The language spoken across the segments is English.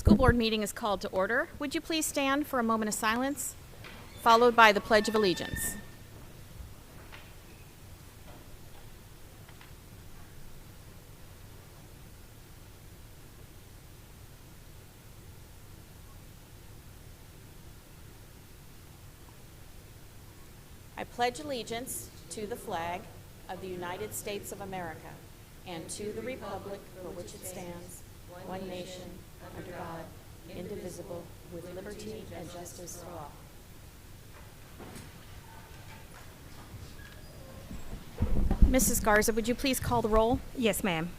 School board meeting is called to order. Would you please stand for a moment of silence, followed by the Pledge of Allegiance. I pledge allegiance to the flag of the United States of America and to the republic for which it stands, one nation, under God, indivisible, with liberty and justice for all. Mrs. Garza, would you please call the roll? Yes, ma'am.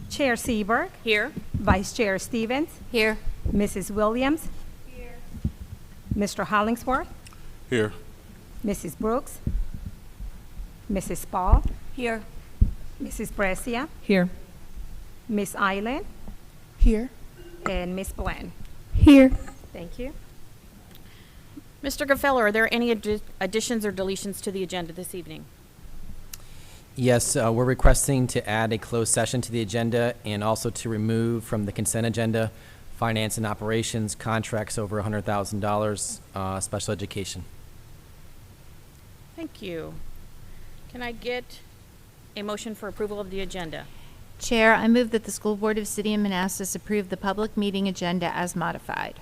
Chair Seberg, Here. Vice Chair Stevens, Here. Mrs. Williams, here. Mr. Hollingsworth, Here. Mrs. Brooks, Mrs. Spall, Here. Mrs. Brescia, Here. Miss Island, Here. and Miss Bland. Here. Thank you. Mr. Gaffello, are there any additions or deletions to the agenda this evening? Yes, we're requesting to add a closed session to the agenda and also to remove from the consent agenda finance and operations contracts over $100,000, special education. Thank you. Can I get a motion for approval of the agenda? Chair, I move that the School Board of City of Manassas approve the public meeting agenda as modified.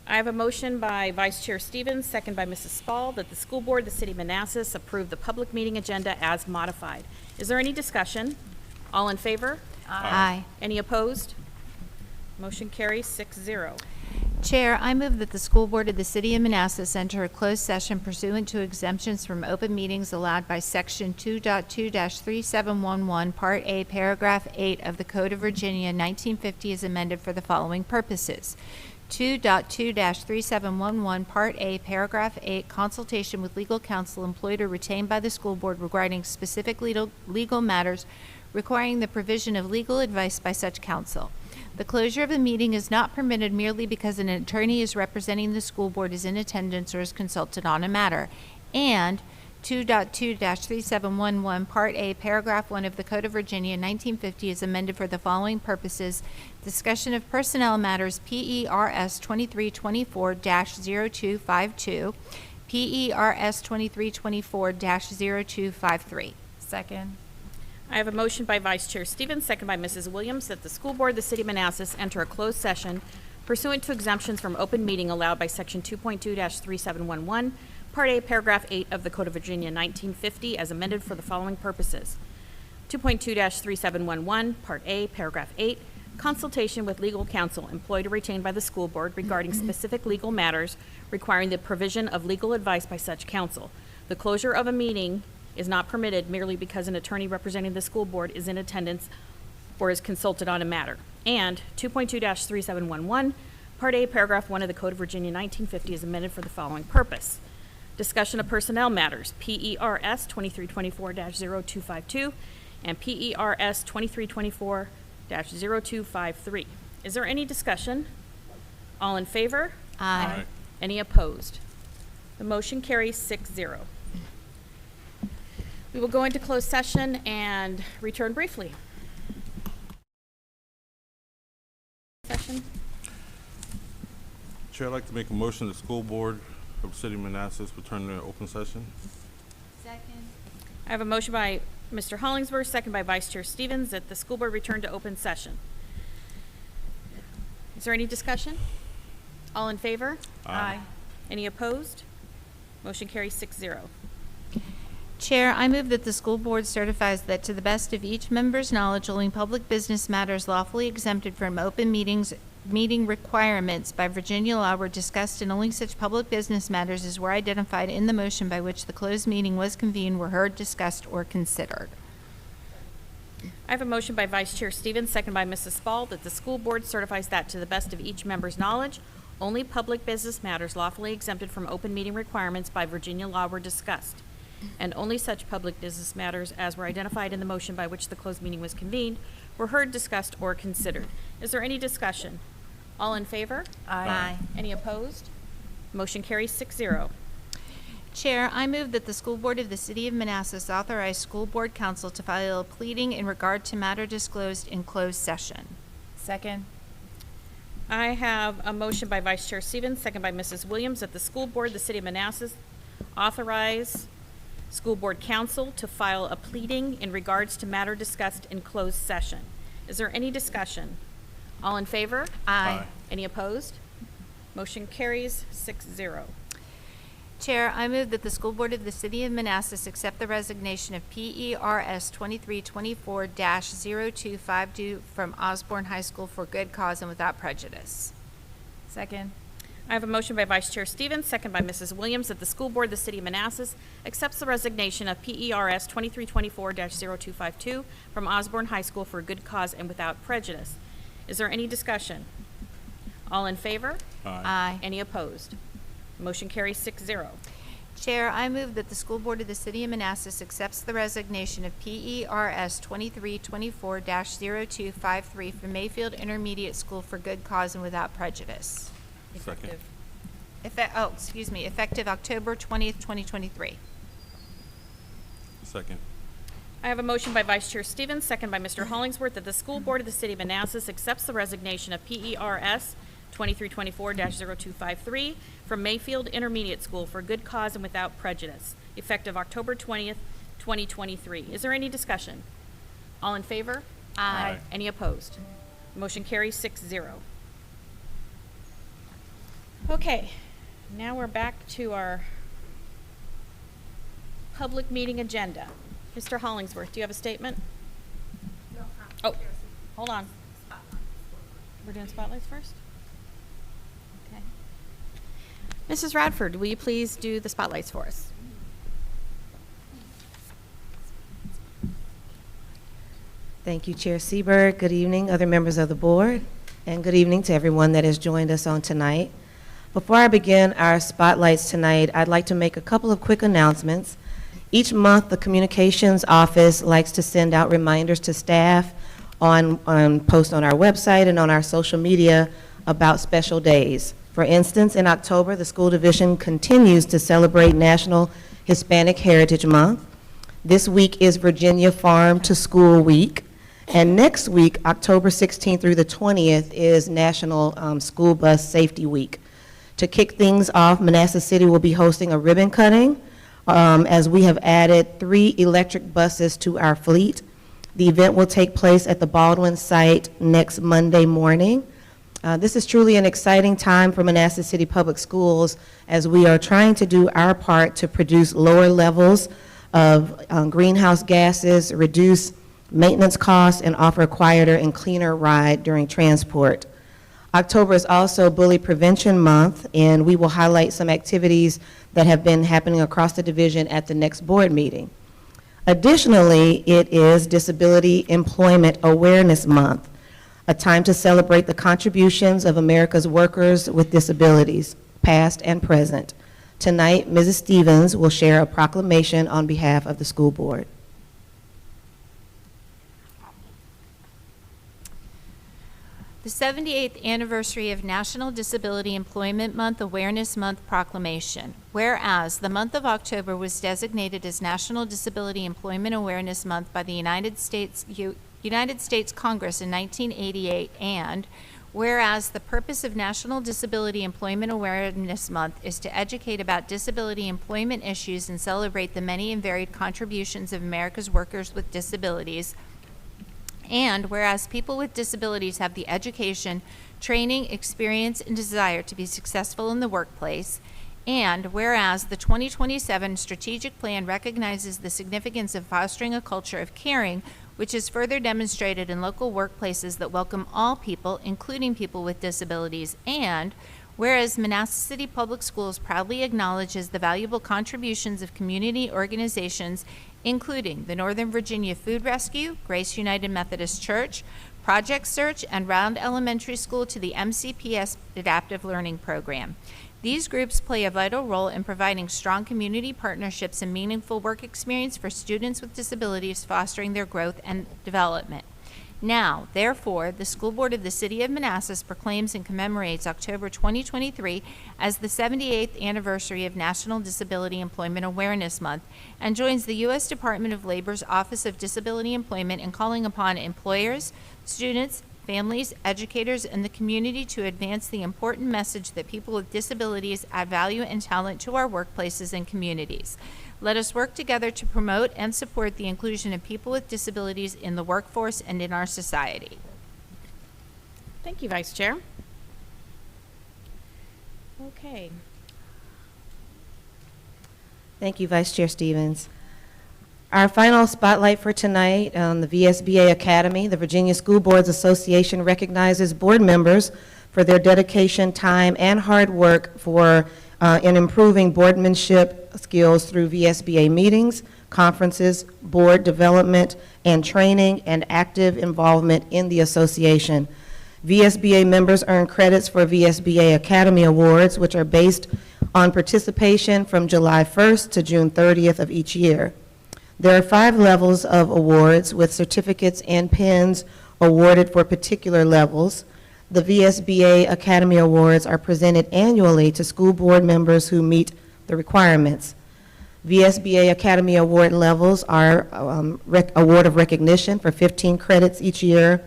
I have a motion by Vice Chair Stevens, second by Mrs. Spall, that the School Board of the City of Manassas approve the public meeting agenda as modified. Is there any discussion? All in favor? Aye. Any opposed? Motion carries 6-0. Chair, I move that the School Board of the City of Manassas enter a closed session pursuant to exemptions from open meetings allowed by Section 2.2-3711, Part A, Paragraph 8 of the Code of Virginia 1950 as amended for the following purposes. 2.2-3711, Part A, Paragraph 8, consultation with legal counsel employed or retained by the school board regarding specific legal matters requiring the provision of legal advice by such counsel. The closure of a meeting is not permitted merely because an attorney is representing the school board is in attendance or is consulted on a matter. And 2.2-3711, Part A, Paragraph 1 of the Code of Virginia 1950 is amended for the following purposes. Discussion of personnel matters, PERS 2324-0252, PERS 2324-0253. Second. I have a motion by Vice Chair Stevens, second by Mrs. Williams, that the School Board of the City of Manassas enter a closed session pursuant to exemptions from open meeting allowed by Section 2.2-3711, Part A, Paragraph 8 of the Code of Virginia 1950 as amended for the following purposes. 2.2-3711, Part A, Paragraph 8, consultation with legal counsel employed or retained by the school board regarding specific legal matters requiring the provision of legal advice by such counsel. The closure of a meeting is not permitted merely because an attorney representing the school board is in attendance or is consulted on a matter. And 2.2-3711, Part A, Paragraph 1 of the Code of Virginia 1950 is amended for the following purpose. Discussion of personnel matters, PERS 2324-0252 and PERS 2324-0253. Is there any discussion? All in favor? Aye. Any opposed? The motion carries 6-0. We will go into closed session and return briefly. Session. Chair, I'd like to make a motion the school board of the City of Manassas return to open session. Second. I have a motion by Mr. Hollingsworth, second by Vice Chair Stevens, that the school board return to open session. Is there any discussion? All in favor? Aye. Any opposed? Motion carries 6-0. Chair, I move that the school board certifies that to the best of each member's knowledge, only public business matters lawfully exempted from open meeting requirements by Virginia law were discussed, and only such public business matters as were identified in the motion by which the closed meeting was convened were heard, discussed, or considered. I have a motion by Vice Chair Stevens, second by Mrs. Spall, that the school board certifies that to the best of each member's knowledge, only public business matters lawfully exempted from open meeting requirements by Virginia law were discussed, and only such public business matters as were identified in the motion by which the closed meeting was convened were heard, discussed, or considered. Is there any discussion? All in favor? Aye. Any opposed? Motion carries 6-0. Chair, I move that the School Board of the City of Manassas authorize School Board Counsel to file a pleading in regard to matter disclosed in closed session. Second. I have a motion by Vice Chair Stevens, second by Mrs. Williams, that the school board, the city of Manassas, authorize school board counsel to file a pleading in regards to matter discussed in closed session. Is there any discussion? All in favor? Aye. Any opposed? Motion carries 6-0. Chair, I move that the school board of the city of Manassas accept the resignation of PERS 2324-0252 from Osborne High School for good cause and without prejudice. Second. I have a motion by Vice Chair Stevens, second by Mrs. Williams, that the school board of the city of Manassas accepts the resignation of PERS 2324-0252 from Osborne High School for good cause and without prejudice. Is there any discussion? All in favor? Aye. Any opposed? Motion carries 6-0. Chair, I move that the school board of the city of Manassas accepts the resignation of PERS 2324-0253 from Mayfield Intermediate School for good cause and without prejudice. Second. Effective October 20th, 2023. Second. I have a motion by Vice Chair Stevens, second by Mr. Hollingsworth, that the school board of the city of Manassas accepts the resignation of PERS 2324-0253 from Mayfield Intermediate School for good cause and without prejudice, effective October 20th, 2023. Is there any discussion? All in favor? Aye. Any opposed? Motion carries 6-0. Okay, now we're back to our public meeting agenda. Mr. Hollingsworth, do you have a statement? Oh, hold on. We're doing spotlights first? Okay. Mrs. Radford, will you please do the spotlights for us? Thank you, Chair Seberg. Good evening, other members of the board, and good evening to everyone that has joined us on tonight. Before I begin our spotlights tonight, I'd like to make a couple of quick announcements. Each month, the Communications Office likes to send out reminders to staff on posts on our website and on our social media about special days. For instance, in October, the school division continues to celebrate National Hispanic Heritage Month. This week is Virginia Farm to School Week. And next week, October 16th through the 20th, is National School Bus Safety Week. To kick things off, Manassas City will be hosting a ribbon cutting as we have added 3 electric buses to our fleet. The event will take place at the Baldwin site next Monday morning. This is truly an exciting time for Manassas City Public Schools as we are trying to do our part to produce lower levels of greenhouse gases, reduce maintenance costs, and offer a quieter and cleaner ride during transport. October is also Bully Prevention Month, and we will highlight some activities that have been happening across the division at the next board meeting. Additionally, it is Disability Employment Awareness Month, a time to celebrate the contributions of America's workers with disabilities, past and present. Tonight, Mrs. Stevens will share a proclamation on behalf of the school board. The 78th anniversary of National Disability Employment Month Awareness Month proclamation. Whereas the month of October was designated as National Disability Employment Awareness Month by the United States Congress in 1988, and whereas the purpose of National Disability Employment Awareness Month is to educate about disability employment issues and celebrate the many and varied contributions of America's workers with disabilities. And whereas people with disabilities have the education, training, experience, and desire to be successful in the workplace, and whereas the 2027 strategic plan recognizes the significance of fostering a culture of caring, which is further demonstrated in local workplaces that welcome all people, including people with disabilities, and whereas Manassas City Public Schools proudly acknowledges the valuable contributions of community organizations including the Northern Virginia Food Rescue, Grace United Methodist Church, Project Search, and Round Elementary School to the MCPS Adaptive Learning Program. These groups play a vital role in providing strong community partnerships and meaningful work experience for students with disabilities, fostering their growth and development. Now, therefore, the School Board of the City of Manassas proclaims and commemorates October 2023 as the 78th anniversary of National Disability Employment Awareness Month and joins the U.S. Department of Labor's Office of Disability Employment in calling upon employers, students, families, educators, and the community to advance the important message that people with disabilities add value and talent to our workplaces and communities. Let us work together to promote and support the inclusion of people with disabilities in the workforce and in our society. Thank you, Vice Chair. Okay. Thank you, Vice Chair Stevens. Our final spotlight for tonight, the VSBA Academy, the Virginia School Boards Association recognizes board members for their dedication, time, and hard work in improving boardmanship skills through VSBA meetings, conferences, board development, and training, and active involvement in the association. VSBA members earn credits for VSBA Academy Awards, which are based on participation from July 1st to June 30th of each year. There are 5 levels of awards with certificates and pins awarded for particular levels. The VSBA Academy Awards are presented annually to school board members who meet the requirements. VSBA Academy Award levels are Award of Recognition for 15 credits each year,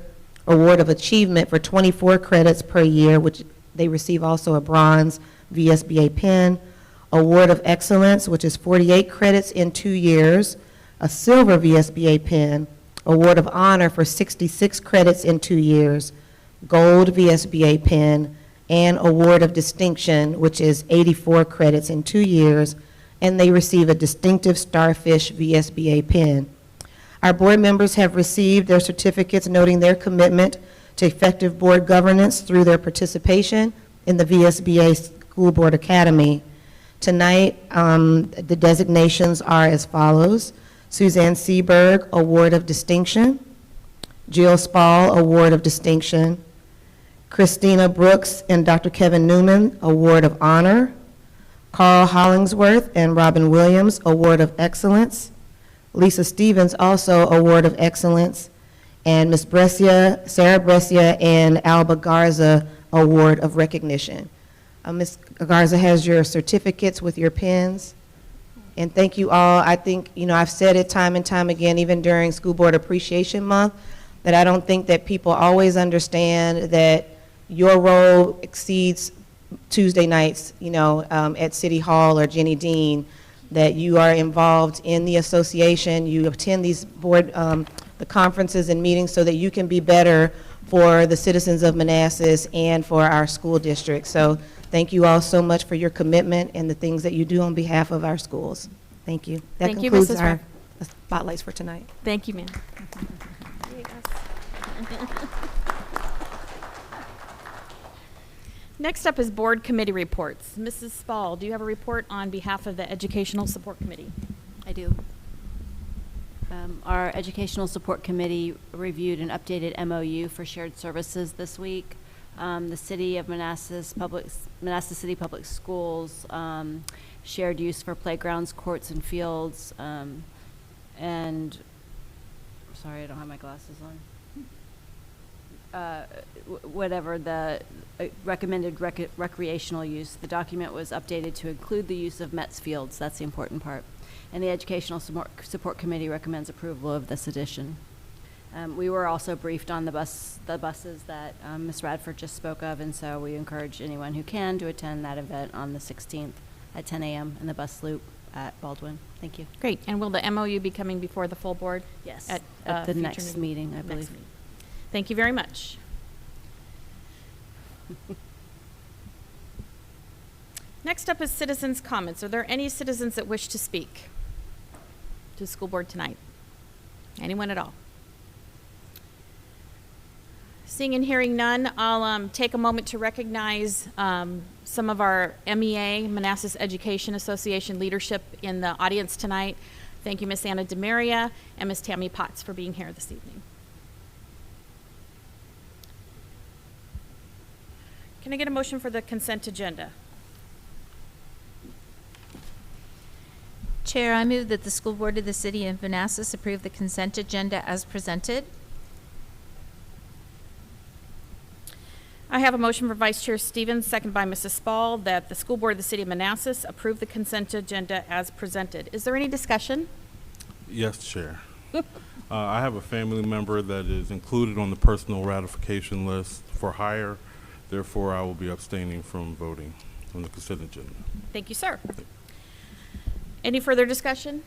Award of Achievement for 24 credits per year, which they receive also a bronze VSBA pin, Award of Excellence, which is 48 credits in 2 years, a silver VSBA pin, Award of Honor for 66 credits in 2 years, gold VSBA pin, and Award of Distinction, which is 84 credits in 2 years, and they receive a distinctive Starfish VSBA pin. Our board members have received their certificates noting their commitment to effective board governance through their participation in the VSBA School Board Academy. Tonight, the designations are as follows: Suzanne Seberg, Award of Distinction; Jill Spall, Award of Distinction; Christina Brooks and Dr. Kevin Newman, Award of Honor; Carl Hollingsworth and Robin Williams, Award of Excellence; Lisa Stevens, also Award of Excellence; and Ms. Brescia, Sarah Brescia, and Alba Garza, Award of Recognition. Ms. Garza has your certificates with your pins. And thank you all. I think, I've said it time and time again, even during School Board Appreciation Month, that I don't think that people always understand that your role exceeds Tuesday nights, at City Hall or Jenny Dean, that you are involved in the association, you attend these board, the conferences and meetings so that you can be better for the citizens of Manassas and for our school district. So thank you all so much for your commitment and the things that you do on behalf of our schools. Thank you. That Thank you, concludes Mrs. our spotlights for tonight. Thank you, ma'am. Next up is board committee reports. Mrs. Spall, do you have a report on behalf of the Educational Support Committee? I do. Our Educational Support Committee reviewed an updated MOU for shared services this week. The City of Manassas City Public Schools shared use for playgrounds, courts, and fields, and sorry, I don't have my glasses on. Whatever the recommended recreational use, the document was updated to include the use of Metz fields. That's the important part. And the Educational Support Committee recommends approval of this addition. We were also briefed on the buses that Ms. Radford just spoke of, and so we encourage anyone who can to attend that event on the 16th at 10 a.m. in the bus loop at Baldwin. Thank you. Great. And will the MOU be coming before the full board? Yes, At at the future next meeting, I believe. meeting. Thank you very much. Next up is citizens' comments. Are there any citizens that wish to speak to the school board tonight? Anyone at all? Seeing and hearing none, I'll take a moment to recognize some of our MEA, Manassas Education Association leadership in the audience tonight. Thank you, Ms. Anna DeMaria and Ms. Tammy Potts for being here this evening. Can I get a motion for the consent agenda? Chair, I move that the School Board of the City of Manassas approve the consent agenda as presented. I have a motion for Vice Chair Stevens, second by Mrs. Spall, that the School Board of the City of Manassas approve the consent agenda as presented. Is there any discussion? Yes, Chair. I have a family member that is included on the personal ratification list for hire. Therefore, I will be abstaining from voting on the consent agenda. Thank you, sir. Any further discussion?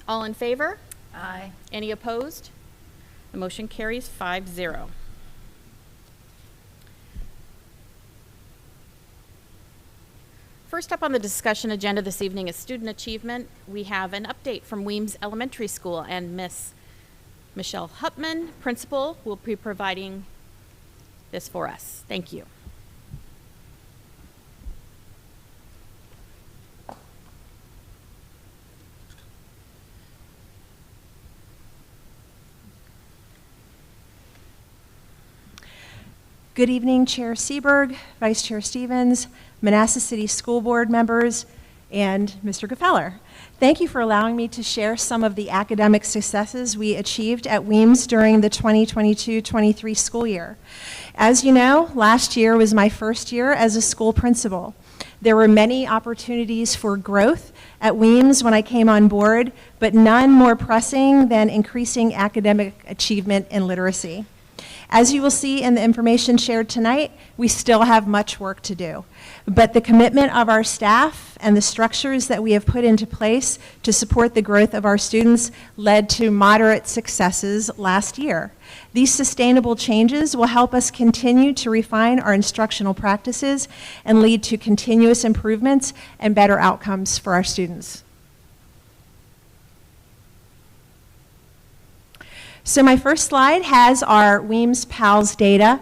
All in favor? Aye. Any opposed? The motion carries 5-0. First up on the discussion agenda this evening is student achievement. We have an update from Weems Elementary School, and Miss Michelle Hupman, principal, will be providing this for us. Thank you. Good evening, Chair Seberg, Vice Chair Stevens, Manassas City School Board members, and Mr. Gefeller. Thank you for allowing me to share some of the academic successes we achieved at Weems during the 2022-23 school year. As you know, last year was my first year as a school principal. There were many opportunities for growth at Weems when I came on board, but none more pressing than increasing academic achievement and literacy. As you will see in the information shared tonight, we still have much work to do. But the commitment of our staff and the structures that we have put into place to support the growth of our students led to moderate successes last year. These sustainable changes will help us continue to refine our instructional practices and lead to continuous improvements and better outcomes for our students. So my first slide has our Weems PALS data.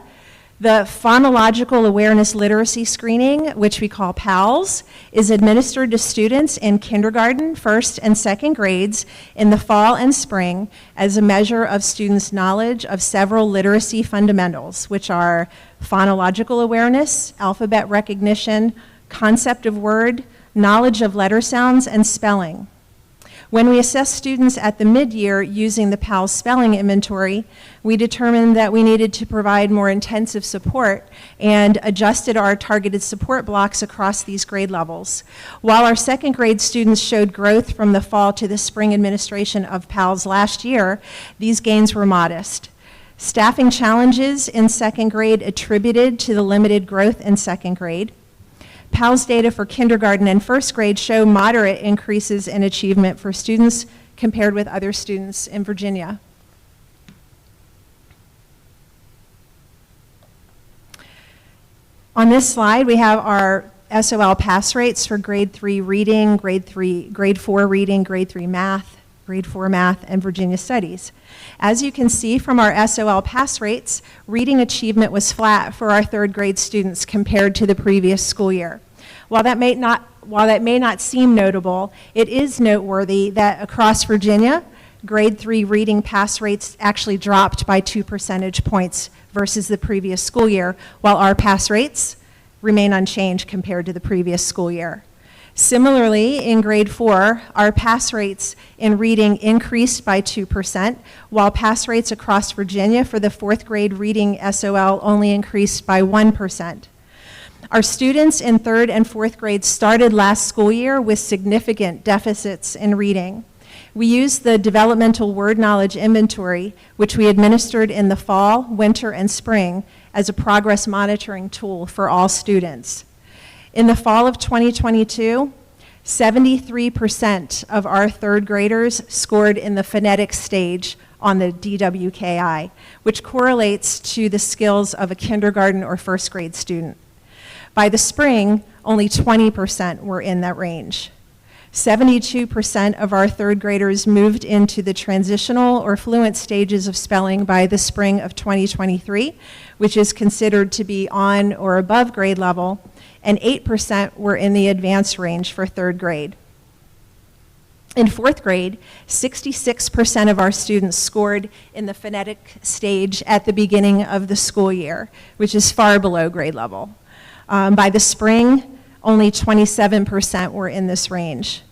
The Phonological Awareness Literacy Screening, which we call PALS, is administered to students in kindergarten, first and second grades in the fall and spring as a measure of students' knowledge of several literacy fundamentals, which are phonological awareness, alphabet recognition, concept of word, knowledge of letter sounds, and spelling. When we assessed students at the mid-year using the PALS spelling inventory, we determined that we needed to provide more intensive support and adjusted our targeted support blocks across these grade levels. While our second grade students showed growth from the fall to the spring administration of PALS last year, these gains were modest. Staffing challenges in second grade attributed to the limited growth in second grade. PALS data for kindergarten and first grade show moderate increases in achievement for students compared with other students in Virginia. On this slide, we have our SOL pass rates for grade 3 reading, grade 4 reading, grade 3 math, grade 4 math, and Virginia studies. As you can see from our SOL pass rates, reading achievement was flat for our third grade students compared to the previous school year. While that may not seem notable, it is noteworthy that across Virginia, grade 3 reading pass rates actually dropped by 2 percentage points versus the previous school year, while our pass rates remain unchanged compared to the previous school year. Similarly, in grade 4, our pass rates in reading increased by 2%, while pass rates across Virginia for the fourth grade reading SOL only increased by 1%. Our students in third and fourth grades started last school year with significant deficits in reading. We used the Developmental Word Knowledge Inventory, which we administered in the fall, winter, and spring, as a progress monitoring tool for all students. In the fall of 2022, 73% of our third graders scored in the phonetic stage on the DWKI, which correlates to the skills of a kindergarten or first grade student. By the spring, only 20% were in that range. 72% of our third graders moved into the transitional or fluent stages of spelling by the spring of 2023, which is considered to be on or above grade level, and 8% were in the advanced range for third grade. In fourth grade, 66% of our students scored in the phonetic stage at the beginning of the school year, which is far below grade level. By the spring, only 27% were in this range.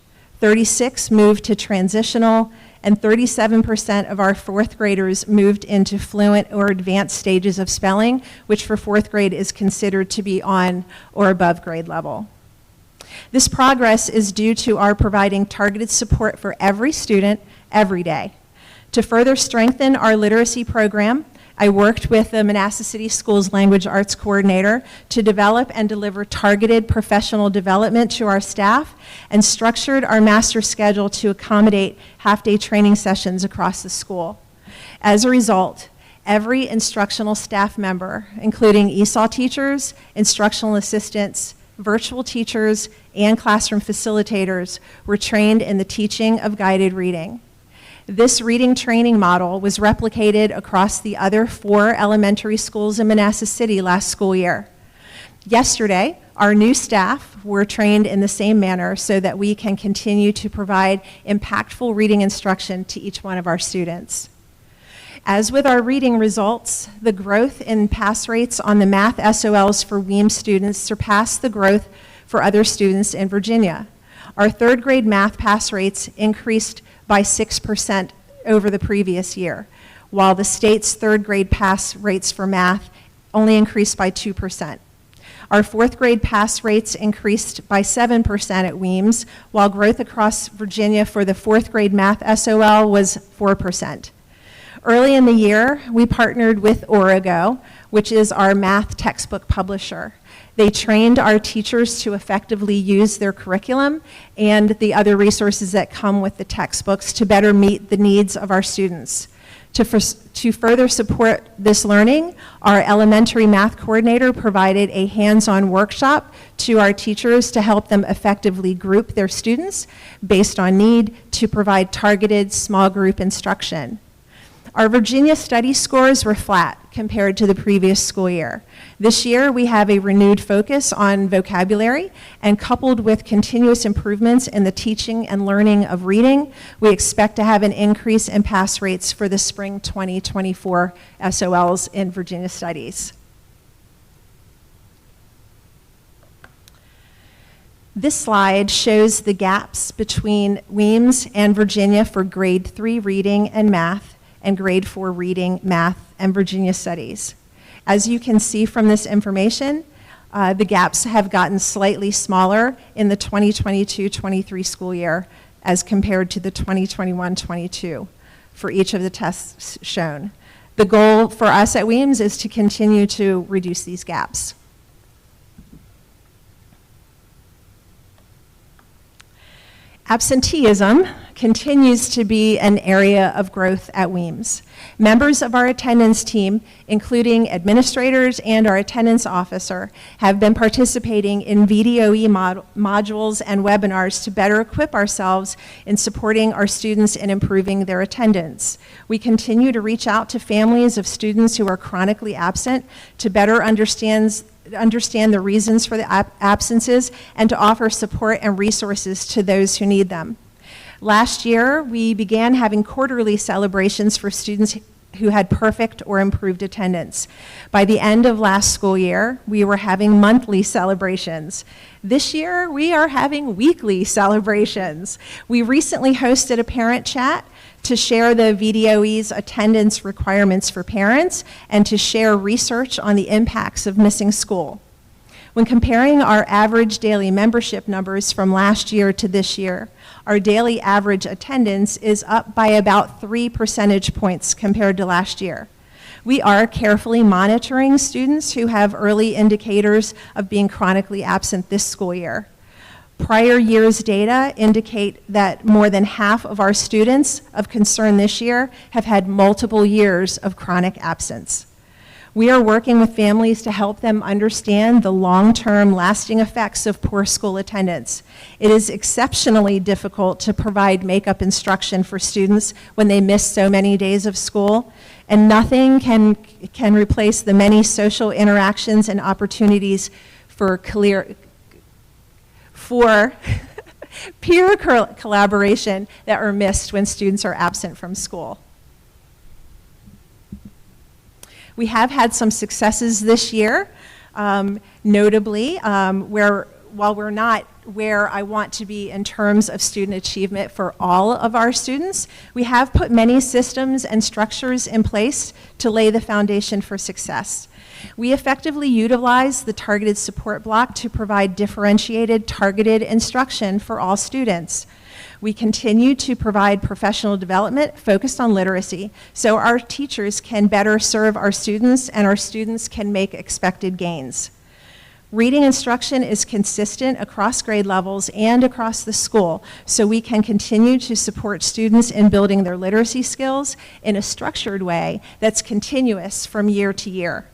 36% moved to transitional, and 37% of our fourth graders moved into fluent or advanced stages of spelling, which for fourth grade is considered to be on or above grade level. This progress is due to our providing targeted support for every student every day. To further strengthen our literacy program, I worked with the Manassas City Schools Language Arts Coordinator to develop and deliver targeted professional development to our staff and structured our master schedule to accommodate half-day training sessions across the school. As a result, every instructional staff member, including ESOL teachers, instructional assistants, virtual teachers, and classroom facilitators, were trained in the teaching of guided reading. This reading training model was replicated across the other 4 elementary schools in Manassas City last school year. Yesterday, our new staff were trained in the same manner so that we can continue to provide impactful reading instruction to each one of our students. As with our reading results, the growth in pass rates on the math SOLs for Weems students surpassed the growth for other students in Virginia. Our third grade math pass rates increased by 6% over the previous year, while the state's third grade pass rates for math only increased by 2%. Our fourth grade pass rates increased by 7% at Weems, while growth across Virginia for the fourth grade math SOL was 4%. Early in the year, we partnered with Origo, which is our math textbook publisher. They trained our teachers to effectively use their curriculum and the other resources that come with the textbooks to better meet the needs of our students. To further support this learning, our elementary math coordinator provided a hands-on workshop to our teachers to help them effectively group their students based on need to provide targeted small group instruction. Our Virginia study scores were flat compared to the previous school year. This year, we have a renewed focus on vocabulary, and coupled with continuous improvements in the teaching and learning of reading, we expect to have an increase in pass rates for the spring 2024 SOLs in Virginia studies. This slide shows the gaps between Weems and Virginia for grade 3 reading and math, and grade 4 reading, math, and Virginia studies. As you can see from this information, the gaps have gotten slightly smaller in the 2022-23 school year as compared to the 2021-22 for each of the tests shown. The goal for us at Weems is to continue to reduce these gaps. Absenteeism continues to be an area of growth at Weems. Members of our attendance team, including administrators and our attendance officer, have been participating in VDOE modules and webinars to better equip ourselves in supporting our students and improving their attendance. We continue to reach out to families of students who are chronically absent to better understand the reasons for the absences and to offer support and resources to those who need them. Last year, we began having quarterly celebrations for students who had perfect or improved attendance. By the end of last school year, we were having monthly celebrations. This year, we are having weekly celebrations. We recently hosted a parent chat to share the VDOE's attendance requirements for parents and to share research on the impacts of missing school. When comparing our average daily membership numbers from last year to this year, our daily average attendance is up by about 3 percentage points compared to last year. We are carefully monitoring students who have early indicators of being chronically absent this school year. Prior year's data indicate that more than half of our students of concern this year have had multiple years of chronic absence. We are working with families to help them understand the long-term lasting effects of poor school attendance. It is exceptionally difficult to provide make-up instruction for students when they miss so many days of school, and nothing can replace the many social interactions and opportunities for peer collaboration that are missed when students are absent from school. We have had some successes this year, notably, while we're not where I want to be in terms of student achievement for all of our students, we have put many systems and structures in place to lay the foundation for success. We effectively utilize the targeted support block to provide differentiated, targeted instruction for all students. We continue to provide professional development focused on literacy so our teachers can better serve our students and our students can make expected gains. Reading instruction is consistent across grade levels and across the school, so we can continue to support students in building their literacy skills in a structured way that's continuous from year to year.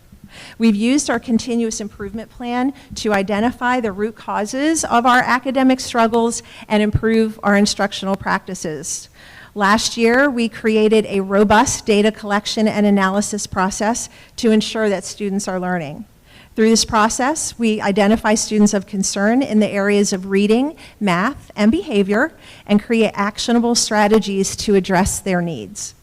We've used our continuous improvement plan to identify the root causes of our academic struggles and improve our instructional practices. Last year, we created a robust data collection and analysis process to ensure that students are learning. Through this process, we identify students of concern in the areas of reading, math, and behavior, and create actionable strategies to address their needs.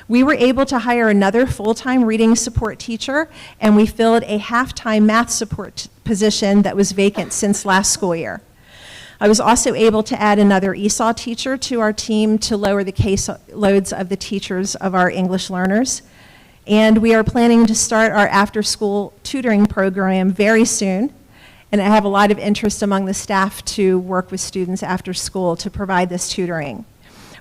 We were able to hire another full-time reading support teacher, and we filled a half-time math support position that was vacant since last school year. I was also able to add another ESOL teacher to our team to lower the caseloads of the teachers of our English learners. And we are planning to start our after-school tutoring program very soon. And I have a lot of interest among the staff to work with students after school to provide this tutoring.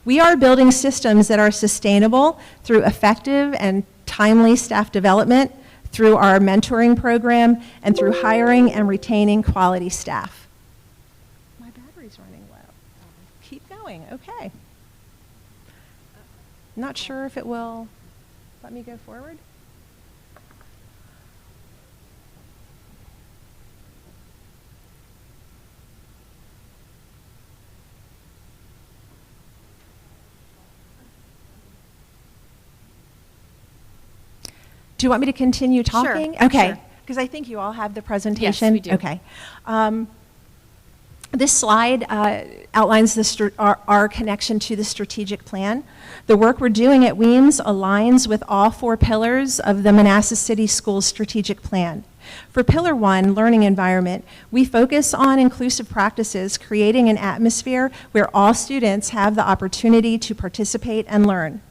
We are building systems that are sustainable through effective and timely staff development, through our mentoring program, and through hiring and retaining quality staff. My battery's running low. Keep going, okay. Not sure if it will let me go forward. Do you want me to continue talking? Sure, Okay, sure. because I think you all have the presentation. we do. Okay. This slide outlines our connection to the strategic plan. The work we're doing at Weems aligns with all 4 pillars of the Manassas City Schools strategic plan. For Pillar 1, learning environment, we focus on inclusive practices, creating an atmosphere where all students have the opportunity to participate and learn.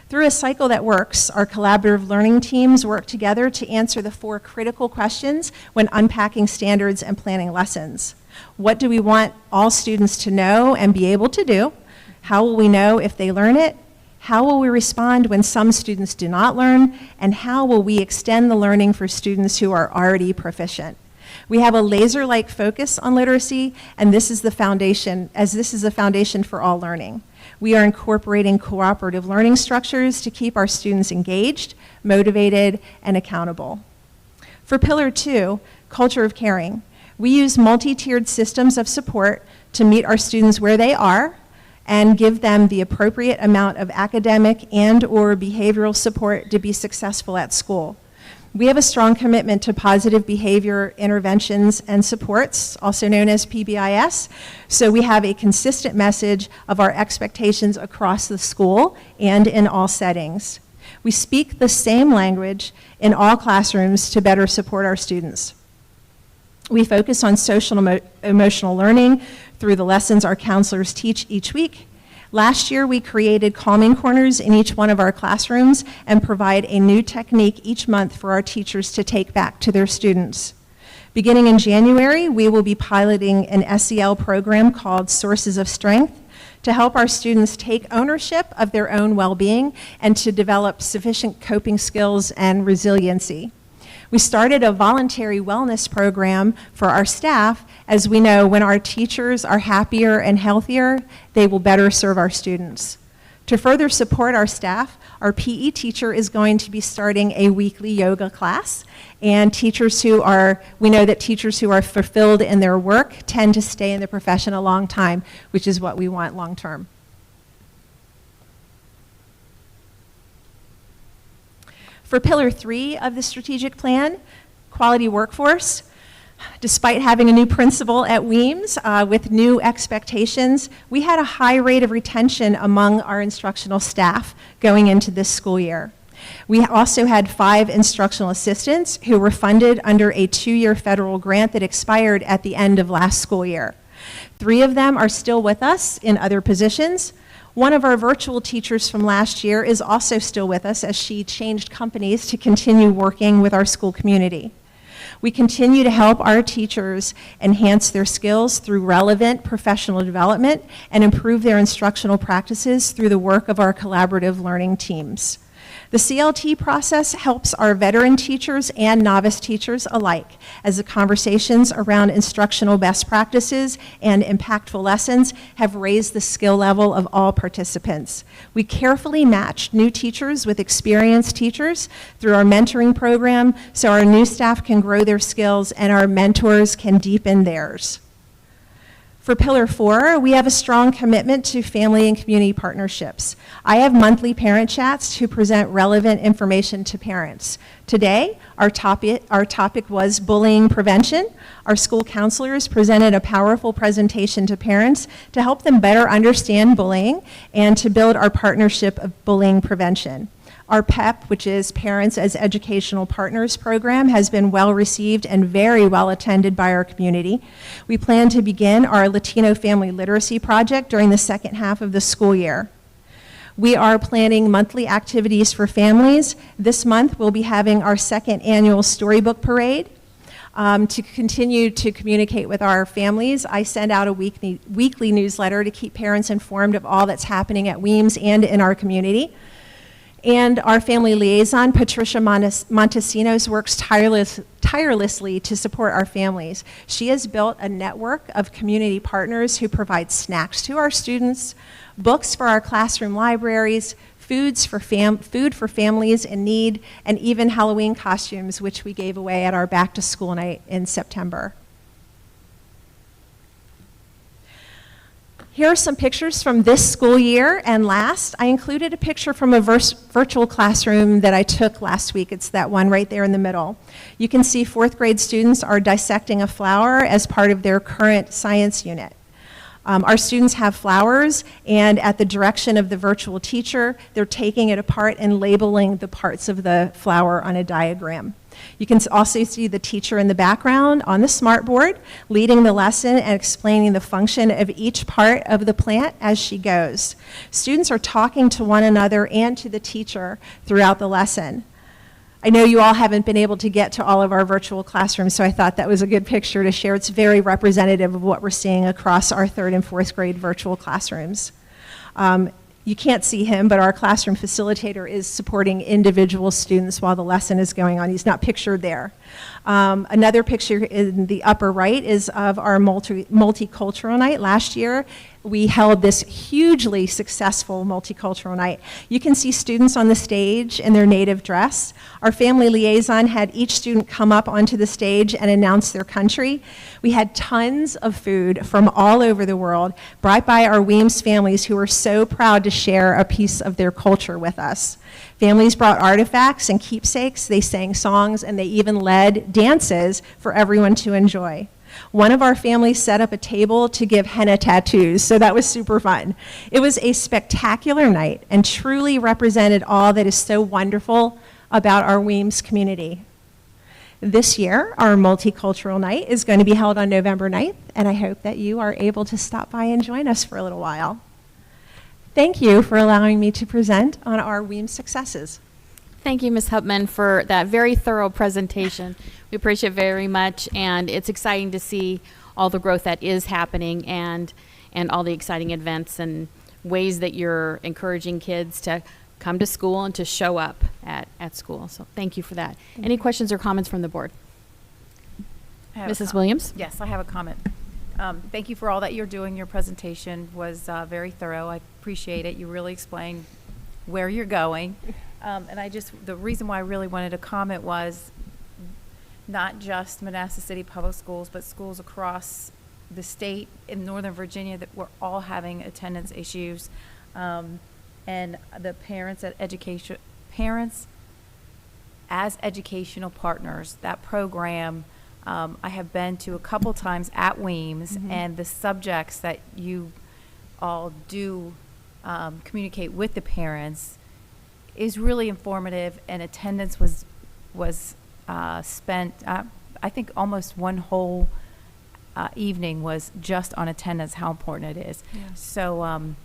Through a cycle that works, our collaborative learning teams work together to answer the 4 critical questions when unpacking standards and planning lessons. What do we want all students to know and be able to do? How will we know if they learn it? How will we respond when some students do not learn? And how will we extend the learning for students who are already proficient? We have a laser-like focus on literacy, and this is the foundation, as this is a foundation for all learning. We are incorporating cooperative learning structures to keep our students engaged, motivated, and accountable. For Pillar 2, culture of caring, we use multi-tiered systems of support to meet our students where they are and give them the appropriate amount of academic and/or behavioral support to be successful at school. We have a strong commitment to positive behavior interventions and supports, also known as PBIS, so we have a consistent message of our expectations across the school and in all settings. We speak the same language in all classrooms to better support our students. We focus on social and emotional learning through the lessons our counselors teach each week. Last year, we created calming corners in each one of our classrooms and provide a new technique each month for our teachers to take back to their students. Beginning in January, we will be piloting an SEL program called Sources of Strength to help our students take ownership of their own well-being and to develop sufficient coping skills and resiliency. We started a voluntary wellness program for our staff, as we know when our teachers are happier and healthier, they will better serve our students. To further support our staff, our PE teacher is going to be starting a weekly yoga class, and we know that teachers who are fulfilled in their work tend to stay in the profession a long time, which is what we want long term. For Pillar 3 of the strategic plan, quality workforce, despite having a new principal at Weems with new expectations, we had a high rate of retention among our instructional staff going into this school year. We also had 5 instructional assistants who were funded under a 2-year federal grant that expired at the end of last school year. 3 of them are still with us in other positions. One of our virtual teachers from last year is also still with us as she changed companies to continue working with our school community. We continue to help our teachers enhance their skills through relevant professional development and improve their instructional practices through the work of our collaborative learning teams. The CLT process helps our veteran teachers and novice teachers alike, as the conversations around instructional best practices and impactful lessons have raised the skill level of all participants. We carefully matched new teachers with experienced teachers through our mentoring program so our new staff can grow their skills and our mentors can deepen theirs. For Pillar 4, we have a strong commitment to family and community partnerships. I have monthly parent chats to present relevant information to parents. Today, our topic was bullying prevention. Our school counselors presented a powerful presentation to parents to help them better understand bullying and to build our partnership of bullying prevention. Our PEP, which is Parents as Educational Partners program, has been well received and very well attended by our community. We plan to begin our Latino Family Literacy Project during the second half of the school year. We are planning monthly activities for families. This month, we'll be having our second annual Storybook Parade. To continue to communicate with our families, I send out a weekly newsletter to keep parents informed of all that's happening at Weems and in our community. And our family liaison, Patricia Montesinos, works tirelessly to support our families. She has built a network of community partners who provide snacks to our students, books for our classroom libraries, food for families in need, and even Halloween costumes, which we gave away at our back-to-school night in September. Here are some pictures from this school year and last. I included a picture from a virtual classroom that I took last week. It's that one right there in the middle. You can see fourth grade students are dissecting a flower as part of their current science unit. Our students have flowers, and at the direction of the virtual teacher, they're taking it apart and labeling the parts of the flower on a diagram. You can also see the teacher in the background on the smartboard leading the lesson and explaining the function of each part of the plant as she goes. Students are talking to one another and to the teacher throughout the lesson. I know you all haven't been able to get to all of our virtual classrooms, so I thought that was a good picture to share. It's very representative of what we're seeing across our third and fourth grade virtual classrooms. You can't see him, but our classroom facilitator is supporting individual students while the lesson is going on. He's not pictured there. Another picture in the upper right is of our multicultural night. Last year, we held this hugely successful multicultural night. You can see students on the stage in their native dress. Our family liaison had each student come up onto the stage and announce their country. We had tons of food from all over the world brought by our Weems families who were so proud to share a piece of their culture with us. Families brought artifacts and keepsakes, they sang songs, and they even led dances for everyone to enjoy. One of our families set up a table to give henna tattoos, so that was super fun. It was a spectacular night and truly represented all that is so wonderful about our Weems community. This year, our multicultural night is going to be held on November 9th, and I hope that you are able to stop by and join us for a little while. Thank you for allowing me to present on our Weems successes. Thank you, Ms. Hupman, for that very thorough presentation. We appreciate it very much, and it's exciting to see all the growth that is happening and all the exciting events and ways that you're encouraging kids to come to school and to show up at school. So thank you for that. Any questions or comments from the board? Mrs. Williams? Yes, I have a comment. Thank you for all that you're doing. Your presentation was very thorough. I appreciate it. You really explained where you're going. And the reason why I really wanted to comment was not just Manassas City Public Schools, but schools across the state in Northern Virginia that we're all having attendance issues. And the parents as educational partners, that program, I have been to a couple times at Weems, and the subjects that you all do communicate with the parents is really informative, and attendance was spent, I think almost one whole evening was just on attendance, how important it is. Yeah. So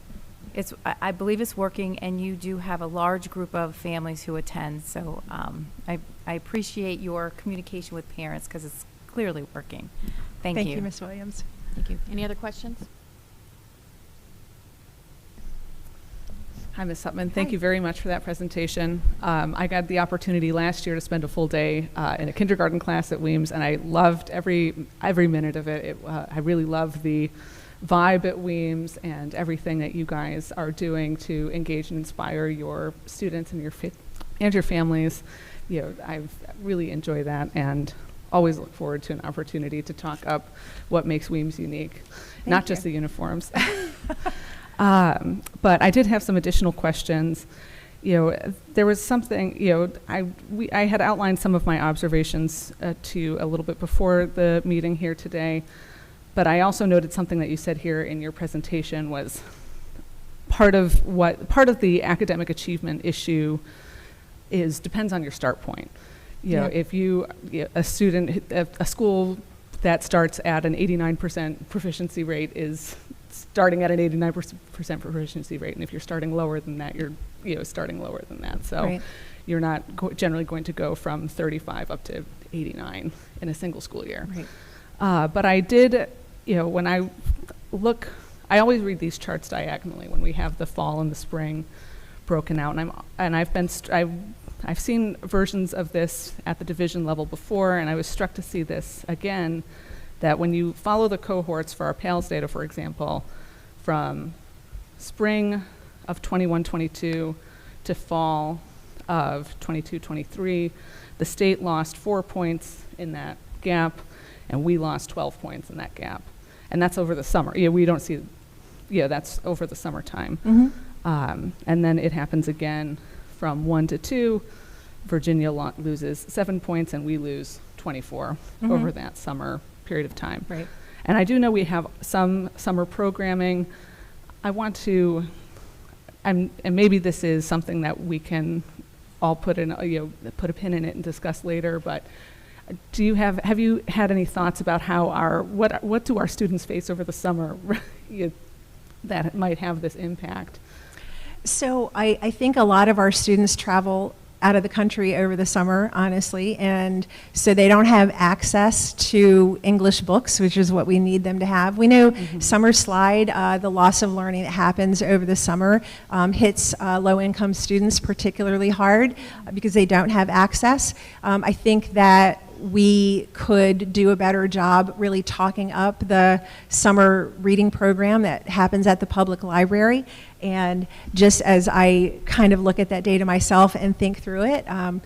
I believe it's working, and you do have a large group of families who attend. So I appreciate your communication with parents because it's clearly working. Thank you. Thank you, Ms. Williams. Thank you. Any other questions? Hi, Ms. Sutman. Thank you very much for that presentation. I got the opportunity last year to spend a full day in a kindergarten class at Weems, and I loved every minute of it. I really love the vibe at Weems and everything that you guys are doing to engage and inspire your students and your families. You know, I really enjoy that and always look forward to an opportunity to talk up what makes Weems unique, not just the uniforms. But I did have some additional questions. You know, there was something, you know, I had outlined some of my observations to you a little bit before the meeting here today, but I also noted something that you said here in your presentation was part of the academic achievement issue depends on your start point. You know, if a school that starts at an 89% proficiency rate is starting at an 89% proficiency rate, and if you're starting lower than that, you're starting lower than that. So you're not generally going to go from 35 up to 89 in a single school year. Right. But I did, you know, when I look, I always read these charts diagonally when we have the fall and the spring broken out, and I've seen versions of this at the division level before, and I was struck to see this again, that when you follow the cohorts for our PALS data, for example, from spring of 21-22 to fall of 22-23, the state lost 4 points in that gap, and we lost 12 points in that gap. And that's over the summer. Yeah, we don't see, that's over the summertime. Mm-hmm. And then it happens again from 1 to 2. Virginia loses 7 points, and we lose 24 over that summer period of time. Right. And I do know we have some summer programming. I want to, and maybe this is something that we can all put a pin in it and discuss later, but have you had any thoughts about how what do our students face over the summer that might have this impact? So I think a lot of our students travel out of the country over the summer, honestly, and so they don't have access to English books, which is what we need them to have. We know summer slide, the loss of learning that happens over the summer hits low-income students particularly hard because they don't have access. I think that we could do a better job really talking up the summer reading program that happens at the public library. And just as I kind of look at that data myself and think through it, I'm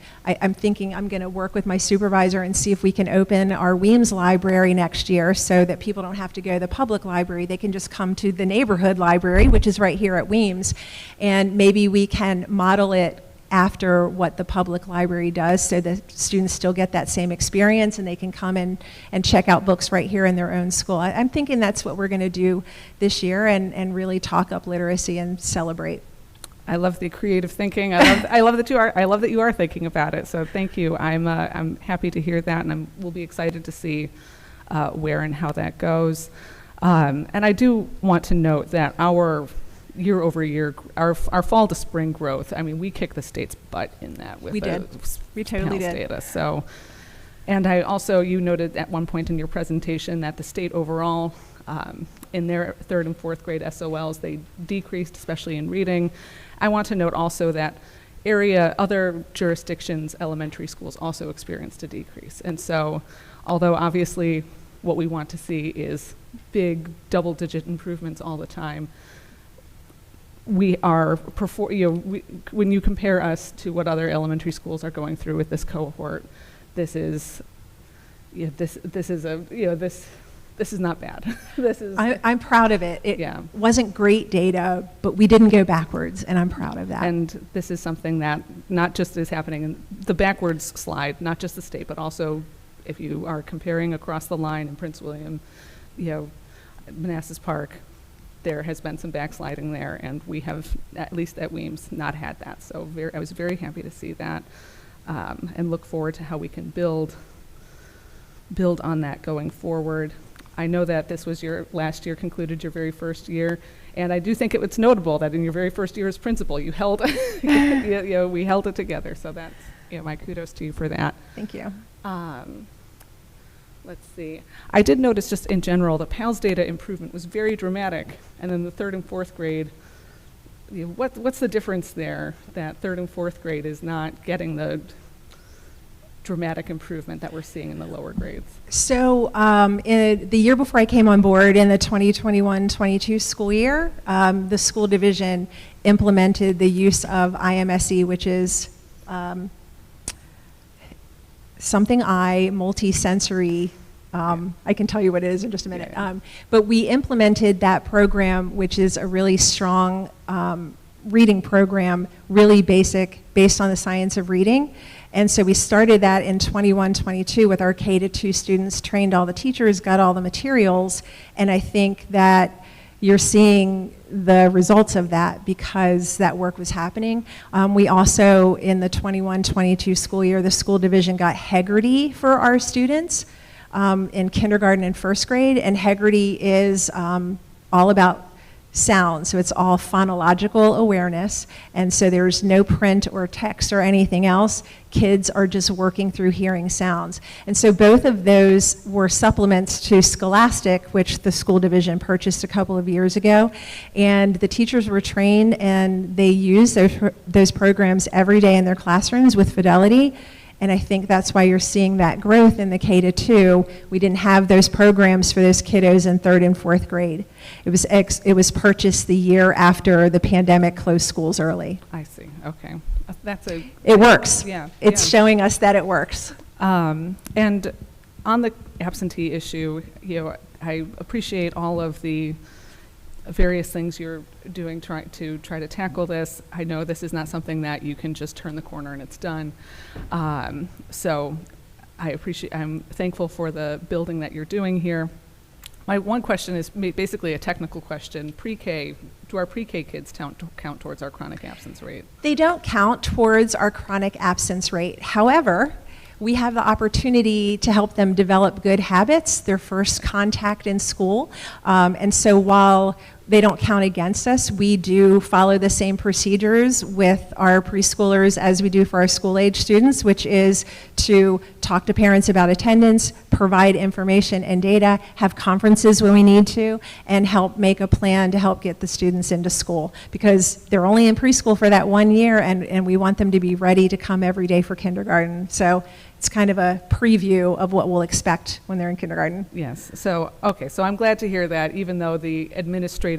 thinking I'm going to work with my supervisor and see if we can open our Weems library next year so that people don't have to go to the public library. They can just come to the neighborhood library, which is right here at Weems, and maybe we can model it after what the public library does so the students still get that same experience and they can come in and check out books right here in their own school. I'm thinking that's what we're going to do this year and really talk up literacy and celebrate. I love the creative thinking. I love that you are thinking about it. So thank you. I'm happy to hear that, and we'll be excited to see where and how that goes. And I do want to note that our year over year, our fall to spring growth, I mean, we kick the state's butt in that with we totally did. Data. So, and you noted at one point in your presentation that the state overall, in their 3rd and 4th grade SOLs, they decreased, especially in reading. I want to note also that other jurisdictions, elementary schools also experienced a decrease. And so, although obviously what we want to see is big double-digit improvements all the time, we are when you compare us to what other elementary schools are going through with this cohort, this is not bad. I'm proud of it. It wasn't great data, but we didn't go backwards, and I'm proud of that. And this is something that not just is happening in the backwards slide, not just the state, but also if you are comparing across the line in Prince William, Manassas Park, there has been some backsliding there, and we have, at least at Weems, not had that. So I was very happy to see that, and look forward to how we can build on that going forward. I know that this was your last year, concluded your very first year, and I do think it's notable that in your very first year as principal, you held, we held it together. So that's, my kudos to you for that. Thank you. Let's see. I did notice just in general, the PALS data improvement was very dramatic. And then the 3rd and 4th grade, what's the difference there that 3rd and 4th grade is not getting the dramatic improvement that we're seeing in the lower grades? So in the year before I came on board, in the 2021-22 school year, the school division implemented the use of IMSE, which is something multisensory. I can tell you what it is in just a minute. But we implemented that program, which is a really strong reading program, really basic, based on the science of reading. And so we started that in 21-22 with our K-2 students, trained all the teachers, got all the materials, and I think that you're seeing the results of that because that work was happening. We also, in the 21-22 school year, the school division got Heggerty for our students in kindergarten and 1st grade, and Heggerty is all about sound, so it's all phonological awareness, and so there's no print or text or anything else. Kids are just working through hearing sounds. And so both of those were supplements to Scholastic, which the school division purchased a couple of years ago, and the teachers were trained and they use those programs every day in their classrooms with fidelity. And I think that's why you're seeing that growth in the K-2. We didn't have those programs for those kiddos in 3rd and 4th grade. It was purchased the year after the pandemic closed schools early. I see. Okay. It works. Yeah. It's showing us that it works. And on the absentee issue, I appreciate all of the various things you're doing try to tackle this. I know this is not something that you can just turn the corner and it's done. So I'm thankful for the building that you're doing here. My one question is basically a technical question. Pre-K, do our pre-K kids count towards our chronic absence rate? They don't count towards our chronic absence rate. However, we have the opportunity to help them develop good habits, their first contact in school. And so while they don't count against us, we do follow the same procedures with our preschoolers as we do for our school-age students, which is to talk to parents about attendance, provide information and data, have conferences when we need to, and help make a plan to help get the students into school. Because they're only in preschool for that 1 year, and we want them to be ready to come every day for kindergarten. So it's kind of a preview of what we'll expect when they're in kindergarten. Yes. So, okay. So I'm glad to hear that even though the administrative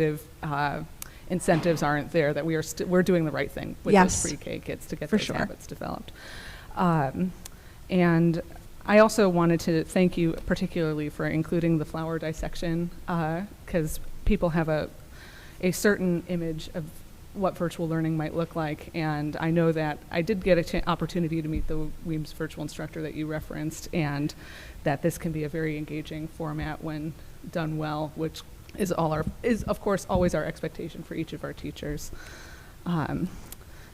incentives aren't there, that we're doing the right thing with those pre-K kids to get those habits developed. And I also wanted to thank you particularly for including the flower dissection, because people have a certain image of what virtual learning might look like, and I know that I did get an opportunity to meet the Weems virtual instructor that you referenced, and that this can be a very engaging format when done well, which is of course always our expectation for each of our teachers.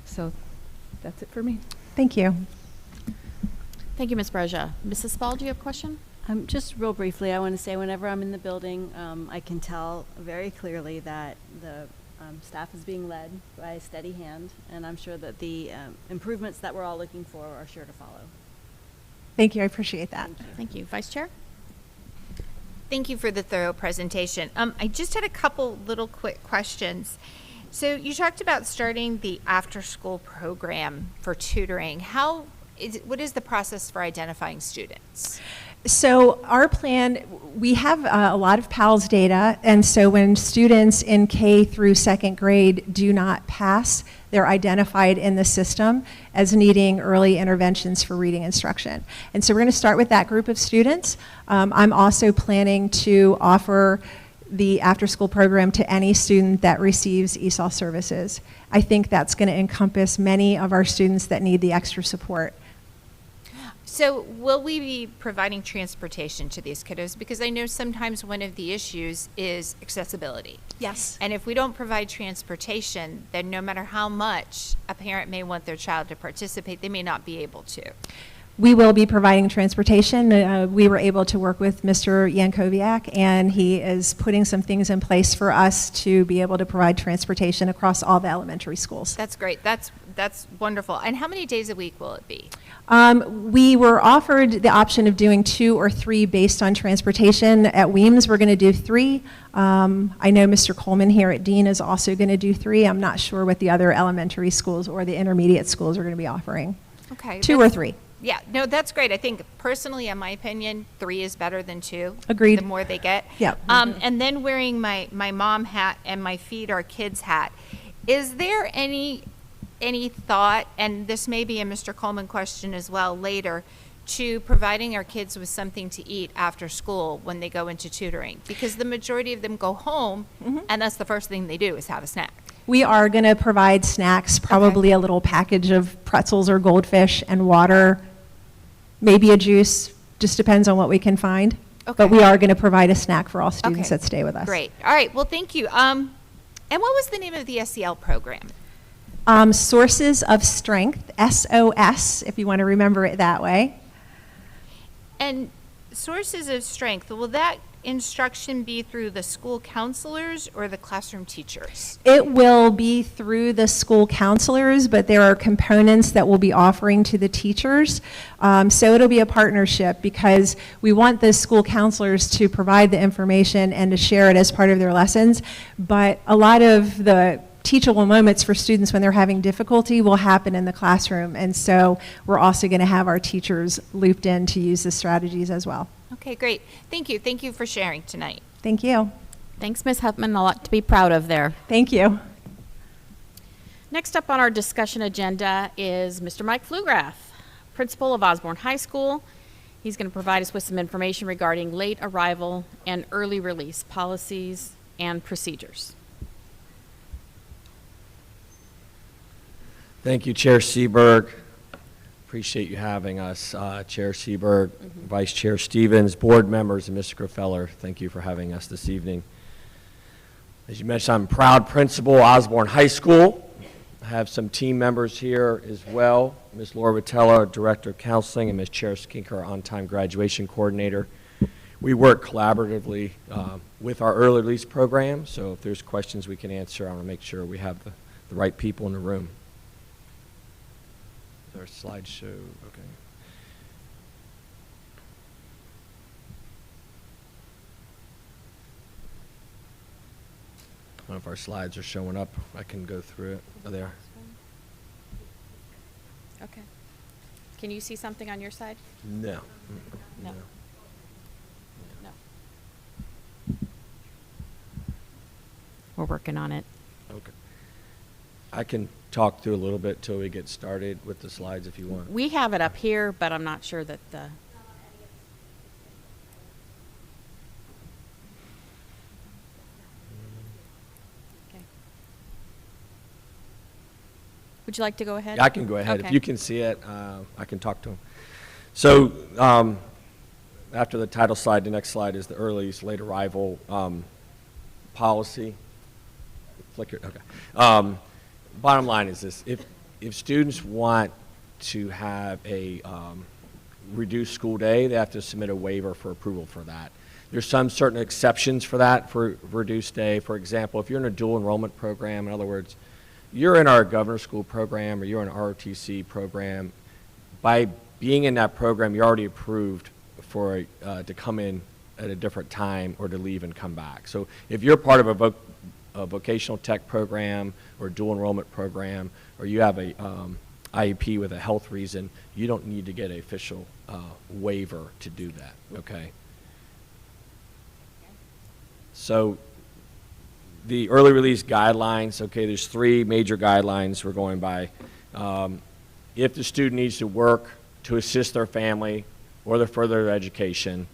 So that's it for me. Thank you. Thank you, Ms. Breja. Mrs. Spall, do you have a question? Just real briefly, I want to say whenever I'm in the building, I can tell very clearly that the staff is being led by a steady hand, and I'm sure that the improvements that we're all looking for are sure to follow. Thank you. I appreciate that. Thank you. Vice Chair? Thank you for the thorough presentation. I just had a couple little quick questions. So you talked about starting the after-school program for tutoring. What is the process for identifying students? So our plan, we have a lot of PALS data, and so when students in K through 2nd grade do not pass, they're identified in the system as needing early interventions for reading instruction. And so we're going to start with that group of students. I'm also planning to offer the after-school program to any student that receives ESOL services. I think that's going to encompass many of our students that need the extra support. So will we be providing transportation to these kiddos? Because I know sometimes one of the issues is accessibility. Yes. And if we don't provide transportation, then no matter how much a parent may want their child to participate, they may not be able to. We will be providing transportation. We were able to work with Mr. Yankovic, and he is putting some things in place for us to be able to provide transportation across all the elementary schools. That's great. That's wonderful. And how many days a week will it be? We were offered the option of doing 2 or 3 based on transportation. At Weems, we're going to do 3. I know Mr. Coleman here at Dean is also going to do 3. I'm not sure what the other elementary schools or the intermediate schools are going to be offering. Okay. 2 or 3. Yeah, no, that's great. I think personally, in my opinion, 3 is better than 2. Agreed. The more they get. Yep. And then wearing my mom hat and my Feed Our Kids hat. Is there any thought, and this may be a Mr. Coleman question as well later, to providing our kids with something to eat after school when they go into tutoring? Because the majority of them go home, and that's the first thing they do is have a snack. We are going to provide snacks, probably a little package of pretzels or goldfish and water, maybe a juice, just depends on what we can find. Okay. But we are going to provide a snack for all students Okay. that stay with us. Great. All right. Well, thank you. And what was the name of the SEL program? Sources of Strength, SOS, if you want to remember it that way. And Sources of Strength, will that instruction be through the school counselors or the classroom teachers? It will be through the school counselors, but there are components that we'll be offering to the teachers. So it'll be a partnership because we want the school counselors to provide the information and to share it as part of their lessons. But a lot of the teachable moments for students when they're having difficulty will happen in the classroom. And so we're also going to have our teachers looped in to use the strategies as well. Okay, great. Thank you. Thank you for sharing tonight. Thank you. Thanks, Ms. Huffman. A lot to be proud of there. Thank you. Next up on our discussion agenda is Mr. Mike Flugrath, principal of Osborne High School. He's going to provide us with some information regarding late arrival and early release policies and procedures. Thank you, Chair Seberg. Appreciate you having us. Chair Seberg, Vice Chair Stevens, board members, and Mr. Graffeller, thank you for having us this evening. As you mentioned, I'm a proud principal, Osborne High School. I have some team members here as well. Ms. Laura Vitella, Director of Counseling, and Ms. Chair Skinker, on-time graduation coordinator. We work collaboratively with our early release program, so if there's questions we can answer, I want to make sure we have the right people in the room. Our slideshow, okay. I don't know if our slides are showing up. I can go through it. Oh, they are. Okay. Can you see something on your side? No. No. No. We're working on it. Okay. I can talk through a little bit till we get started with the slides if you want. We have it up here, but I'm not sure that the... Okay. Would you like to go ahead? I can go ahead. Okay. If you can see it, I can talk to them. So after the title slide, the next slide is the earliest late arrival policy. Flicker, okay. Bottom line is this: if students want to have a reduced school day, they have to submit a waiver for approval for that. There's some certain exceptions for that for reduced day. For example, if you're in a dual enrollment program, in other words, you're in our governor school program or you're in our ROTC program, by being in that program, you're already approved for to come in at a different time or to leave and come back. So if you're part of a vocational tech program or dual enrollment program, or you have a IEP with a health reason, you don't need to get an official waiver to do that, okay? So the early release guidelines, okay, there's 3 major guidelines we're going by. If the student needs to work to assist their family or their further education,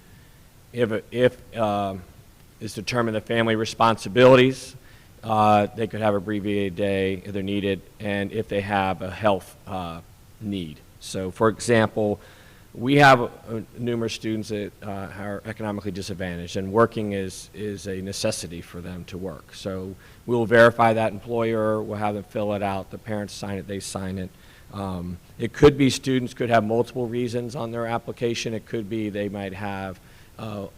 if it's determined the family responsibilities, they could have abbreviated day if they're needed, and if they have a health need. So, for example, we have numerous students that are economically disadvantaged, and working is a necessity for them to work. So we'll verify that employer, we'll have them fill it out, the parents sign it, they sign it. It could be students could have multiple reasons on their application. It could be they might have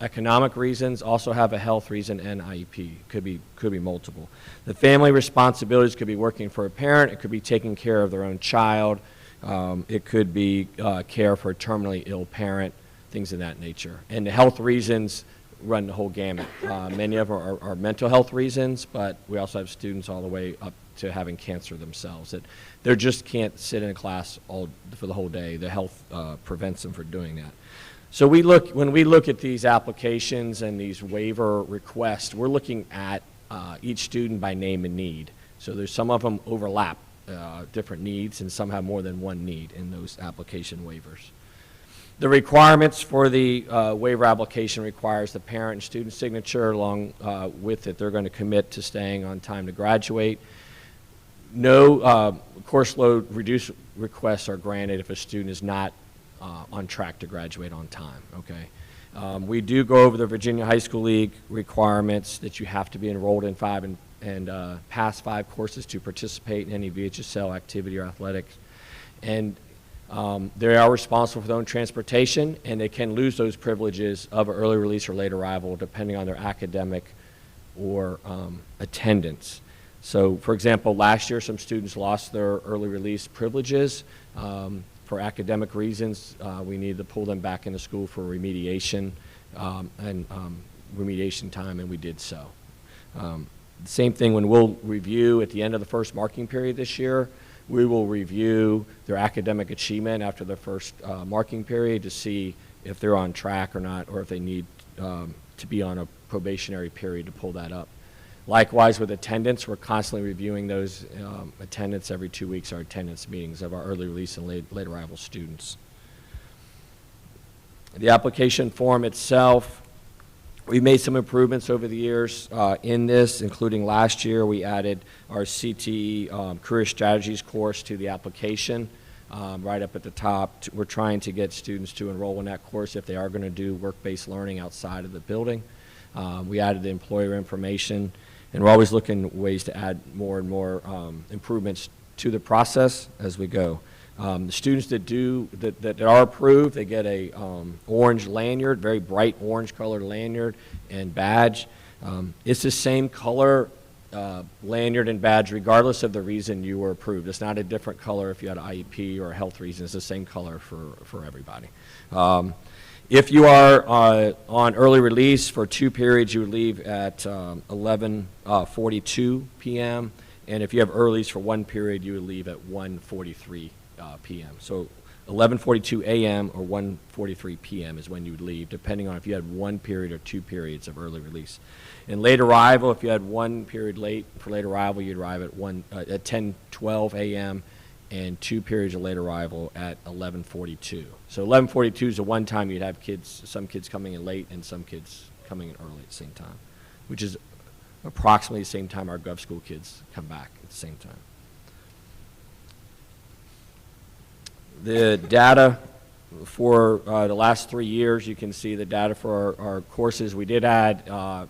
economic reasons, also have a health reason, and IEP. Could be multiple. The family responsibilities could be working for a parent. It could be taking care of their own child. It could be care for a terminally ill parent, things of that nature. And the health reasons run the whole gamut. Many of them are mental health reasons, but we also have students all the way up to having cancer themselves. That they just can't sit in a class for the whole day. The health prevents them from doing that. So when we look at these applications and these waiver requests, we're looking at each student by name and need. So there's some of them overlap different needs, and some have more than one need in those application waivers. The requirements for the waiver application requires the parent and student signature. Along with it, they're going to commit to staying on time to graduate. No course load reduced requests are granted if a student is not on track to graduate on time, okay? We do go over the Virginia High School League requirements that you have to be enrolled in 5 and pass 5 courses to participate in any VHSL activity or athletics. And they are responsible for their own transportation, and they can lose those privileges of early release or late arrival depending on their academic or attendance. So, for example, last year some students lost their early release privileges. For academic reasons, we needed to pull them back into school for remediation and remediation time, and we did so. Same thing when we'll review at the end of the first marking period this year. We will review their academic achievement after the first marking period to see if they're on track or not, or if they need to be on a probationary period to pull that up. Likewise with attendance, we're constantly reviewing those attendance every 2 weeks, our attendance meetings of our early release and late arrival students. The application form itself, we've made some improvements over the years in this, including last year we added our CTE Career Strategies course to the application. Right up at the top, we're trying to get students to enroll in that course if they are going to do work-based learning outside of the building. We added the employer information, and we're always looking ways to add more and more improvements to the process as we go. The students that are approved, they get a orange lanyard, very bright orange colored lanyard and badge. It's the same color lanyard and badge regardless of the reason you were approved. It's not a different color if you had an IEP or a health reason. It's the same color for everybody. If you are on early release for 2 periods, you would leave at 11:42 p.m. And if you have early release for 1 period, you would leave at 1:43 p.m. So 11:42 a.m. or 1:43 p.m. is when you would leave, depending on if you had 1 period or 2 periods of early release. And late arrival, if you had 1 period late for late arrival, you'd arrive at 10:12 a.m. and 2 periods of late arrival at 11:42. So 11:42 is the one time you'd have some kids coming in late and some kids coming in early at the same time, which is approximately the same time our Gov School kids come back at the same time. The data for the last 3 years, you can see the data for our courses. We did add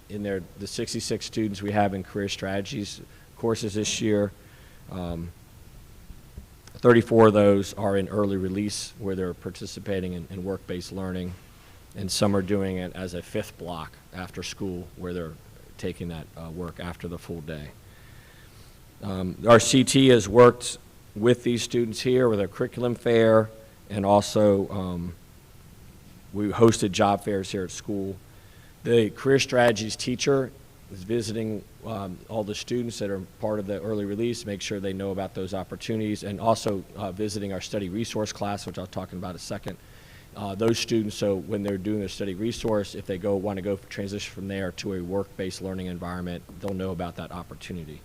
in there the 66 students we have in Career Strategies courses this year. 34 of those are in early release where they're participating in work-based learning, and some are doing it as a 5th block after school where they're taking that work after the full day. Our CT has worked with these students here with a curriculum fair, and also we hosted job fairs here at school. The Career Strategies teacher is visiting all the students that are part of the early release, make sure they know about those opportunities, and also visiting our study resource class, which I'll talk about in a second. Those students, so when they're doing their study resource, if they want to go transition from there to a work-based learning environment, they'll know about that opportunity.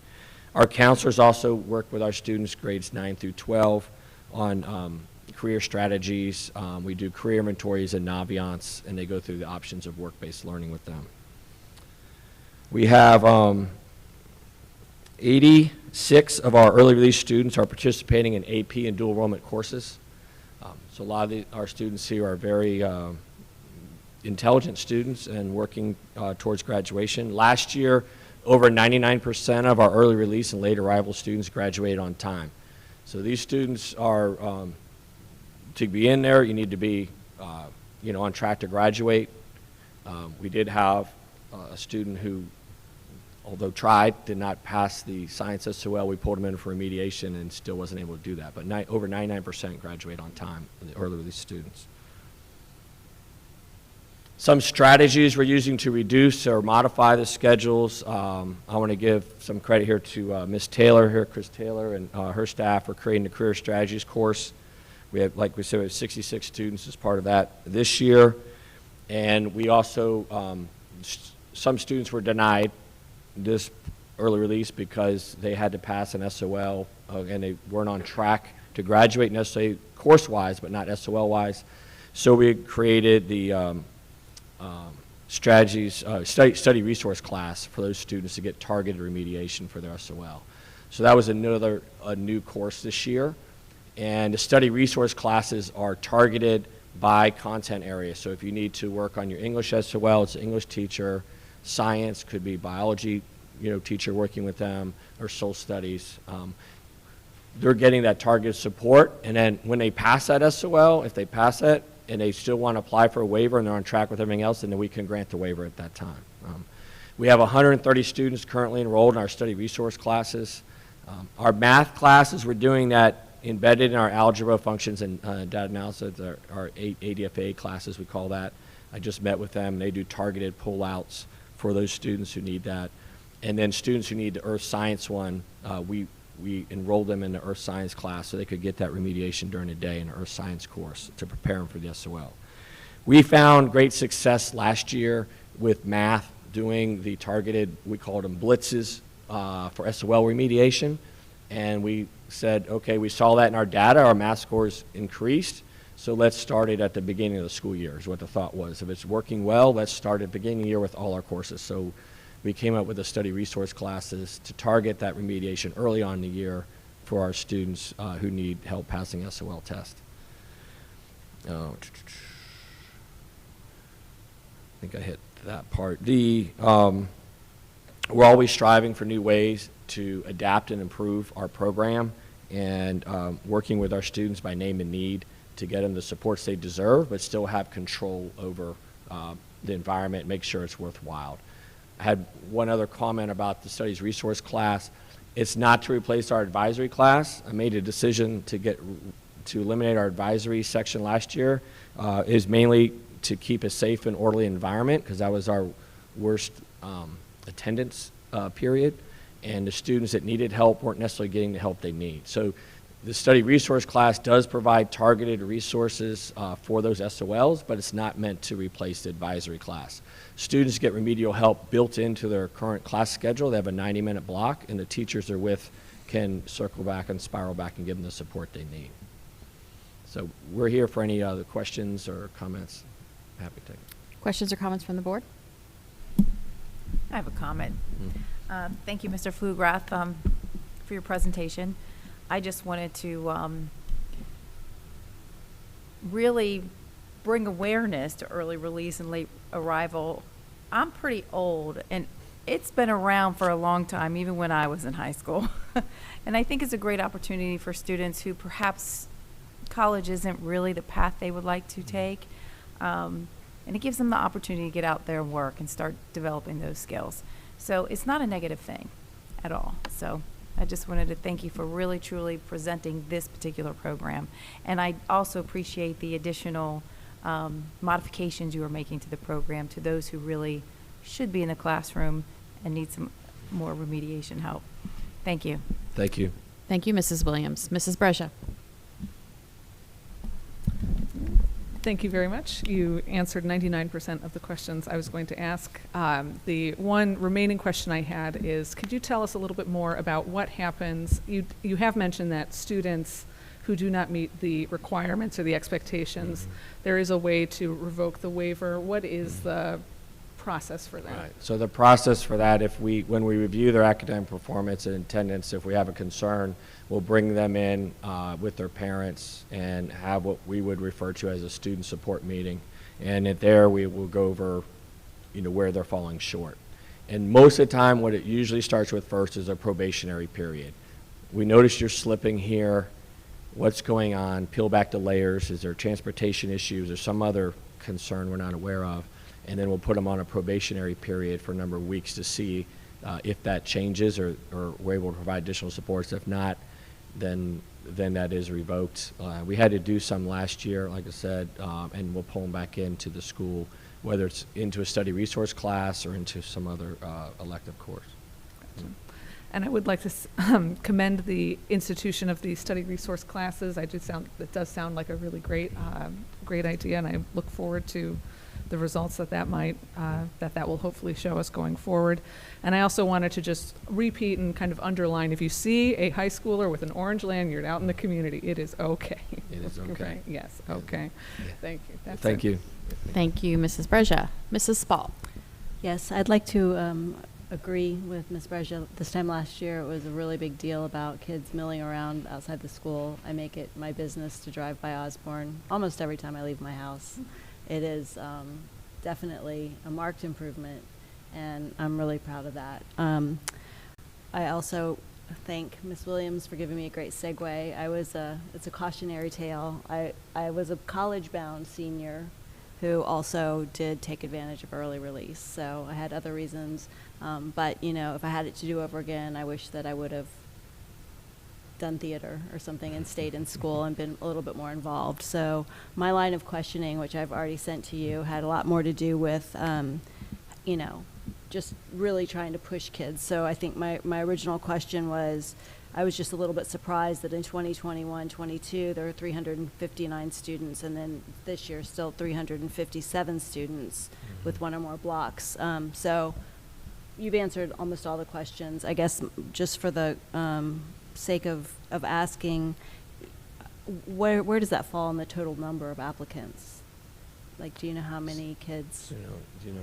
Our counselors also work with our students, grades 9 through 12, on career strategies. We do career inventories and Naviance, and they go through the options of work-based learning with them. We have 86 of our early release students are participating in AP and dual enrollment courses. So a lot of our students here are very intelligent students and working towards graduation. Last year, over 99% of our early release and late arrival students graduated on time. So these students are, to be in there, you need to be, on track to graduate. We did have a student who, although tried, did not pass the science SOL. We pulled him in for remediation and still wasn't able to do that. But over 99% graduate on time in the early release students. Some strategies we're using to reduce or modify the schedules. I want to give some credit here to Ms. Taylor here, Chris Taylor, and her staff for creating the Career Strategies course. We have, like we said, we have 66 students as part of that this year. And we also, some students were denied this early release because they had to pass an SOL and they weren't on track to graduate necessarily course-wise, but not SOL-wise. So we created the study resource class for those students to get targeted remediation for their SOL. So that was a new course this year. And the study resource classes are targeted by content area. So if you need to work on your English SOL, it's an English teacher. Science could be biology, teacher working with them, or social studies. They're getting that targeted support. And then when they pass that SOL, if they pass it, and they still want to apply for a waiver and they're on track with everything else, then we can grant the waiver at that time. We have 130 students currently enrolled in our study resource classes. Our math classes, we're doing that embedded in our algebra functions and data analysis, our ADFA classes, we call that. I just met with them. They do targeted pullouts for those students who need that. And then students who need the earth science one, we enrolled them in the earth science class so they could get that remediation during the day in the earth science course to prepare them for the SOL. We found great success last year with math doing the targeted, we called them blitzes for SOL remediation. And we said, okay, we saw that in our data, our math scores increased, so let's start it at the beginning of the school year is what the thought was. If it's working well, let's start at the beginning of the year with all our courses. So we came up with the study resource classes to target that remediation early on in the year for our students who need help passing SOL test. I think I hit that part. We're always striving for new ways to adapt and improve our program and working with our students by name and need to get them the supports they deserve, but still have control over the environment, make sure it's worthwhile. I had one other comment about the studies resource class. It's not to replace our advisory class. I made a decision to eliminate our advisory section last year. Is mainly to keep a safe and orderly environment because that was our worst attendance period, and the students that needed help weren't necessarily getting the help they need. So the study resource class does provide targeted resources for those SOLs, but it's not meant to replace the advisory class. Students get remedial help built into their current class schedule. They have a 90-minute block, and the teachers they're with can circle back and spiral back and give them the support they need. So we're here for any other questions or comments. Happy to take it. Questions or comments from the board? I have a comment. Thank you, Mr. Flugrath, for your presentation. I just wanted to really bring awareness to early release and late arrival. I'm pretty old, and it's been around for a long time, even when I was in high school. And I think it's a great opportunity for students who perhaps college isn't really the path they would like to take. And it gives them the opportunity to get out there and work and start developing those skills. So it's not a negative thing at all. So I just wanted to thank you for really, truly presenting this particular program. And I also appreciate the additional modifications you are making to the program to those who really should be in the classroom and need some more remediation help. Thank you. Thank you. Thank you, Mrs. Williams. Mrs. Brescia. Thank you very much. You answered 99% of the questions I was going to ask. The one remaining question I had is, could you tell us a little bit more about what happens? You have mentioned that students who do not meet the requirements or the expectations, there is a way to revoke the waiver. What is the process for that? Right. So the process for that, when we review their academic performance and attendance, if we have a concern, we'll bring them in with their parents and have what we would refer to as a student support meeting. And there we will go over, where they're falling short. And most of the time, what it usually starts with first is a probationary period. We notice you're slipping here, what's going on, peel back the layers, is there transportation issues or some other concern we're not aware of, and then we'll put them on a probationary period for a number of weeks to see if that changes or we're able to provide additional supports. If not, then that is revoked. We had to do some last year, like I said, and we'll pull them back into the school, whether it's into a study resource class or into some other elective course. And I would like to commend the institution of the study resource classes. It does sound like a really great idea, and I look forward to the results that will hopefully show us going forward. And I also wanted to just repeat and kind of underline, if you see a high schooler with an orange lanyard out in the community, it is okay. It is okay. Right? Yes, okay. Thank you. That's Thank it. you. Thank you, Mrs. Breja. Mrs. Spall. Yes, I'd like to agree with Ms. Breja. This time last year, it was a really big deal about kids milling around outside the school. I make it my business to drive by Osborne almost every time I leave my house. It is definitely a marked improvement, and I'm really proud of that. I also thank Ms. Williams for giving me a great segue. It's a cautionary tale. I was a college-bound senior who also did take advantage of early release. So I had other reasons, but if I had it to do over again, I wish that I would have done theater or something and stayed in school and been a little bit more involved. So my line of questioning, which I've already sent to you, had a lot more to do with, just really trying to push kids. So I think my original question was, I was just a little bit surprised that in 2021-22 there were 359 students, and then this year still 357 students with one or more blocks. So you've answered almost all the questions. I guess just for the sake of asking, where does that fall in the total number of applicants? Like, do you know how many kids? Do you know?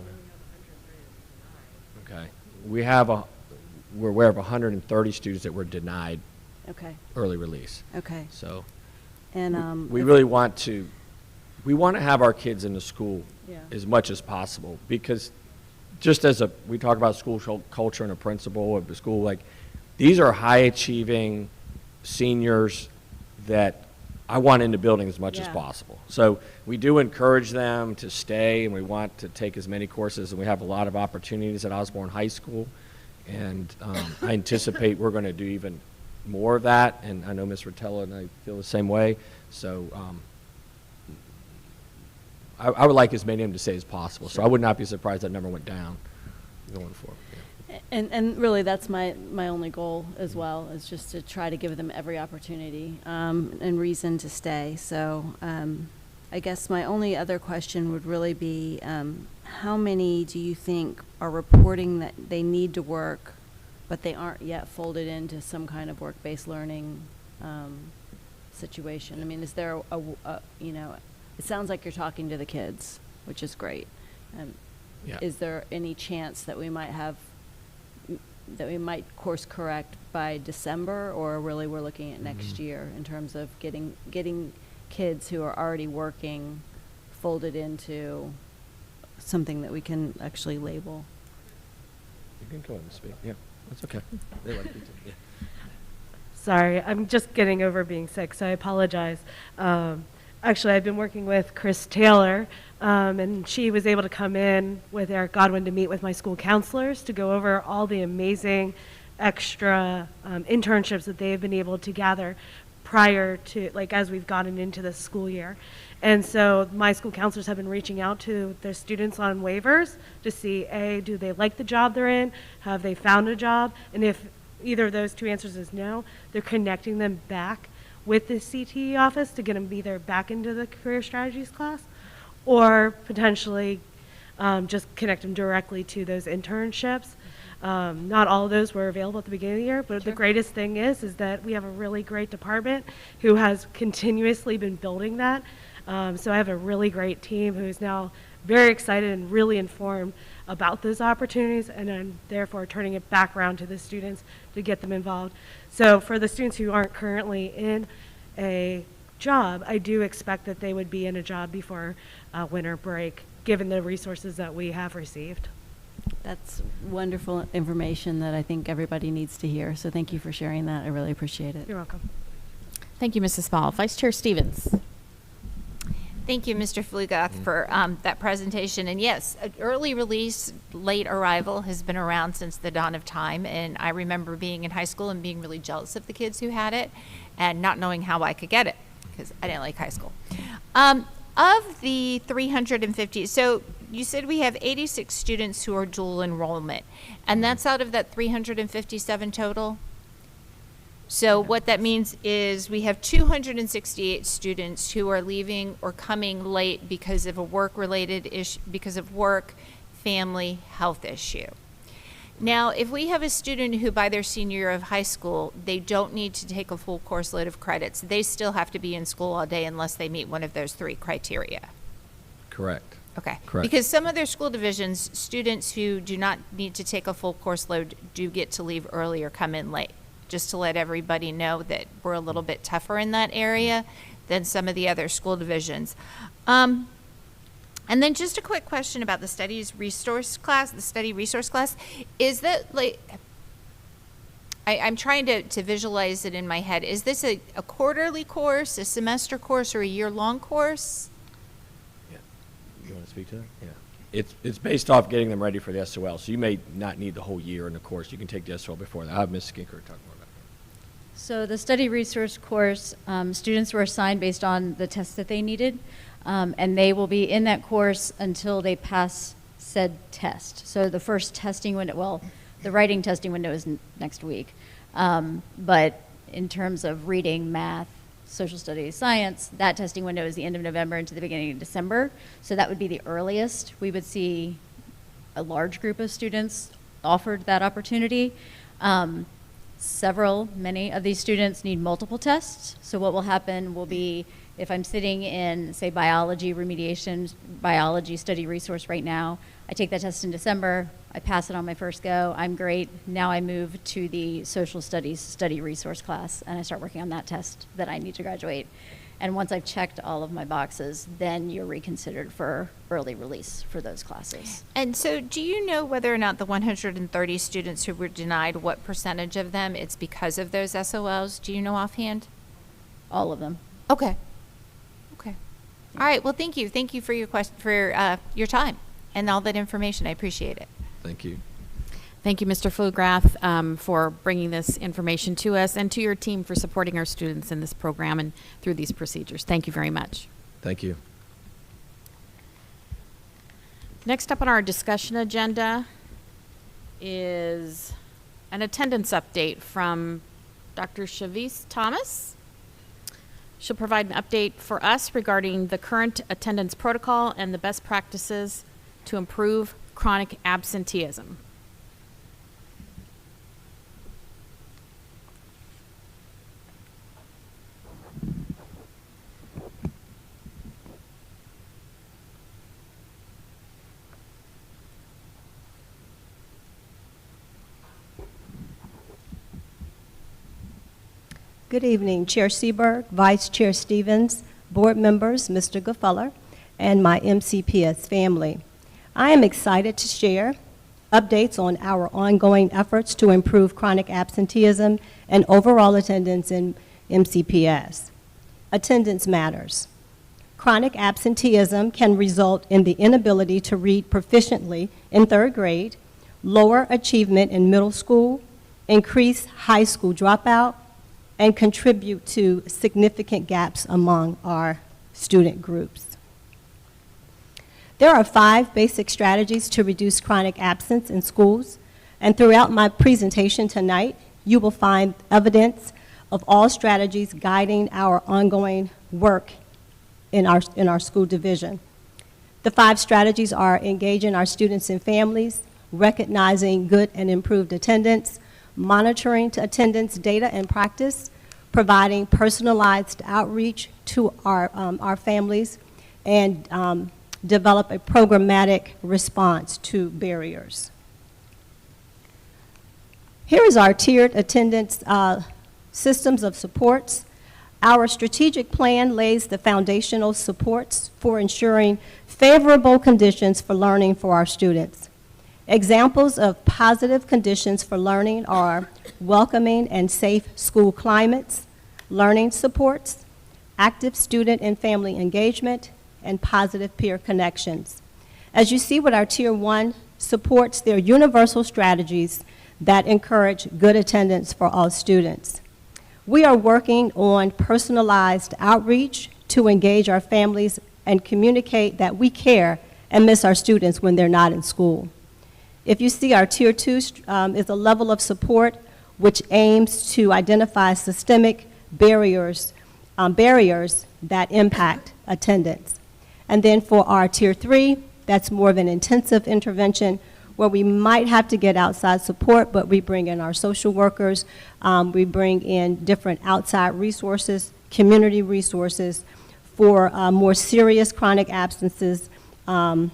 Okay. We're aware of 130 students that were denied early release. Okay. So And we really want to have our kids in the school Yeah. as much as possible, because just as we talk about school culture and a principal of the school, like, these are high achieving seniors that I want in the building as much as Yeah. possible. So we do encourage them to stay, and we want to take as many courses, and we have a lot of opportunities at Osborne High School. And I anticipate we're going to do even more of that, and I know Ms. Rotella and I feel the same way. So I would like as many of them to stay as possible. So I would not be surprised that number went down going forward. Yeah. And really, that's my only goal as well, is just to try to give them every opportunity and reason to stay. So I guess my only other question would really be, how many do you think are reporting that they need to work, but they aren't yet folded into some kind of work-based learning situation? I mean, is there it sounds like you're talking to the kids, which is great. Yeah. Is there any chance that we might course correct by December, or really we're looking at next year in terms of getting kids who are already working folded into something that we can actually label? You can go ahead and speak. Yeah, that's okay. They like you to. Yeah. Sorry, I'm just getting over being sick, so I apologize. Actually, I've been working with Chris Taylor, and she was able to come in with Eric Godwin to meet with my school counselors to go over all the amazing extra internships that they've been able to gather prior to, like, as we've gotten into the school year. And so my school counselors have been reaching out to their students on waivers to see, A, do they like the job they're in? Have they found a job? And if either of those two answers is no, they're connecting them back with the CTE office to get them either back into the career strategies class, or potentially just connect them directly to those internships. Not all of those were available at the beginning of the year, but the greatest thing is that we have a really great department who has continuously been building that. So I have a really great team who is now very excited and really informed about those opportunities, and then therefore turning it back around to the students to get them involved. So for the students who aren't currently in a job, I do expect that they would be in a job before winter break, given the resources that we have received. That's wonderful information that I think everybody needs to hear. So thank you for sharing that. I really appreciate it. You're welcome. Thank you, Mrs. Small. Vice Chair Stevens. Thank you, Mr. Flugoth, for that presentation. And yes, early release, late arrival has been around since the dawn of time. And I remember being in high school and being really jealous of the kids who had it and not knowing how I could get it because I didn't like high school. Of the 350, so you said we have 86 students who are dual enrollment, and that's out of that 357 total? So what that means is we have 268 students who are leaving or coming late because of a work-related issue, because of work, family, health issue. Now, if we have a student who by their senior year of high school, they don't need to take a full course load of credits, they still have to be in school all day unless they meet one of those 3 criteria. Correct. Okay. Correct. Because some of their school divisions, students who do not need to take a full course load do get to leave early or come in late. Just to let everybody know that we're a little bit tougher in that area than some of the other school divisions. And then just a quick question about the study resource class. Is that like, I'm trying to visualize it in my head. Is this a quarterly course, a semester course, or a year-long course? Yeah. You want to speak to that? Yeah. It's based off getting them ready for the SOL. So you may not need the whole year in the course. You can take the SOL before that. I'll have Ms. Skinker talk more about that. So the study resource course, students were assigned based on the tests that they needed, and they will be in that course until they pass said test. So the first testing window, well, the writing testing window is next week, but in terms of reading, math, social studies, science, that testing window is the end of November into the beginning of December. So that would be the earliest we would see a large group of students offered that opportunity. Many of these students need multiple tests. So what will happen will be, if I'm sitting in, say, biology remediation, biology study resource right now, I take that test in December, I pass it on my first go, I'm great. Now I move to the social studies study resource class, and I start working on that test that I need to graduate. And once I've checked all of my boxes, then you're reconsidered for early release for those classes. And so do you know whether or not the 130 students who were denied, what percentage of them it's because of those SOLs? Do you know offhand? All of them. Okay. Okay. All right. Well, thank you. Thank you for your your time and all that information. I appreciate it. Thank you. Thank you, Mr. Flugrath, for bringing this information to us, and to your team for supporting our students in this program and through these procedures. Thank you very much. Thank you. Next up on our discussion agenda is an attendance update from Dr. Shavis Thomas. She'll provide an update for us regarding the current attendance protocol and the best practices to improve chronic absenteeism. Good evening, Chair Seberg, Vice Chair Stevens, board members, Mr. Gaffeller, and my MCPS family. I am excited to share updates on our ongoing efforts to improve chronic absenteeism and overall attendance in MCPS. Attendance matters. Chronic absenteeism can result in the inability to read proficiently in 3rd grade, lower achievement in middle school, increase high school dropout, and contribute to significant gaps among our student groups. There are 5 basic strategies to reduce chronic absence in schools, and throughout my presentation tonight, you will find evidence of all strategies guiding our ongoing work in our school division. The 5 strategies are engaging our students and families, recognizing good and improved attendance, monitoring to attendance data and practice, providing personalized outreach to our families, and develop a programmatic response to barriers. Here is our tiered attendance systems of supports. Our strategic plan lays the foundational supports for ensuring favorable conditions for learning for our students. Examples of positive conditions for learning are welcoming and safe school climates, learning supports, active student and family engagement, and positive peer connections. As you see with our Tier 1 supports, they're universal strategies that encourage good attendance for all students. We are working on personalized outreach to engage our families and communicate that we care and miss our students when they're not in school. If you see, our Tier 2 is a level of support which aims to identify systemic barriers that impact attendance. And then for our Tier 3, that's more of an intensive intervention where we might have to get outside support, but we bring in our social workers, we bring in different outside resources, community resources for more serious chronic absences, and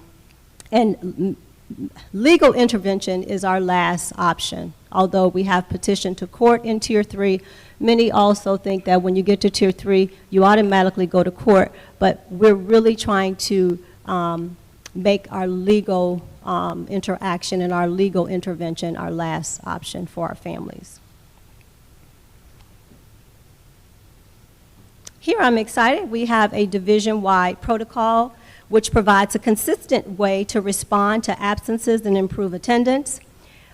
legal intervention is our last option. Although we have petitioned to court in Tier 3, many also think that when you get to Tier 3, you automatically go to court, but we're really trying to make our legal interaction and our legal intervention our last option for our families. Here I'm excited. We have a division-wide protocol which provides a consistent way to respond to absences and improve attendance.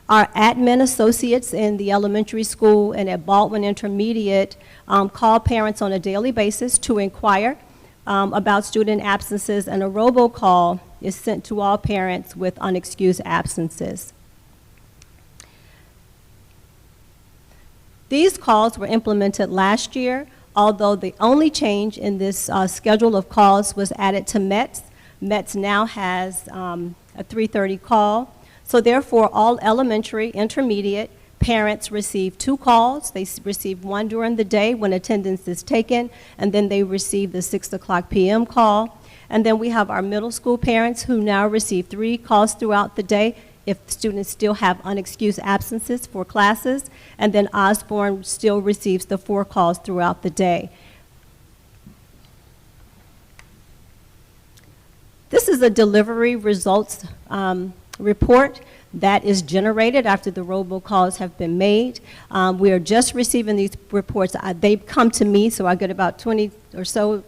Our admin associates in the elementary school and at Baldwin Intermediate call parents on a daily basis to inquire about student absences, and a robocall is sent to all parents with unexcused absences. These calls were implemented last year, although the only change in this schedule of calls was added to METS. METS now has a 3:30 call. So therefore, all elementary, intermediate parents receive 2 calls. They receive one during the day when attendance is taken, and then they receive the 6:00 p.m. call. And then we have our middle school parents who now receive 3 calls throughout the day if students still have unexcused absences for classes. And then Osborne still receives the 4 calls throughout the day. This is a delivery results report that is generated after the robocalls have been made. We are just receiving these reports. They come to me, so I get about 20 or so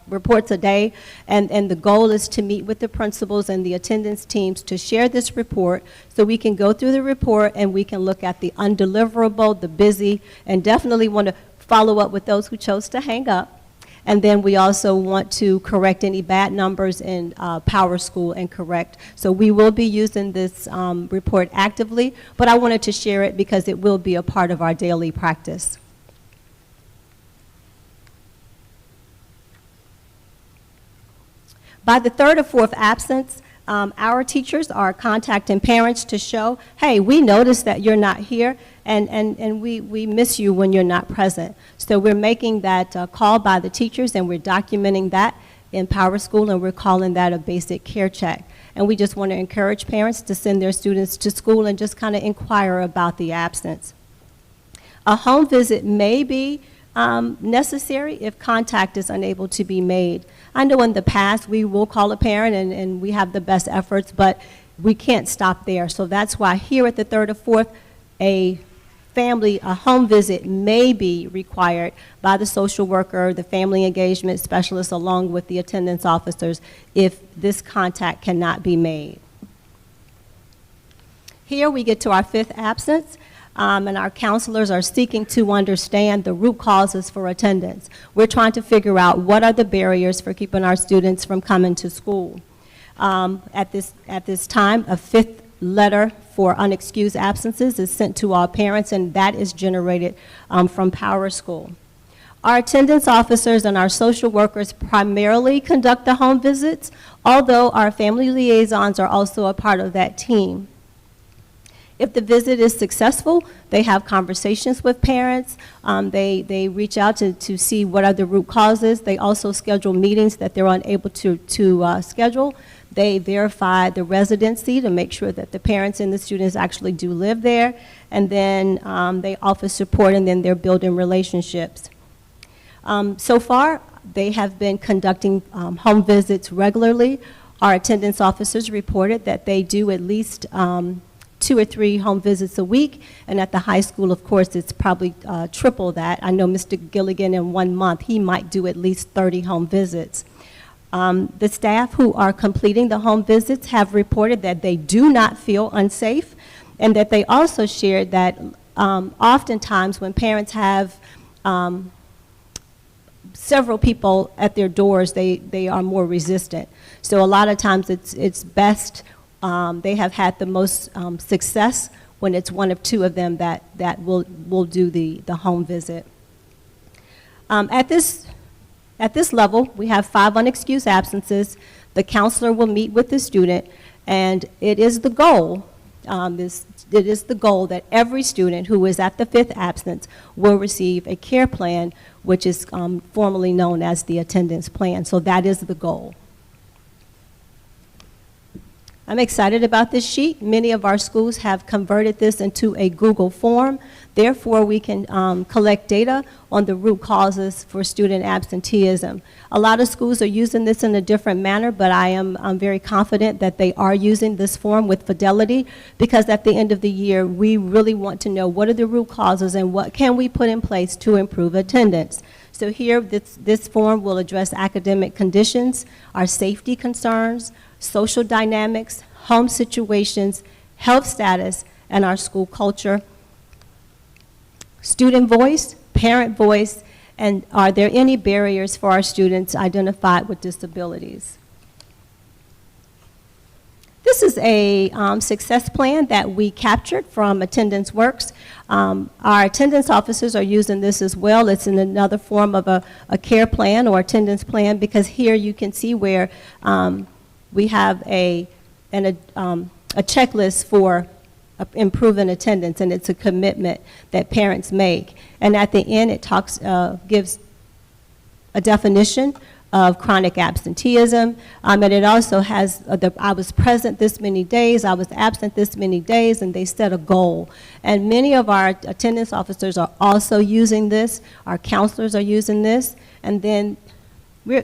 reports a day, and the goal is to meet with the principals and the attendance teams to share this report so we can go through the report and we can look at the undeliverable, the busy, and definitely want to follow up with those who chose to hang up. And then we also want to correct any bad numbers in Power School and correct. So we will be using this report actively, but I wanted to share it because it will be a part of our daily practice. By the 3rd or 4th absence, our teachers are contacting parents to show, hey, we noticed that you're not here, and we miss you when you're not present. So we're making that call by the teachers, and we're documenting that in Power School, and we're calling that a basic care check. And we just want to encourage parents to send their students to school and just kind of inquire about the absence. A home visit may be necessary if contact is unable to be made. I know in the past we will call a parent and we have the best efforts, but we can't stop there. So that's why here at the 3rd or 4th, a home visit may be required by the social worker, the family engagement specialist, along with the attendance officers if this contact cannot be made. Here we get to our 5th absence. And our counselors are seeking to understand the root causes for attendance. We're trying to figure out what are the barriers for keeping our students from coming to school. At this time, a 5th letter for unexcused absences is sent to all parents, and that is generated from Power School. Our attendance officers and our social workers primarily conduct the home visits, although our family liaisons are also a part of that team. If the visit is successful, they have conversations with parents. They reach out to see what are the root causes. They also schedule meetings that they're unable to schedule. They verify the residency to make sure that the parents and the students actually do live there. And then they offer support, and then they're building relationships. So far, they have been conducting home visits regularly. Our attendance officers reported that they do at least 2 or 3 home visits a week, and at the high school, of course, it's probably triple that. I know Mr. Gilligan in 1 month, he might do at least 30 home visits. The staff who are completing the home visits have reported that they do not feel unsafe, and that they also shared that oftentimes when parents have several people at their doors, they are more resistant. So a lot of times it's best, they have had the most success when it's 1 of 2 of them that will do the home visit. At this level, we have 5 unexcused absences. The counselor will meet with the student, and it is the goal, that every student who is at the 5th absence will receive a care plan, which is formally known as the attendance plan. So that is the goal. I'm excited about this sheet. Many of our schools have converted this into a Google form. Therefore, we can collect data on the root causes for student absenteeism. A lot of schools are using this in a different manner, but I'm very confident that they are using this form with fidelity, because at the end of the year, we really want to know what are the root causes and what can we put in place to improve attendance. So here, this form will address academic conditions, our safety concerns, social dynamics, home situations, health status, and our school culture, student voice, parent voice, and are there any barriers for our students identified with disabilities? This is a success plan that we captured from Attendance Works. Our attendance officers are using this as well. It's in another form of a care plan or attendance plan, because here you can see where we have a checklist for improving attendance, and it's a commitment that parents make. And at the end, it gives a definition of chronic absenteeism, and it also has I was present this many days, I was absent this many days, and they set a goal. And many of our attendance officers are also using this. Our counselors are using this, and then we're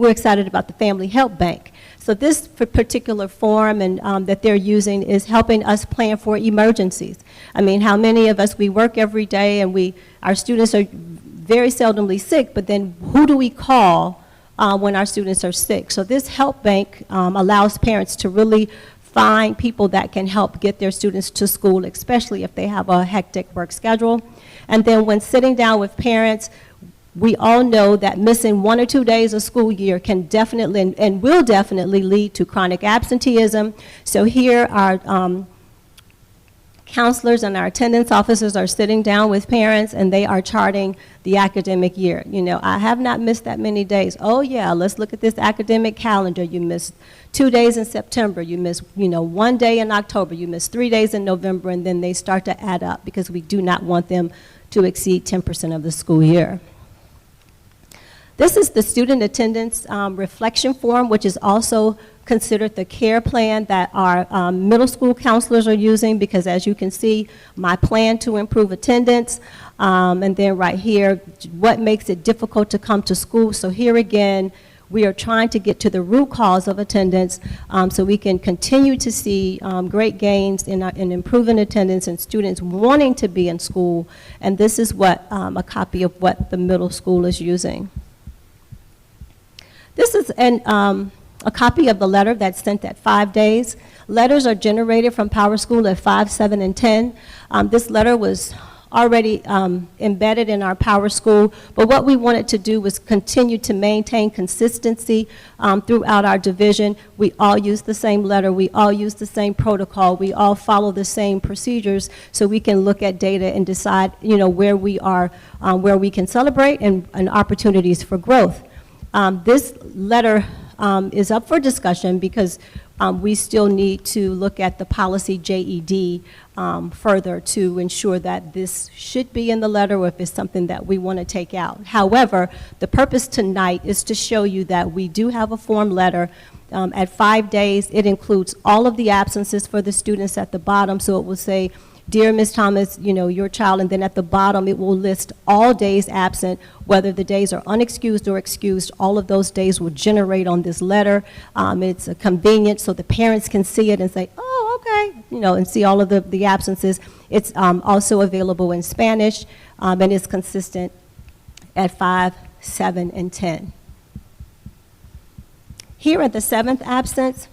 excited about the Family Help Bank. So this particular form and that they're using is helping us plan for emergencies. I mean, how many of us, we work every day and our students are very seldomly sick, but then who do we call when our students are sick? So this Help Bank allows parents to really find people that can help get their students to school, especially if they have a hectic work schedule. And then when sitting down with parents, we all know that missing 1 or 2 days of school year can definitely and will definitely lead to chronic absenteeism. So here our counselors and our attendance officers are sitting down with parents, and they are charting the academic year. You know, I have not missed that many days. Oh yeah, let's look at this academic calendar. You missed 2 days in September. You missed, 1 day in October. You missed 3 days in November, and then they start to add up, because we do not want them to exceed 10% of the school year. This is the student attendance reflection form, which is also considered the care plan that our middle school counselors are using, because as you can see, my plan to improve attendance, and then right here, what makes it difficult to come to school. So here again, we are trying to get to the root cause of attendance, so we can continue to see great gains in improving attendance and students wanting to be in school. And this is what a copy of what the middle school is using. This is a copy of the letter that's sent at 5 days. Letters are generated from PowerSchool at 5, 7, and 10. This letter was already embedded in our PowerSchool, but what we wanted to do was continue to maintain consistency throughout our division. We all use the same letter, we all use the same protocol, we all follow the same procedures, so we can look at data and decide, where we are, where we can celebrate and opportunities for growth. This letter is up for discussion because we still need to look at the policy JED further to ensure that this should be in the letter, or if it's something that we want to take out. However, the purpose tonight is to show you that we do have a form letter. At 5 days, it includes all of the absences for the students at the bottom, so it will say, dear Ms. Thomas, you know, your child, and then at the bottom, it will list all days absent, whether the days are unexcused or excused. All of those days will generate on this letter. It's convenient so the parents can see it and say, oh, okay, you know, and see all of the absences. It's also available in Spanish, and it's consistent at 5, 7, and 10. Here at the 7th absence,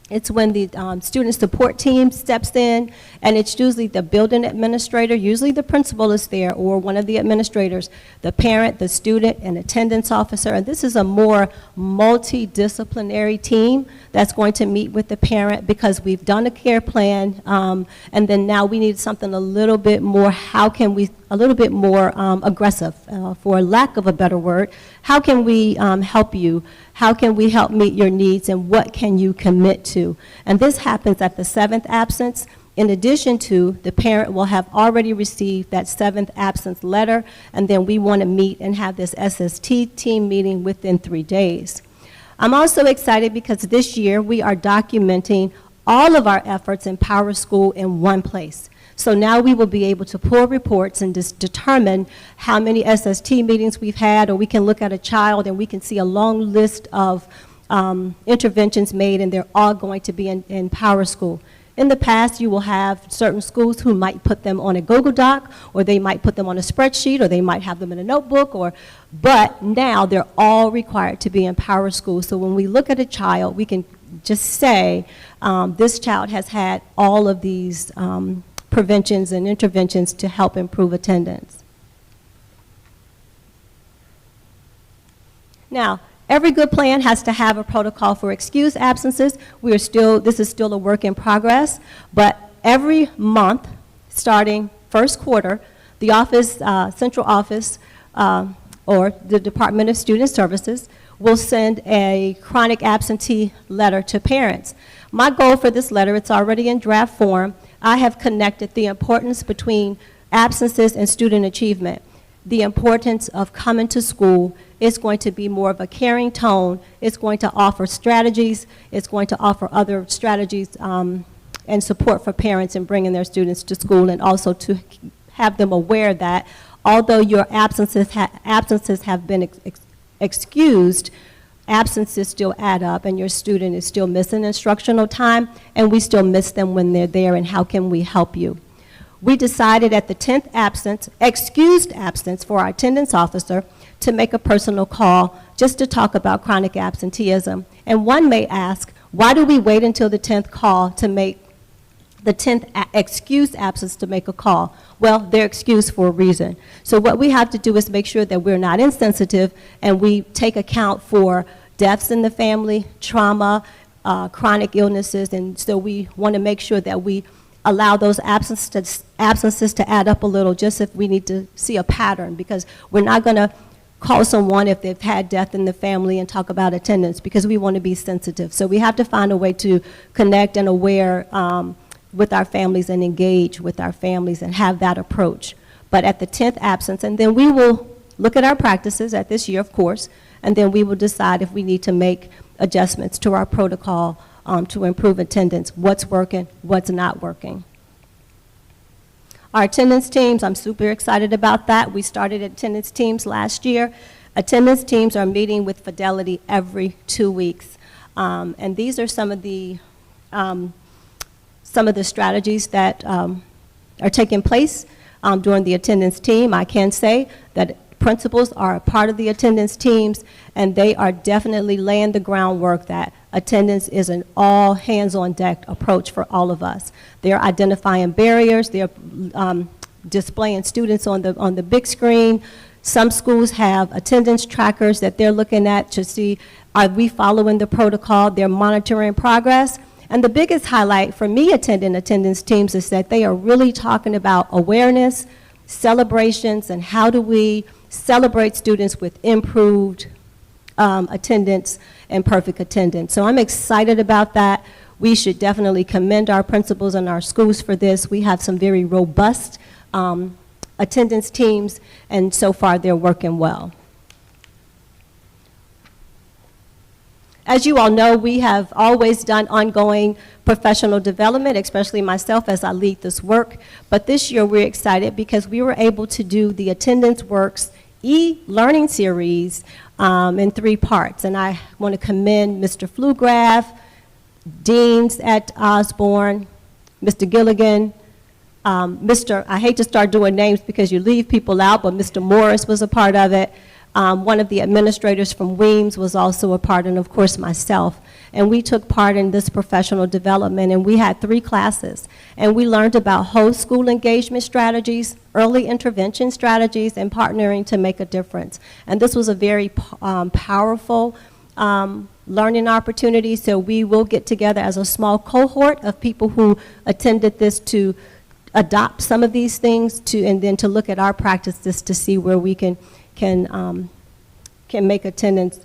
it's when the student support team steps in, and it's usually the building administrator, usually the principal is there, or one of the administrators, the parent, the student, and attendance officer. And this is a more multidisciplinary team that's going to meet with the parent because we've done a care plan, and then now we need something a little bit more, a little bit more aggressive, for lack of a better word. How can we help you? How can we help meet your needs, and what can you commit to? And this happens at the 7th absence. In addition to, the parent will have already received that 7th absence letter, and then we want to meet and have this SST team meeting within 3 days. I'm also excited because this year we are documenting all of our efforts in Power School in one place. So now we will be able to pull reports and determine how many SST meetings we've had, or we can look at a child and we can see a long list of interventions made, and they're all going to be in Power School. In the past, you will have certain schools who might put them on a Google Doc, or they might put them on a spreadsheet, or they might have them in a notebook, but now they're all required to be in Power School. So when we look at a child, we can just say, this child has had all of these preventions and interventions to help improve attendance. Now, every good plan has to have a protocol for excused absences. This is still a work in progress, but every month, starting first quarter, the office, central office, or the Department of Student Services will send a chronic absentee letter to parents. My goal for this letter, it's already in draft form. I have connected the importance between absences and student achievement. The importance of coming to school is going to be more of a caring tone. It's going to offer strategies. It's going to offer other strategies and support for parents in bringing their students to school, and also to have them aware that although your absences have been excused, absences still add up, and your student is still missing instructional time, and we still miss them when they're there, and how can we help you? We decided at the 10th absence, excused absence for our attendance officer, to make a personal call just to talk about chronic absenteeism. And one may ask, why do we wait until the 10th call to make the 10th excused absence to make a call? Well, they're excused for a reason. So what we have to do is make sure that we're not insensitive, and we take account for deaths in the family, trauma, chronic illnesses, and so we want to make sure that we allow those absences to add up a little, just if we need to see a pattern, because we're not going to call someone if they've had death in the family and talk about attendance, because we want to be sensitive. So we have to find a way to connect and aware with our families and engage with our families and have that approach. But at the 10th absence, and then we will look at our practices at this year, of course, and then we will decide if we need to make adjustments to our protocol to improve attendance, what's working, what's not working. Our attendance teams, I'm super excited about that. We started attendance teams last year. Attendance teams are meeting with Fidelity every 2 weeks. And these are some of the strategies that are taking place during the attendance team. I can say that principals are a part of the attendance teams, and they are definitely laying the groundwork that attendance is an all hands-on-deck approach for all of us. They're identifying barriers. They're displaying students on the big screen. Some schools have attendance trackers that they're looking at to see, are we following the protocol? They're monitoring progress. And the biggest highlight for me attending attendance teams is that they are really talking about awareness, celebrations, and how do we celebrate students with improved attendance and perfect attendance. So I'm excited about that. We should definitely commend our principals and our schools for this. We have some very robust attendance teams, and so far they're working well. As you all know, we have always done ongoing professional development, especially myself as I lead this work. But this year we're excited because we were able to do the Attendance Works e-learning series in 3 parts. And I want to commend Mr. Flugraf, deans at Osborne, Mr. Gilligan, I hate to start doing names because you leave people out, but Mr. Morris was a part of it. One of the administrators from Weems was also a part, and of course myself. And we took part in this professional development, and we had 3 classes. And we learned about whole school engagement strategies, early intervention strategies, and partnering to make a difference. And this was a very powerful learning opportunity, so we will get together as a small cohort of people who attended this to adopt some of these things and then to look at our practices to see where we can make attendance,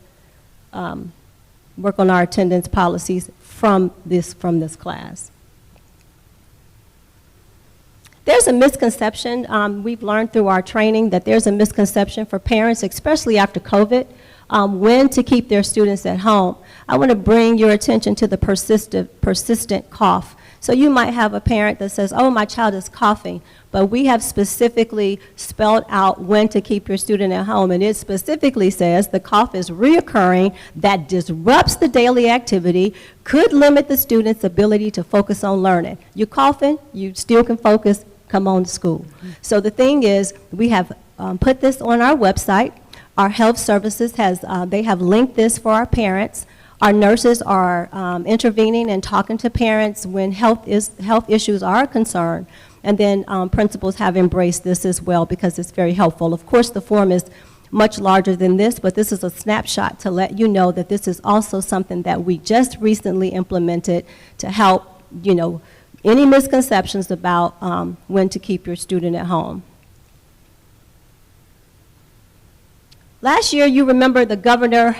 work on our attendance policies from this class. There's a misconception, we've learned through our training that there's a misconception for parents, especially after COVID, when to keep their students at home. I want to bring your attention to the persistent cough. So you might have a parent that says, oh, my child is coughing, but we have specifically spelled out when to keep your student at home, and it specifically says the cough is reoccurring, that disrupts the daily activity, could limit the student's ability to focus on learning. You're coughing, you still can focus, come on to school. So the thing is, we have put this on our website. Our health services they have linked this for our parents. Our nurses are intervening and talking to parents when health issues are a concern. And then principals have embraced this as well because it's very helpful. Of course, the form is much larger than this, but this is a snapshot to let you know that this is also something that we just recently implemented to help, any misconceptions about when to keep your student at home. Last year, you remember the governor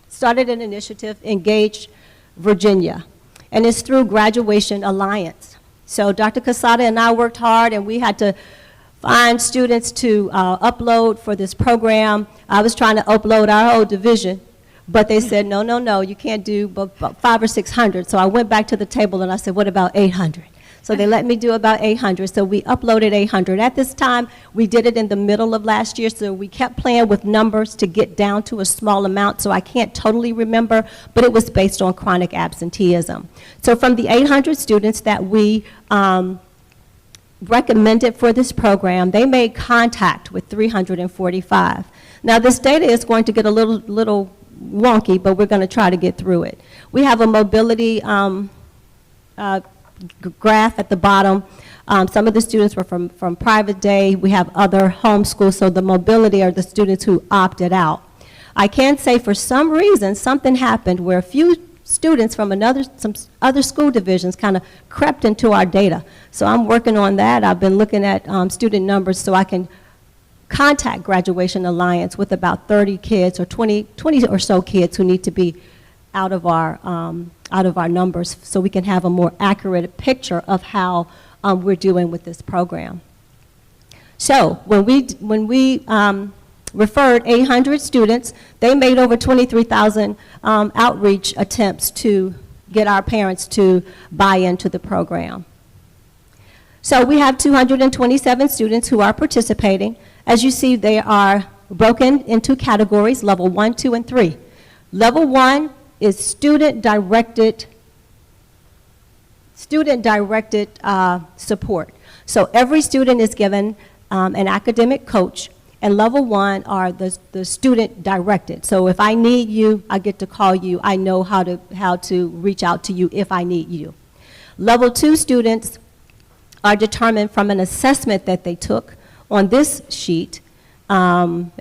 started an initiative, Engage Virginia, and it's through Graduation Alliance. So Dr. Casada and I worked hard, and we had to find students to upload for this program. I was trying to upload our whole division, but they said, no, you can't do but 500 or 600. So I went back to the table and I said, what about 800? So they let me do about 800, so we uploaded 800. At this time, we did it in the middle of last year, so we kept playing with numbers to get down to a small amount, so I can't totally remember, but it was based on chronic absenteeism. So from the 800 students that we recommended for this program, they made contact with 345. Now this data is going to get a little wonky, but we're going to try to get through it. We have a mobility graph at the bottom. Some of the students were from private day. We have other homeschool, so the mobility are the students who opted out. I can say for some reason something happened where a few students from some other school divisions kind of crept into our data. So I'm working on that. I've been looking at student numbers so I can contact Graduation Alliance with about 30 kids or 20 or so kids who need to be out of our numbers so we can have a more accurate picture of how we're doing with this program. So when we referred 800 students, they made over 23,000 outreach attempts to get our parents to buy into the program. So we have 227 students who are participating. As you see, they are broken into categories, level 1, 2, and 3. Level 1 is student-directed support. So every student is given an academic coach, and level 1 are the student-directed. So if I need you, I get to call you. I know how to reach out to you if I need you. Level 2 students are determined from an assessment that they took on this sheet, and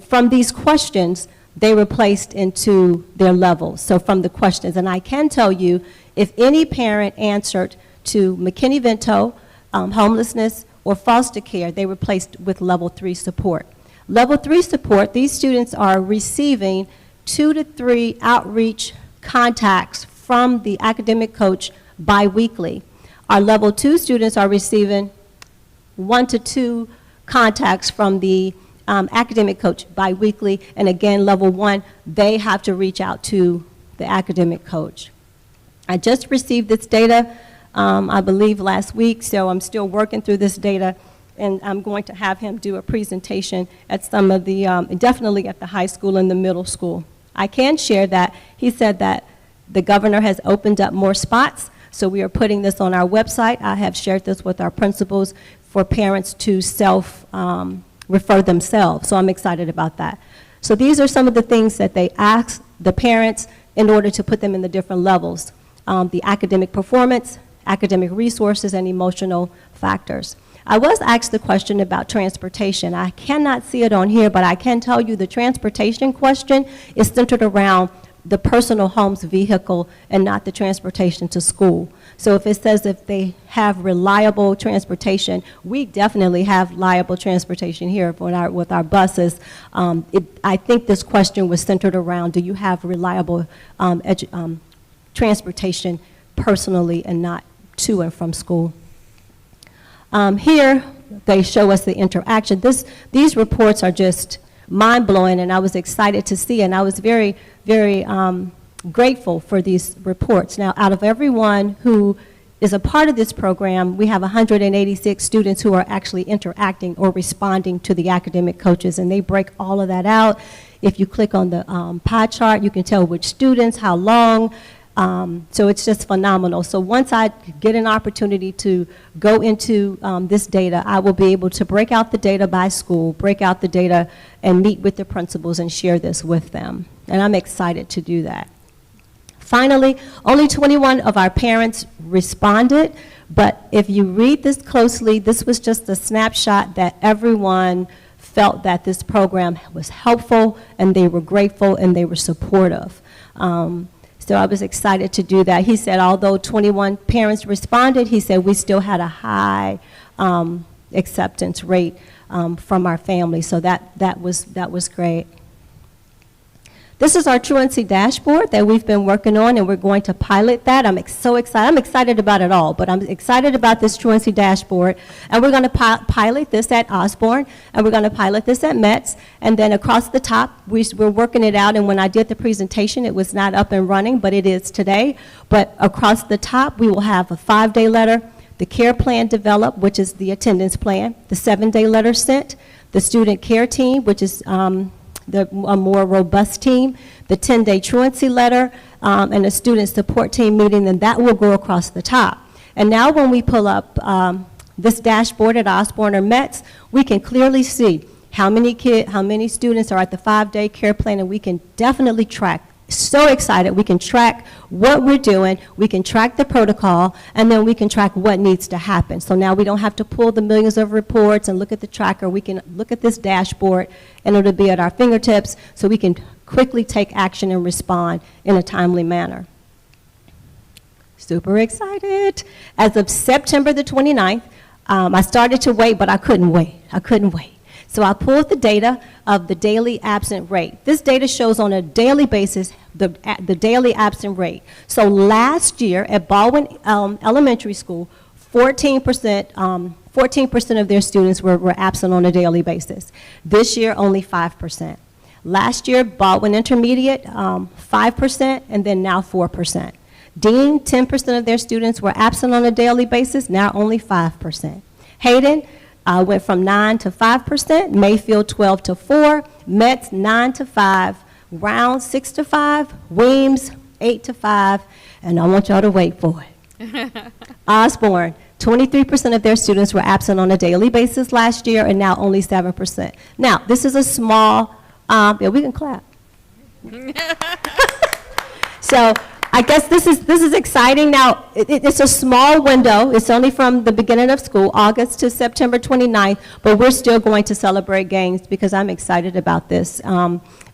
from these questions, they were placed into their levels. So from the questions, and I can tell you, if any parent answered to McKinney-Vento, homelessness, or foster care, they were placed with level 3 support. Level 3 support, these students are receiving 2 to 3 outreach contacts from the academic coach biweekly. Our level 2 students are receiving 1 to 2 contacts from the academic coach biweekly, and again, level 1, they have to reach out to the academic coach. I just received this data, I believe last week, so I'm still working through this data, and I'm going to have him do a presentation at some of the, definitely at the high school and the middle school. I can share that he said that the governor has opened up more spots, so we are putting this on our website. I have shared this with our principals for parents to refer themselves, so I'm excited about that. So these are some of the things that they ask the parents in order to put them in the different levels. The academic performance, academic resources, and emotional factors. I was asked the question about transportation. I cannot see it on here, but I can tell you the transportation question is centered around the personal home's vehicle and not the transportation to school. So if it says if they have reliable transportation, we definitely have reliable transportation here with our buses. I think this question was centered around, do you have reliable transportation personally and not to and from school? Here, they show us the interaction. These reports are just mind-blowing, and I was excited to see, and I was very, very grateful for these reports. Now, out of everyone who is a part of this program, we have 186 students who are actually interacting or responding to the academic coaches, and they break all of that out. If you click on the pie chart, you can tell which students, how long. So it's just phenomenal. So once I get an opportunity to go into this data, I will be able to break out the data by school, break out the data, and meet with the principals and share this with them. And I'm excited to do that. Finally, only 21 of our parents responded, but if you read this closely, this was just a snapshot that everyone felt that this program was helpful, and they were grateful, and they were supportive. So I was excited to do that. He said although 21 parents responded, he said we still had a high acceptance rate from our family. So that was great. This is our truancy dashboard that we've been working on, and we're going to pilot that. I'm so excited. I'm excited about it all, but I'm excited about this truancy dashboard. And we're going to pilot this at Osborne, and we're going to pilot this at Metz. And then across the top, we're working it out. And when I did the presentation, it was not up and running, but it is today. But across the top, we will have a 5-day letter, the care plan developed, which is the attendance plan, the 7-day letter sent, the student care team, which is a more robust team, the 10-day truancy letter, and a student support team meeting, and that will go across the top. And now when we pull up this dashboard at Osborne or Metz, we can clearly see how many students are at the 5-day care plan, and we can definitely track. So excited. We can track what we're doing, we can track the protocol, and then we can track what needs to happen. So now we don't have to pull the millions of reports and look at the tracker. We can look at this dashboard, and it'll be at our fingertips, so we can quickly take action and respond in a timely manner. Super excited. As of September the 29th, I started to wait, but I couldn't wait. So I pulled the data of the daily absent rate. This data shows on a daily basis the daily absent rate. So last year at Baldwin Elementary School, 14% of their students were absent on a daily basis. This year, only 5%. Last year, Baldwin Intermediate, 5%, and then now 4%. Dean, 10% of their students were absent on a daily basis, now only 5%. Hayden, went from 9 to 5%, Mayfield 12 to 4, Metz 9 to 5, Round 6 to 5, Weems 8 to 5, and I want y'all to wait for it. Osborne, 23% of their students were absent on a daily basis last year, and now only 7%. Now, this is a small, yeah, we can clap. So I guess this is exciting. Now, it's a small window. It's only from the beginning of school, August to September 29th, but we're still going to celebrate gains because I'm excited about this.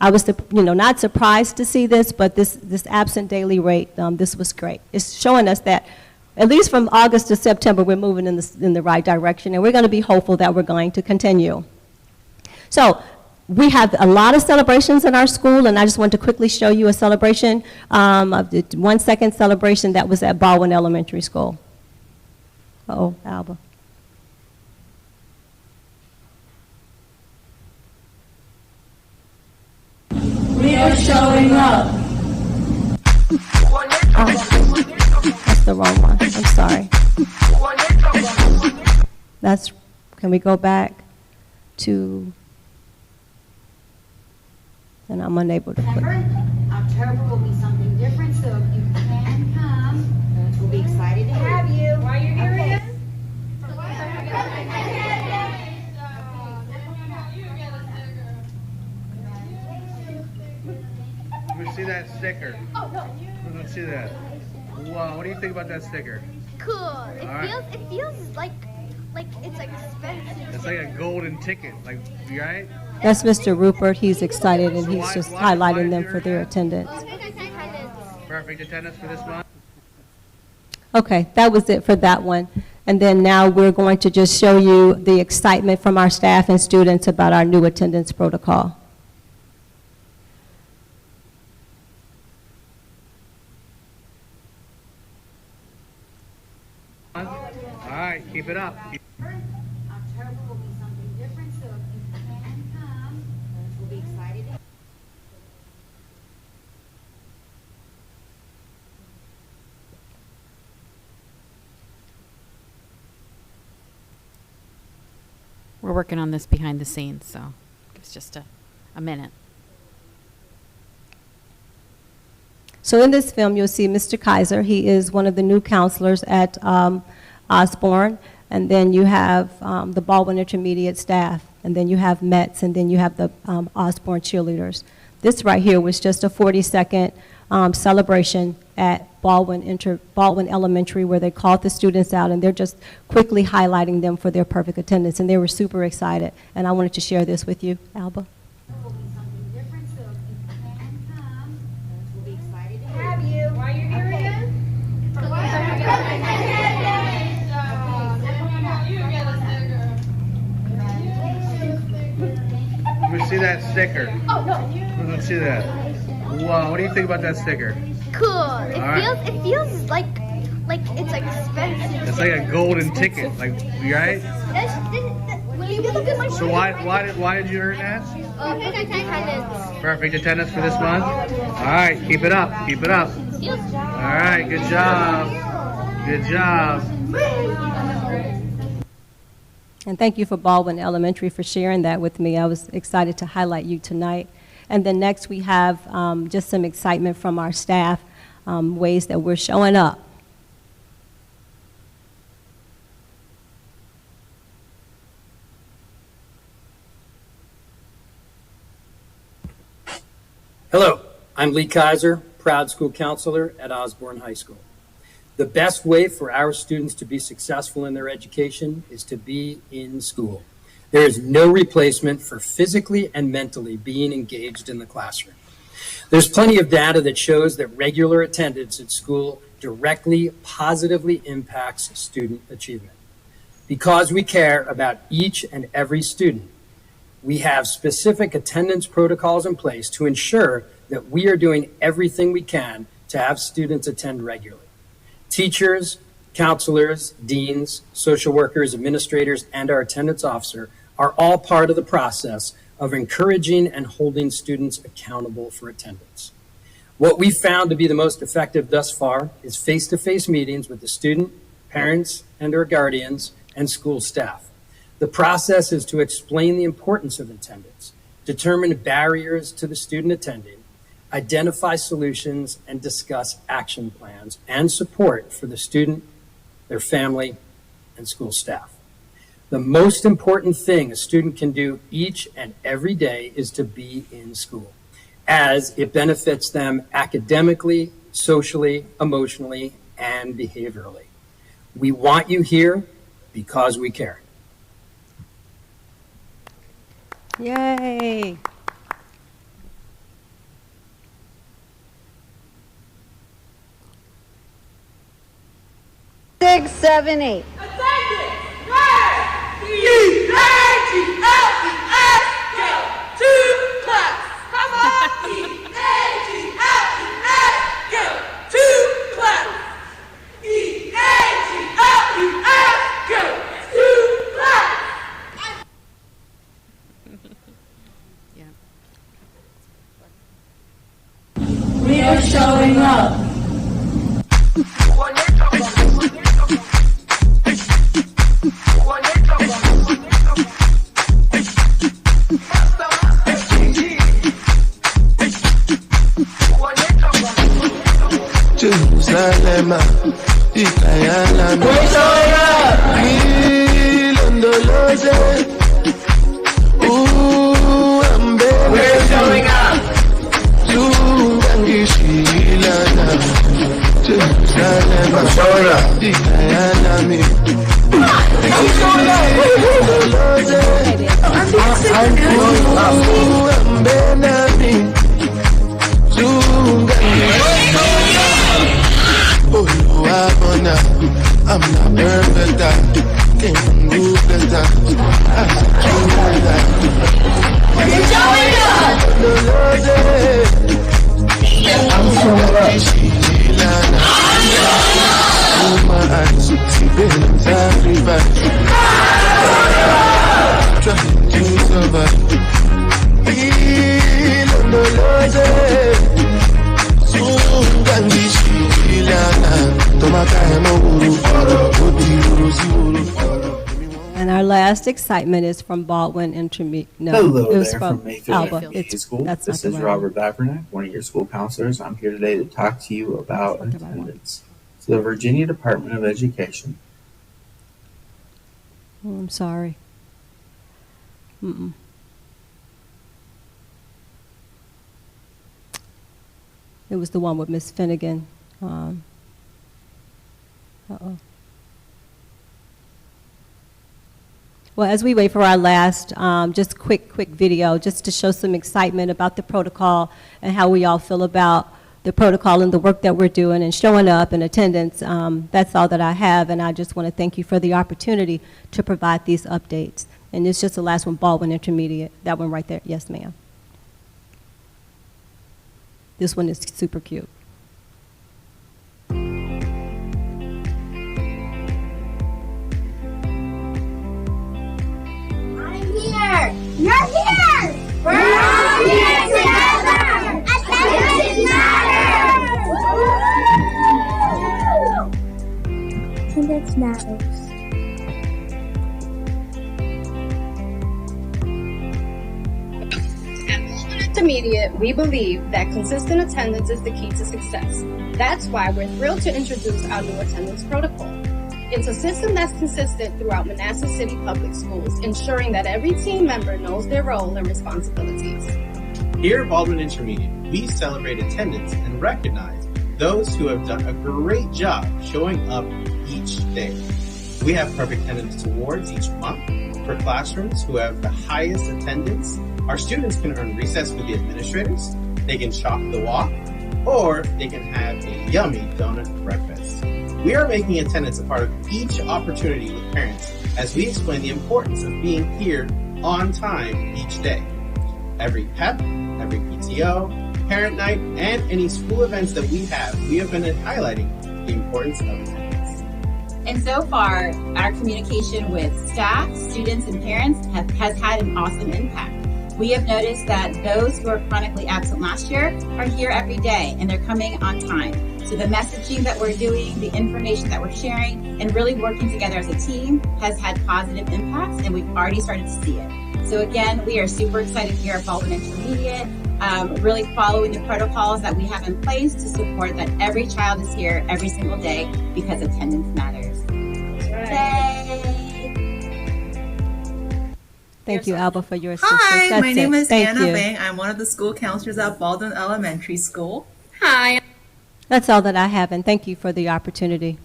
I was, not surprised to see this, but this absent daily rate, this was great. It's showing us that at least from August to September, we're moving in the right direction, and we're going to be hopeful that we're going to continue. So we have a lot of celebrations in our school, and I just want to quickly show you a celebration, of the 1-second celebration that was at Baldwin Elementary School. Uh-oh, Alba. We are showing up. That's the wrong one. I'm sorry. Can we go back to, and I'm unable to put. October will be something different, so if you can come, we'll be excited to have you. Why are you here again? Let me see that sticker. Let me see that. Wow, what do you think about that sticker? Cool. right. It feels like it's expensive. It's like a golden ticket. Like, you right? That's Mr. Rupert. He's excited and he's just highlighting them for their attendance. Perfect attendance for this month. Okay, that was it for that one. And then now we're going to just show you the excitement from our staff and students about our new attendance protocol. All right, keep it up. October will be something different, so if you can come, we'll be excited to. We're working on this behind the scenes, so give us just a minute. So in this film, you'll see Mr. Kaiser. He is one of the new counselors at Osborne. And then you have the Baldwin Intermediate staff. And then you have METS. And then you have the Osborne cheerleaders. This right here was just a 40-second celebration at Baldwin Elementary where they called the students out. And they're just quickly highlighting them for their perfect attendance. And they were super excited. And I wanted to share this with you, Alba. Have you. Why are you here again? Let me see that sticker. Let me see that. Wow, what do you think about that sticker? Cool. right. It feels like it's expensive. It's like a golden ticket. Like, you right? So why did you earn that? Perfect attendance for this month. All right, keep it up. Keep it up. All right, good job. Good job. And thank you for Baldwin Elementary for sharing that with me. I was excited to highlight you tonight. And then next we have just some excitement from our staff, ways that we're showing up. Hello, I'm Lee Kaiser, proud school counselor at Osborne High School. The best way for our students to be successful in their education is to be in school. There is no replacement for physically and mentally being engaged in the classroom. There's plenty of data that shows that regular attendance at school directly positively impacts student achievement. Because we care about each and every student, we have specific attendance protocols in place to ensure that we are doing everything we can to have students attend regularly. Teachers, counselors, deans, social workers, administrators, and our attendance officer are all part of the process of encouraging and holding students accountable for attendance. What we found to be the most effective thus far is face-to-face meetings with the student, parents, and their guardians, and school staff. The process is to explain the importance of attendance, determine barriers to the student attending, identify solutions, and discuss action plans and support for the student, their family, and school staff. The most important thing a student can do each and every day is to be in school, as it benefits them academically, socially, emotionally, and behaviorally. We want you here because we care. Yay! Six, seven, eight. Jerusalem, Ikayana, Ilondoloze, We're showing up. Zungangishilana, Jerusalem, Ikayana, Ilondoloze, Ambenami, I'm not perfect, I can't move the time. I'm showing up. My eyes, see feelings sacrifice. Trying to survive. And our last excitement is from Baldwin Intermediate. No, Hello it was there from from Mayfield Alba. Intermediate It's, School. that's This not is the right Robert Vapernak, one of your school counselors. I'm here today to talk to you about attendance. So the Virginia Department of Education. Oh, I'm sorry. Mm-mm. It was the one with Miss Finnegan. Uh-oh. Well, as we wait for our last, just quick video, just to show some excitement about the protocol and how we all feel about the protocol and the work that we're doing and showing up and attendance. That's all that I have, and I just want to thank you for the opportunity to provide these updates. And it's just the last one, Baldwin Intermediate. That one right there. Yes, ma'am. This one is super cute. Here! You're here! We're all here together! Attendance matters! Attendance matters. At Baldwin Intermediate, we believe that consistent attendance is the key to success. That's why we're thrilled to introduce our new attendance protocol. It's a system that's consistent throughout Manassas City Public Schools, ensuring that every team member knows their role and responsibilities. Here at Baldwin Intermediate, we celebrate attendance and recognize those who have done a great job showing up each day. We have perfect attendance awards each month for classrooms who have the highest attendance. Our students can earn recess with the administrators, they can shop the walk, or they can have a yummy donut breakfast. We are making attendance a part of each opportunity with parents as we explain the importance of being here on time each day. Every PEP, every PTO, parent night, and any school events that we have been highlighting the importance of attendance. And so far, our communication with staff, students, and parents has had an awesome impact. We have noticed that those who were chronically absent last year are here every day and they're coming on time. So the messaging that we're doing, the information that we're sharing, and really working together as a team has had positive impacts, and we've already started to see it. So again, we are super excited here at Baldwin Intermediate, really following the protocols that we have in place to support that every child is here every single day because attendance matters. Thank you, Alba, for your assistance. Hi, That's my name it. is Thank Anna you. Bang. I'm one of the school counselors at Baldwin Elementary School. Hi. That's all that I have, and thank you for the opportunity.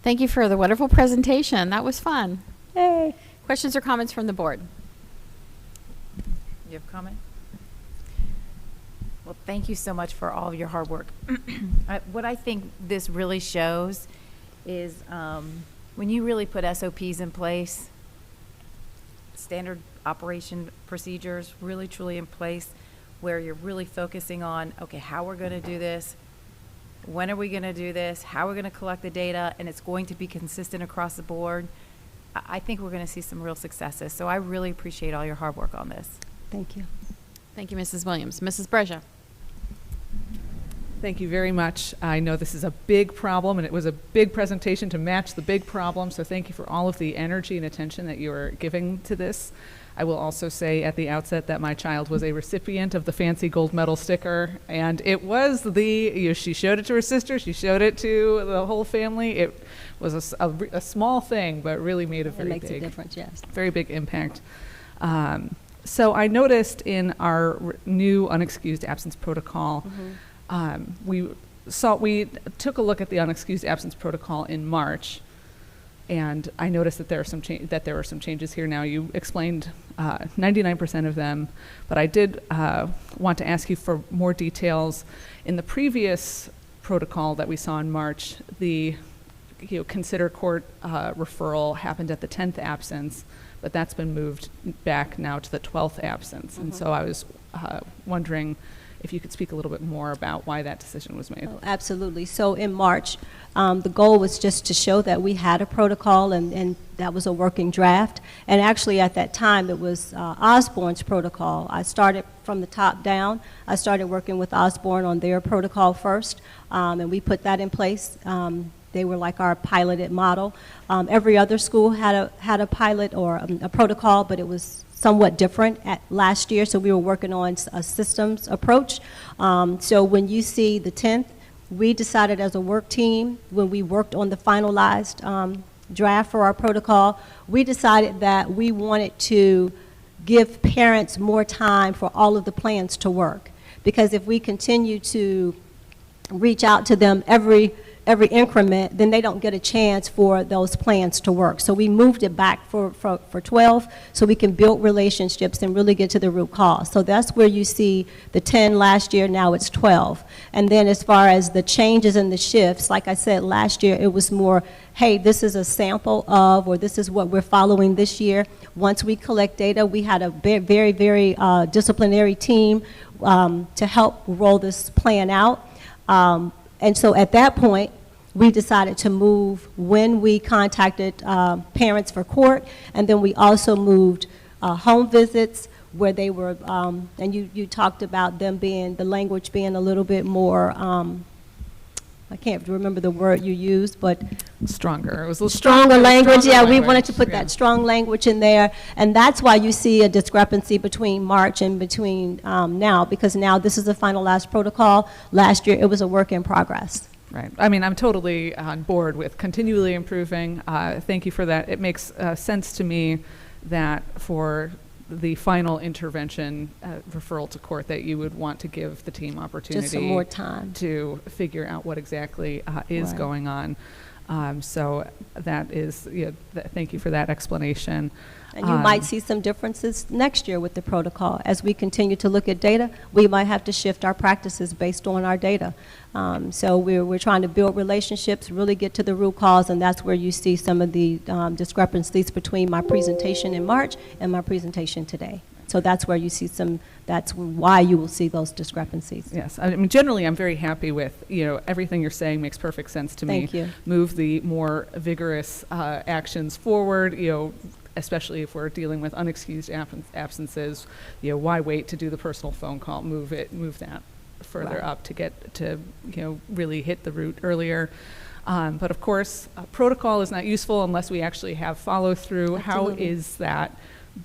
Thank you for the wonderful presentation. That was fun. Yay. Questions or comments from the board? You have a comment? Well, thank you so much for all of your hard work. What I think this really shows is when you really put SOPs in place, standard operation procedures really truly in place, where you're really focusing on, okay, how we're going to do this, when are we going to do this, how we're going to collect the data, and it's going to be consistent across the board. I think we're going to see some real successes. So I really appreciate all your hard work on this. Thank you. Thank you, Mrs. Williams. Mrs. Breja. Thank you very much. I know this is a big problem, and it was a big presentation to match the big problem, so thank you for all of the energy and attention that you are giving to this. I will also say at the outset that my child was a recipient of the fancy gold medal sticker, and it was she showed it to her sister, she showed it to the whole family. It was a small thing, but really made a very It makes a difference, yes. very big impact. So I noticed in our new unexcused absence protocol, we took a look at the unexcused absence protocol in March, and I noticed that there were some changes here. Now, you explained 99% of them, but I did want to ask you for more details. In the previous protocol that we saw in March, the consider court referral happened at the 10th absence, but that's been moved back now to the 12th absence. And so I was wondering if you could speak a little bit more about why that decision was made. Oh, absolutely. So in March, the goal was just to show that we had a protocol, and that was a working draft. And actually at that time, it was Osborne's protocol. I started from the top down. I started working with Osborne on their protocol first, and we put that in place. They were like our piloted model. Every other school had a pilot or a protocol, but it was somewhat different last year, so we were working on a systems approach. So when you see the 10th, we decided as a work team, when we worked on the finalized draft for our protocol, we decided that we wanted to give parents more time for all of the plans to work. Because if we continue to reach out to them every increment, then they don't get a chance for those plans to work. So we moved it back for 12 so we can build relationships and really get to the root cause. So that's where you see the 10 last year, now it's 12. And then as far as the changes and the shifts, like I said, last year it was more, hey, this is a sample of, or this is what we're following this year. Once we collect data, we had a very, very disciplinary team to help roll this plan out. And so at that point, we decided to move when we contacted parents for court, and then we also moved home visits where they were, and you talked about them being, the language being a little bit more, I can't remember the word you used, but stronger. It was a little stronger language. Yeah, we wanted to put yeah. that strong language in there, and that's why you see a discrepancy between March and between now, because now this is the finalized protocol. Last year, it was a work in progress. Right. I mean, I'm totally on board with continually improving. Thank you for that. It makes sense to me that for the final intervention referral to court that you would want to give the team opportunity Just some more time to figure out what exactly is Right. going on. So that is, thank you for that explanation. And you might see some differences next year with the protocol. As we continue to look at data, we might have to shift our practices based on our data. So we're trying to build relationships, really get to the root cause, and that's where you see some of the discrepancies between my presentation in March and my presentation today. So that's where you see that's why you will see those discrepancies. Yes, I mean, generally I'm very happy with, everything you're saying makes perfect sense to me. Thank you. Move the more vigorous actions forward, especially if we're dealing with unexcused absences, why wait to do the personal phone call? Move that further Right. up to get to, really hit the root earlier. But of course, protocol is not useful unless we actually have follow through. How Absolutely. is that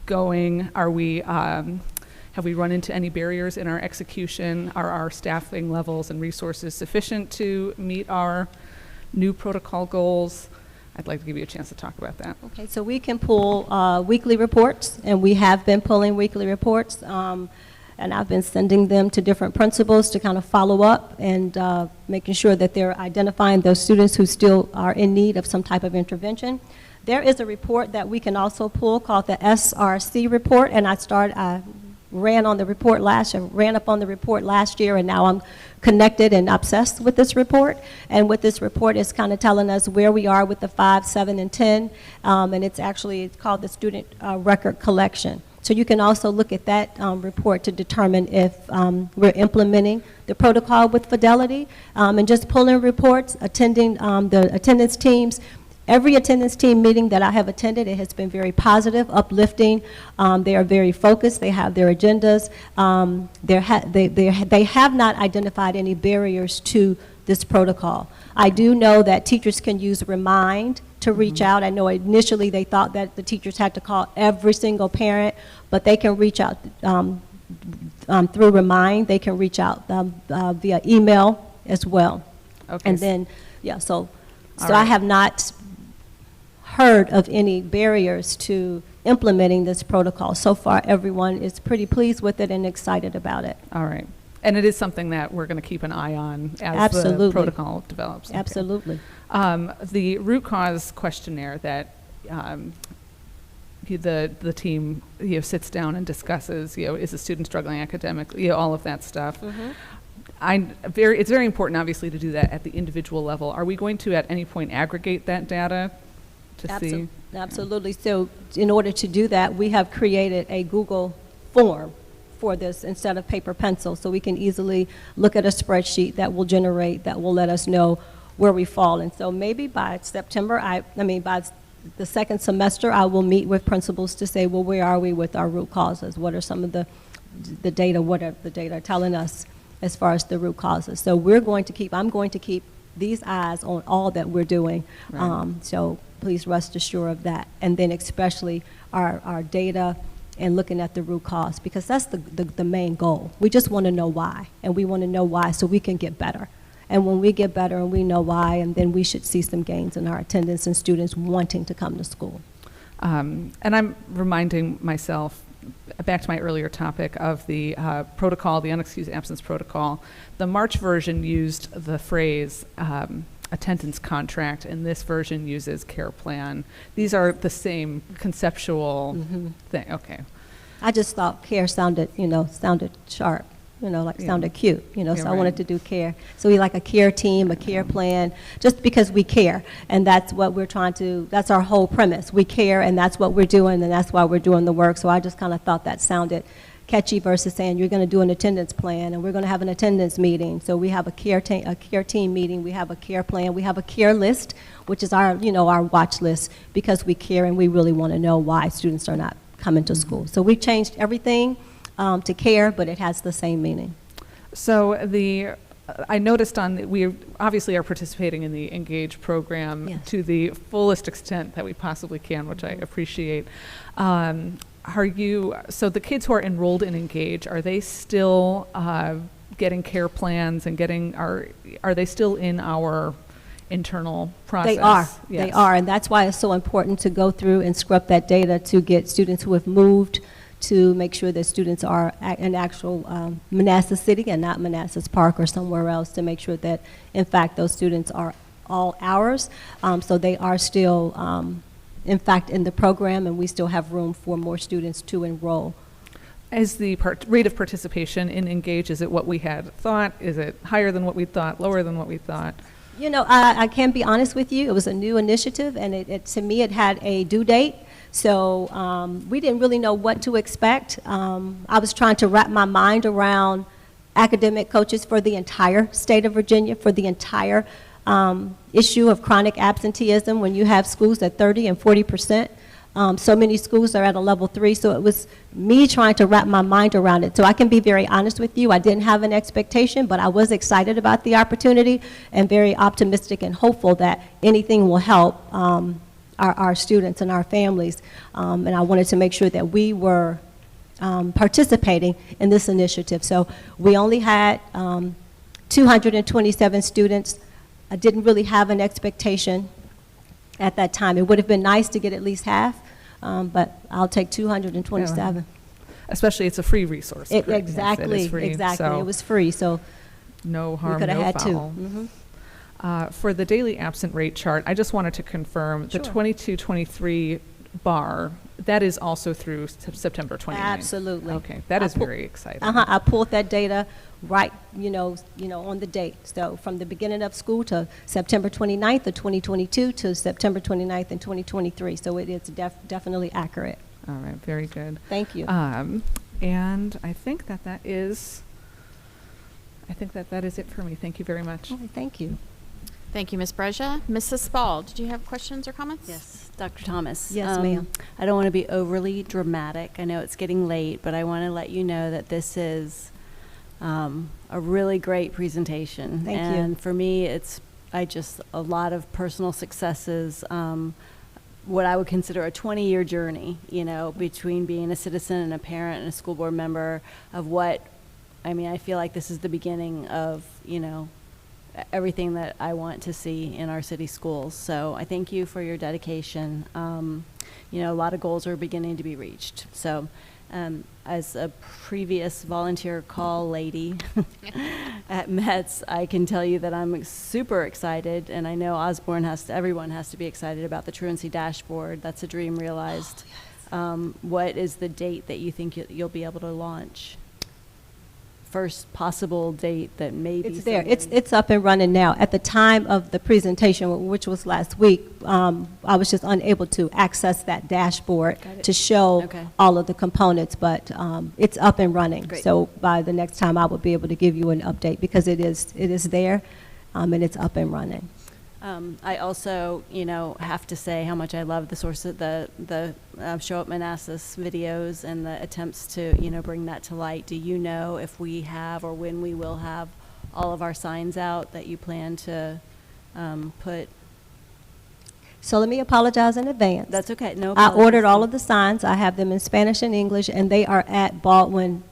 going? Are we, have we run into any barriers in our execution? Are our staffing levels and resources sufficient to meet our new protocol goals? I'd like to give you a chance to talk about that. Okay, so we can pull weekly reports, and we have been pulling weekly reports, and I've been sending them to different principals to kind of follow up and making sure that they're identifying those students who still are in need of some type of intervention. There is a report that we can also pull called the SRC report, and I ran up on the report last year, and now I'm connected and obsessed with this report. And what this report is kind of telling us where we are with the 5, 7, and 10, and it's called the student record collection. So you can also look at that report to determine if we're implementing the protocol with fidelity, and just pulling reports, attending the attendance teams, Every attendance team meeting that I have attended, it has been very positive, uplifting. They are very focused. They have their agendas. They have not identified any barriers to this protocol. I do know that teachers can use Remind to reach out. I know initially they thought that the teachers had to call every single parent, but they can reach out through Remind. They can reach out via email as well. Okay. And then, yeah, so All I right. have not heard of any barriers to implementing this protocol. So far, everyone is pretty pleased with it and excited about it. All right. And it is something that we're going to keep an eye on as Absolutely. the protocol develops. Okay. Absolutely. The root cause questionnaire that the team sits down and discusses, is a student struggling academically, all of that stuff. It's very important, obviously, to do that at the individual level. Are we going to, at any point, aggregate that data to see? Absolutely. So in order to do that, we have created a Google form for this instead of paper pencil, so we can easily look at a spreadsheet that will let us know where we fall. And so maybe by September, by the second semester, I will meet with principals to say, well, where are we with our root causes? What are some of the data, what are the data telling us as far as the root causes? So I'm going to keep these eyes on all that we're doing. Right. So please rest assured of that. And then especially our data and looking at the root cause, because that's the main goal. We just want to know why, and we want to know why so we can get better. And when we get better and we know why, and then we should see some gains in our attendance and students wanting to come to school. And I'm reminding myself, back to my earlier topic of the protocol, the unexcused absence protocol. The March version used the phrase attendance contract, and this version uses care plan. These are the same conceptual thing. Okay. I just thought care sounded sharp, sounded cute, so I wanted to do care. So we like a care team, a care plan, just because we care. And that's what we're that's our whole premise. We care, and that's what we're doing, and that's why we're doing the work. So I just kind of thought that sounded catchy versus saying you're going to do an attendance plan and we're going to have an attendance meeting. So we have a care team meeting, we have a care plan, we have a care list, which is our watch list, because we care and we really want to know why students are not coming to school. So we changed everything to care, but it has the same meaning. So I noticed we obviously are participating in the Engage program to the fullest extent that we possibly can, which I appreciate. So the kids who are enrolled in Engage, are they still getting care plans and are they still in our internal process? They are. Yes. They are, and that's why it's so important to go through and scrub that data to get students who have moved, to make sure that students are in actual Manassas City and not Manassas Park or somewhere else, to make sure that, in fact, those students are all ours. So they are still, in fact, in the program, and we still have room for more students to enroll. Is the rate of participation in Engage, is it what we had thought? Is it higher than what we thought, lower than what we thought? I can be honest with you. It was a new initiative, and to me, it had a due date. So we didn't really know what to expect. I was trying to wrap my mind around academic coaches for the entire state of Virginia, for the entire issue of chronic absenteeism when you have schools at 30 and 40%. So many schools are at a level 3, so it was me trying to wrap my mind around it. So I can be very honest with you, I didn't have an expectation, but I was excited about the opportunity and very optimistic and hopeful that anything will help our students and our families. And I wanted to make sure that we were participating in this initiative. So we only had 227 students. I didn't really have an expectation at that time. It would have been nice to get at least half, but I'll take 227. Especially it's a free resource. Exactly, exactly. So it was free, so no harm, we could have no had foul. For the daily absent rate chart, I just wanted to confirm the 22-23 bar, that is also through September 29th. Absolutely. Okay, that is very exciting. I pulled that data right, on the date. So from the beginning of school to September 29th of 2022 to September 29th in 2023. So it is definitely accurate. All right, very good. Thank you. And I think that is it for me. Thank you very much. Oh, thank you. Thank you, Ms. Breja. Mrs. Spall, did you have questions or comments? Yes, Dr. Thomas. Yes, ma'am. I don't want to be overly dramatic. I know it's getting late, but I want to let you know that this is a really great presentation. Thank you. And for me, it's a lot of personal successes, what I would consider a 20-year journey, between being a citizen and a parent and a school board member I feel like this is the beginning of, everything that I want to see in our city schools. So I thank you for your dedication. A lot of goals are beginning to be reached. So as a previous volunteer call lady at Metz, I can tell you that I'm super excited, and I know everyone has to be excited about the truancy dashboard. That's a dream realized. What is the date that you think you'll be able to launch? First possible date that maybe it's there. It's up and running now. At the time of the presentation, which was last week, I was just unable to access that dashboard to show all of the components, but it's up and running. Great. So by the next time, I will be able to give you an update because it is there, and it's up and running. I also, have to say how much I love the source of the Show Up Manassas videos and the attempts to, bring that to light. Do you know if we have or when we will have all of our signs out that you plan to put? So let me apologize in advance. That's okay. No I apologies. ordered all of the signs. I have them in Spanish and English, and they are at Baldwin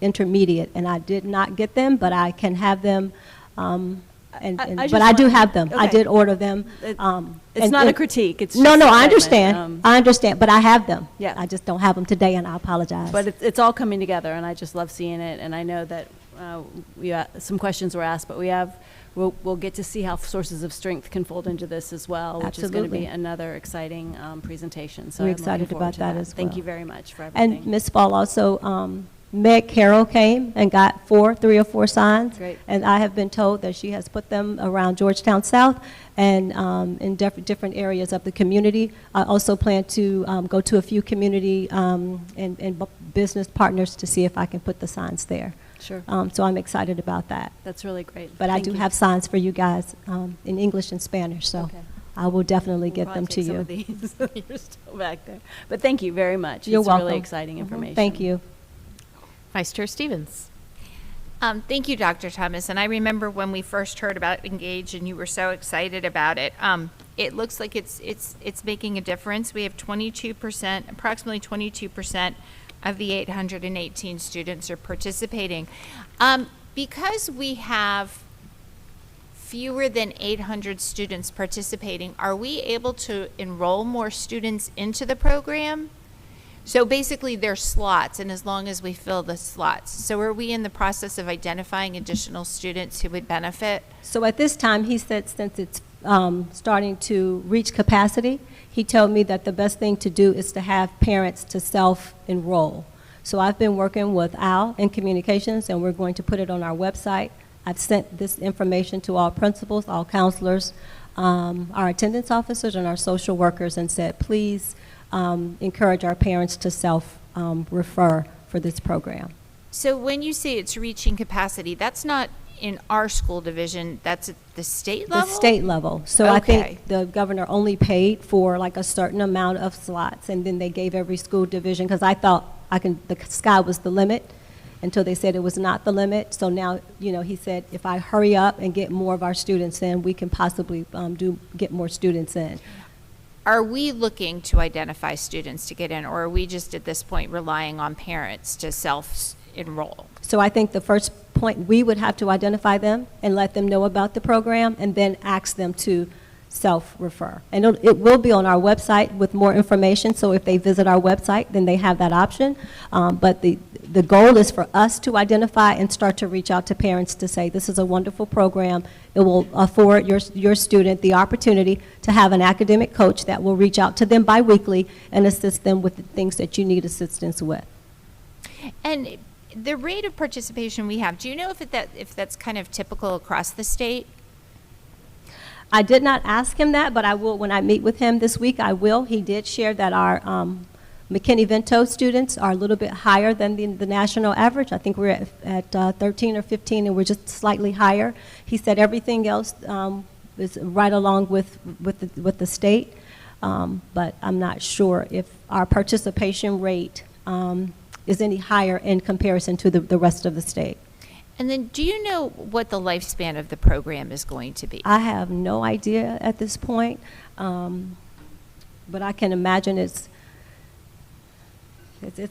Intermediate. And I did not get them, but I can have them. But I do have them. I did order them. It's not a critique. It's no, just no. a I statement. understand. I understand, but I have them. Yeah. I just don't have them today, and I apologize. But it's all coming together, and I just love seeing it. And I know that some questions were asked, but we'll get to see how sources of strength can fold into this as well, which is going to be another exciting presentation. So we're I'm excited looking forward about to that as well. Thank you very much for everything. And Ms. Ball also. Meg Carroll came and got 3 or 4 signs. Great. And I have been told that she has put them around Georgetown South and in different areas of the community. I also plan to go to a few community and business partners to see if I can put the signs there. Sure. So I'm excited about that. That's really great. But I do have signs for you guys in English and Spanish, so I will definitely get them to you. Some of these. You're still back there. But thank you very much. You're it's welcome. really exciting information. Thank you. Vice Chair Stevens. Thank you, Dr. Thomas. And I remember when we first heard about Engage and you were so excited about it. It looks like it's making a difference. We have 22%, approximately 22% of the 818 students are participating. Because we have fewer than 800 students participating, are we able to enroll more students into the program? So basically, there's slots, and as long as we fill the slots. So are we in the process of identifying additional students who would benefit? So at this time, he said since it's starting to reach capacity, he told me that the best thing to do is to have parents to self-enroll. So I've been working with Al in communications, and we're going to put it on our website. I've sent this information to all principals, all counselors, our attendance officers, and our social workers, and said, please encourage our parents to self-refer for this program. So when you say it's reaching capacity, that's not in our school division, that's at the state level? The state level. So I think the governor only paid for like a certain amount of slots, and then they gave every school division, because I thought the sky was the limit until they said it was not the limit. So now, he said, if I hurry up and get more of our students in, we can possibly get more students in. Are we looking to identify students to get in, or are we just at this point relying on parents to self-enroll? So I think the first point, we would have to identify them and let them know about the program, and then ask them to self-refer. And it will be on our website with more information, so if they visit our website, then they have that option. But the goal is for us to identify and start to reach out to parents to say, this is a wonderful program. It will afford your student the opportunity to have an academic coach that will reach out to them biweekly and assist them with the things that you need assistance with. And the rate of participation we have, do you know if that's kind of typical across the state? I did not ask him that, but I will, when I meet with him this week, I will. He did share that our McKinney-Vento students are a little bit higher than the national average. I think we're at 13 or 15, and we're just slightly higher. He said everything else It's right along with the state, but I'm not sure if our participation rate is any higher in comparison to the rest of the state. And then, do you know what the lifespan of the program is going to be? I have no idea at this point, but I can imagine it's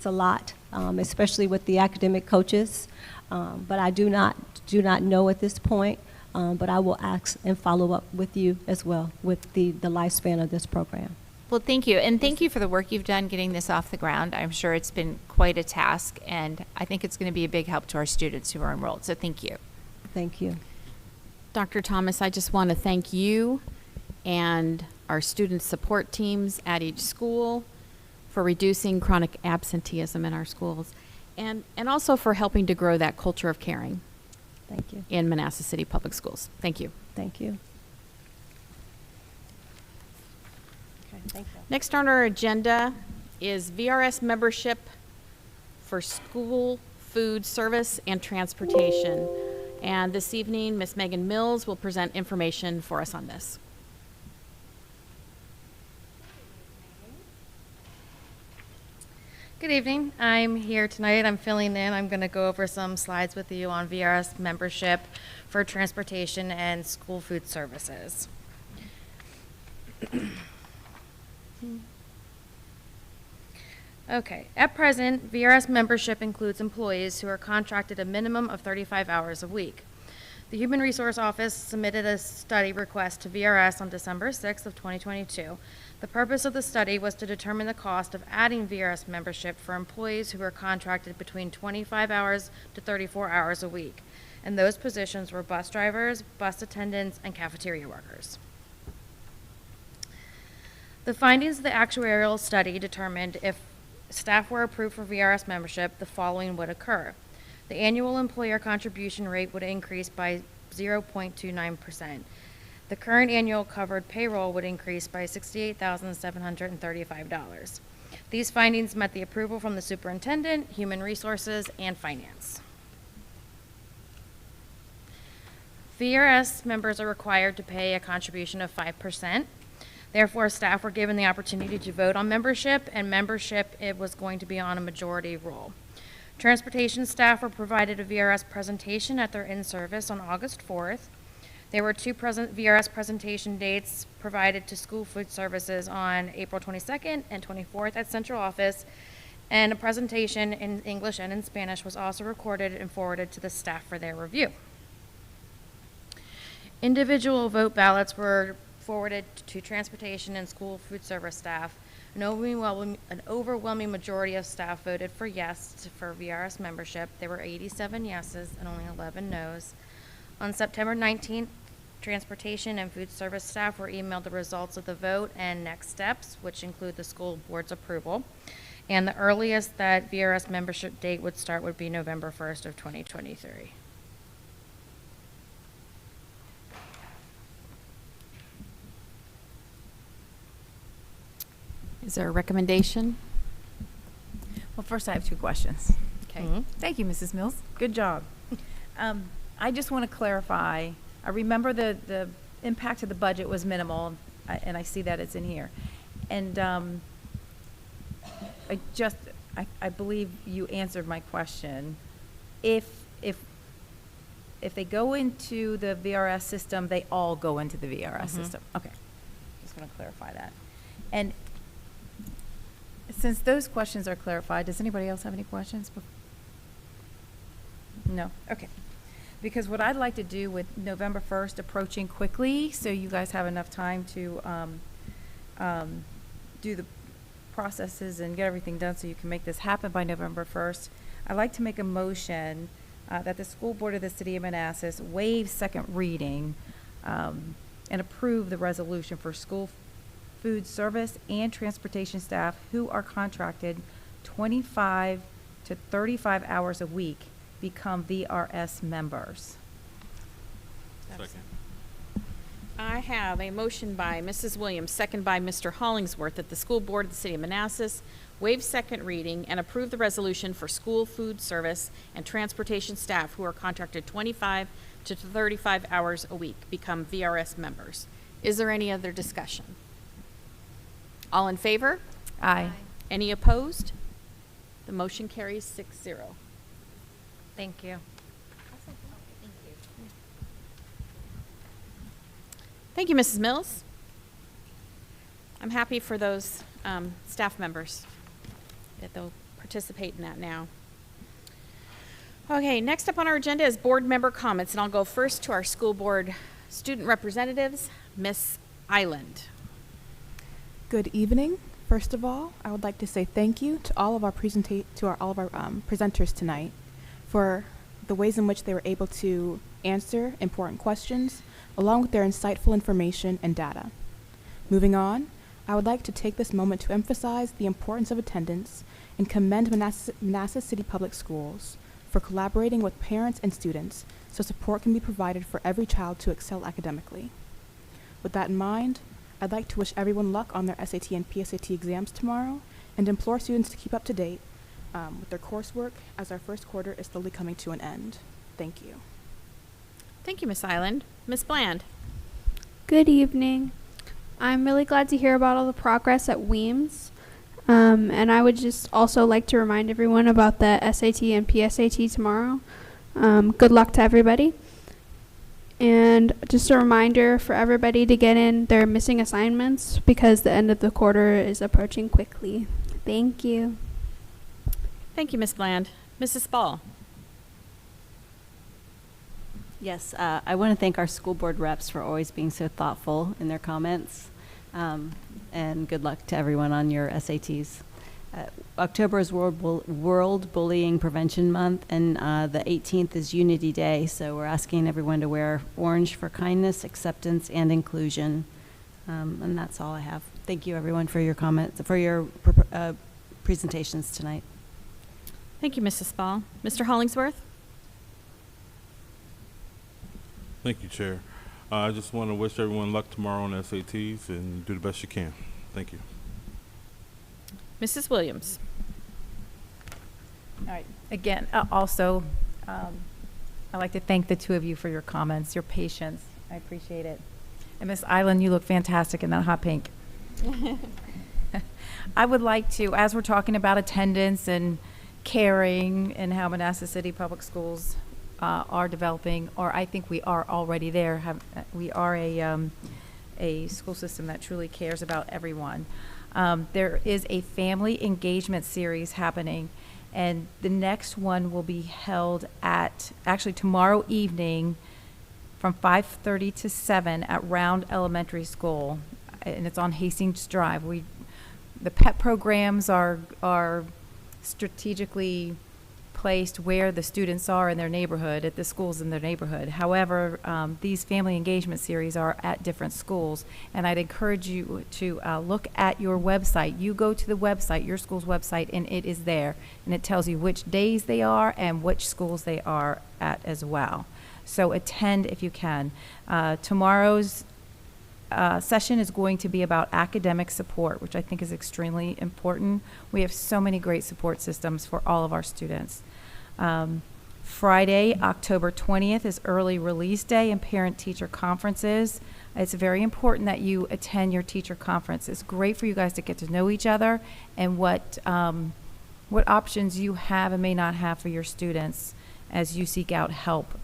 a lot, especially with the academic coaches. But I do not know at this point. But I will ask and follow up with you as well with the lifespan of this program. Well, thank you. And thank you for the work you've done getting this off the ground. I'm sure it's been quite a task, and I think it's going to be a big help to our students who are enrolled. So thank you. Thank you. Dr. Thomas, I just want to thank you and our student support teams at each school for reducing chronic absenteeism in our schools, and also for helping to grow that culture of caring. Thank you. In Manassas City Public Schools. Thank you. Thank you. Okay, thank you. Next on our agenda is VRS membership for school food service and transportation. And this evening, Ms. Megan Mills will present information for us on this. Good evening. I'm here tonight. I'm filling in. I'm going to go over some slides with you on VRS membership for transportation and school food services. Okay. At present, VRS membership includes employees who are contracted a minimum of 35 hours a week. The Human Resource Office submitted a study request to VRS on December 6th of 2022. The purpose of the study was to determine the cost of adding VRS membership for employees who are contracted between 25 hours to 34 hours a week, and those positions were bus drivers, bus attendants, and cafeteria workers. The findings of the actuarial study determined if staff were approved for VRS membership, the following would occur. The annual employer contribution rate would increase by 0.29%. The current annual covered payroll would increase by $68,735. These findings met the approval from the superintendent, human resources, and finance. VRS members are required to pay a contribution of 5%. Therefore, staff were given the opportunity to vote on membership, and membership it was going to be on a majority roll. Transportation staff were provided a VRS presentation at their in-service on August 4th. There were two VRS presentation dates provided to school food services on April 22nd and 24th at central office, and a presentation in English and in Spanish was also recorded and forwarded to the staff for their review. Individual vote ballots were forwarded to transportation and school food service staff. An overwhelming majority of staff voted for yes for VRS membership. There were 87 yeses and only 11 noes. On September 19th, transportation and food service staff were emailed the results of the vote and next steps, which include the school board's approval. And the earliest that VRS membership date would start would be November 1st of 2023. Is there a recommendation? Well, first I have two questions. Okay. Thank you, Mrs. Mills. Good job. I just want to clarify. I remember the impact of the budget was minimal, and I see that it's in here. And I believe you answered my question. If they go into the VRS system, they all go into the VRS system. Okay. Just want to clarify that. And since those questions are clarified, does anybody else have any questions? No? Okay. Because what I'd like to do with November 1st approaching quickly, so you guys have enough time to do the processes and get everything done so you can make this happen by November 1st, I'd like to make a motion that the school board of the city of Manassas waive second reading and approve the resolution for school food service and transportation staff who are contracted 25 to 35 hours a week become VRS members. Second. I have a motion by Mrs. Williams, second by Mr. Hollingsworth, that the school board of the city of Manassas waive second reading and approve the resolution for school food service and transportation staff who are contracted 25 to 35 hours a week become VRS members. Is there any other discussion? All in favor? Aye. Any opposed? The motion carries 6-0. Thank you. Thank you, Mrs. Mills. I'm happy for those staff members that they'll participate in that now. Okay, next up on our agenda is board member comments, and I'll go first to our school board student representatives, Miss Island. Good evening. First of all, I would like to say thank you to all of our presenters tonight for the ways in which they were able to answer important questions, along with their insightful information and data. Moving on, I would like to take this moment to emphasize the importance of attendance and commend Manassas City Public Schools for collaborating with parents and students so support can be provided for every child to excel academically. With that in mind, I'd like to wish everyone luck on their SAT and PSAT exams tomorrow and implore students to keep up to date with their coursework as our first quarter is slowly coming to an end. Thank you. Thank you, Miss Island. Miss Bland. Good evening. I'm really glad to hear about all the progress at Weems. And I would just also like to remind everyone about the SAT and PSAT tomorrow. Good luck to everybody. And just a reminder for everybody to get in their missing assignments because the end of the quarter is approaching quickly. Thank you. Thank you, Miss Bland. Mrs. Spall. Yes, I want to thank our school board reps for always being so thoughtful in their comments. And good luck to everyone on your SATs. October is World Bullying Prevention Month, and the 18th is Unity Day, so we're asking everyone to wear orange for kindness, acceptance, and inclusion. And that's all I have. Thank you, everyone, for your comments, for your presentations tonight. Thank you, Mrs. Spall. Mr. Hollingsworth? Thank you, Chair. I just want to wish everyone luck tomorrow on SATs and do the best you can. Thank you. Mrs. Williams. All right. Again, also, I'd like to thank the two of you for your comments, your patience. I appreciate it. And Miss Island, you look fantastic in that hot pink. I would like to, as we're talking about attendance and caring and how Manassas City Public Schools are developing, or I think we are already there. We are a school system that truly cares about everyone. There is a family engagement series happening, and the next one will be held at, actually tomorrow evening from 5:30 to 7 at Round Elementary School, and it's on Hastings Drive. The pet programs are strategically placed where the students are in their neighborhood, at the schools in their neighborhood. However, these family engagement series are at different schools, and I'd encourage you to look at your website. You go to the website, your school's website, and it is there, and it tells you which days they are and which schools they are at as well. So attend if you can. Tomorrow's session is going to be about academic support, which I think is extremely important. We have so many great support systems for all of our students. Friday, October 20th is early release day and parent-teacher conferences. It's very important that you attend your teacher conference. It's great for you guys to get to know each other and what options you have and may not have for your students as you seek out help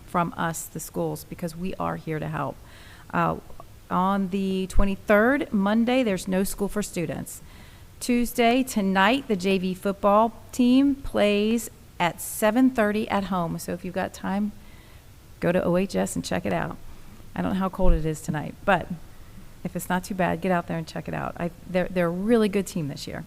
from us, the schools, because we are here to help. On the 23rd, Monday, there's no school for students. Tuesday, tonight, the JV football team plays at 7:30 at home. So if you've got time, go to OHS and check it out. I don't know how cold it is tonight, but if it's not too bad, get out there and check it out. They're a really good team this year.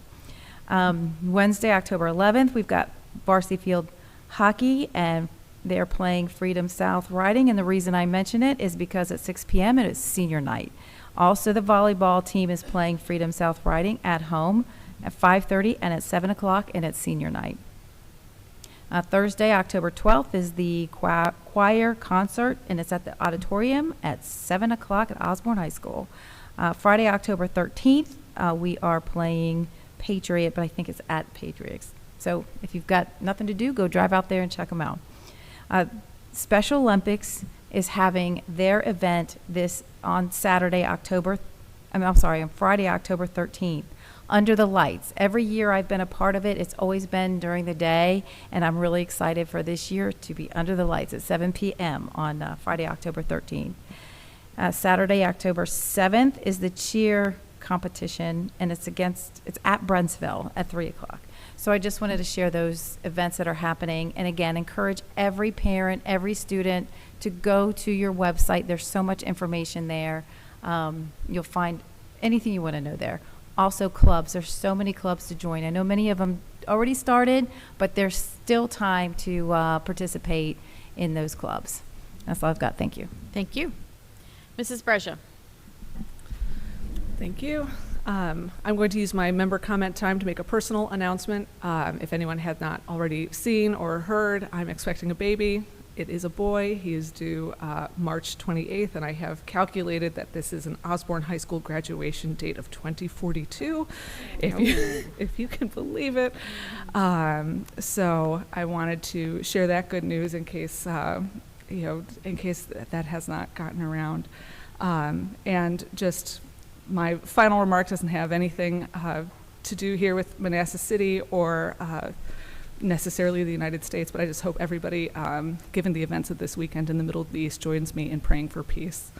Wednesday, October 11th, we've got varsity field hockey, and they're playing Freedom South Riding, and the reason I mention it is because at 6 p.m. it is senior night. Also, the volleyball team is playing Freedom South Riding at home at 5:30 and at 7 o'clock, and it's senior night. Thursday, October 12th is the choir concert, and it's at the auditorium at 7 o'clock at Osborne High School. Friday, October 13th, we are playing Patriot, but I think it's at Patriots. So if you've got nothing to do, go drive out there and check them out. Special Olympics is having their event on Friday, October 13th, under the lights. Every year I've been a part of it. It's always been during the day, and I'm really excited for this year to be under the lights at 7 p.m. on Friday, October 13th. Saturday, October 7th is the cheer competition, and it's at Brentsville at 3 o'clock. So I just wanted to share those events that are happening, and again, encourage every parent, every student to go to your website. There's so much information there. You'll find anything you want to know there. Also clubs, there's so many clubs to join. I know many of them already started, but there's still time to participate in those clubs. That's all I've got. Thank you. Thank you. Mrs. Brescia. Thank you. I'm going to use my member comment time to make a personal announcement. If anyone had not already seen or heard, I'm expecting a baby. It is a boy. He is due March 28th, and I have calculated that this is an Osborne High School graduation date of 2042, if you can believe it. So I wanted to share that good news in case, in case that has not gotten around. And just my final remark doesn't have anything to do here with Manassas City or necessarily the United States, but I just hope everybody, given the events of this weekend in the Middle East, joins me in praying for peace.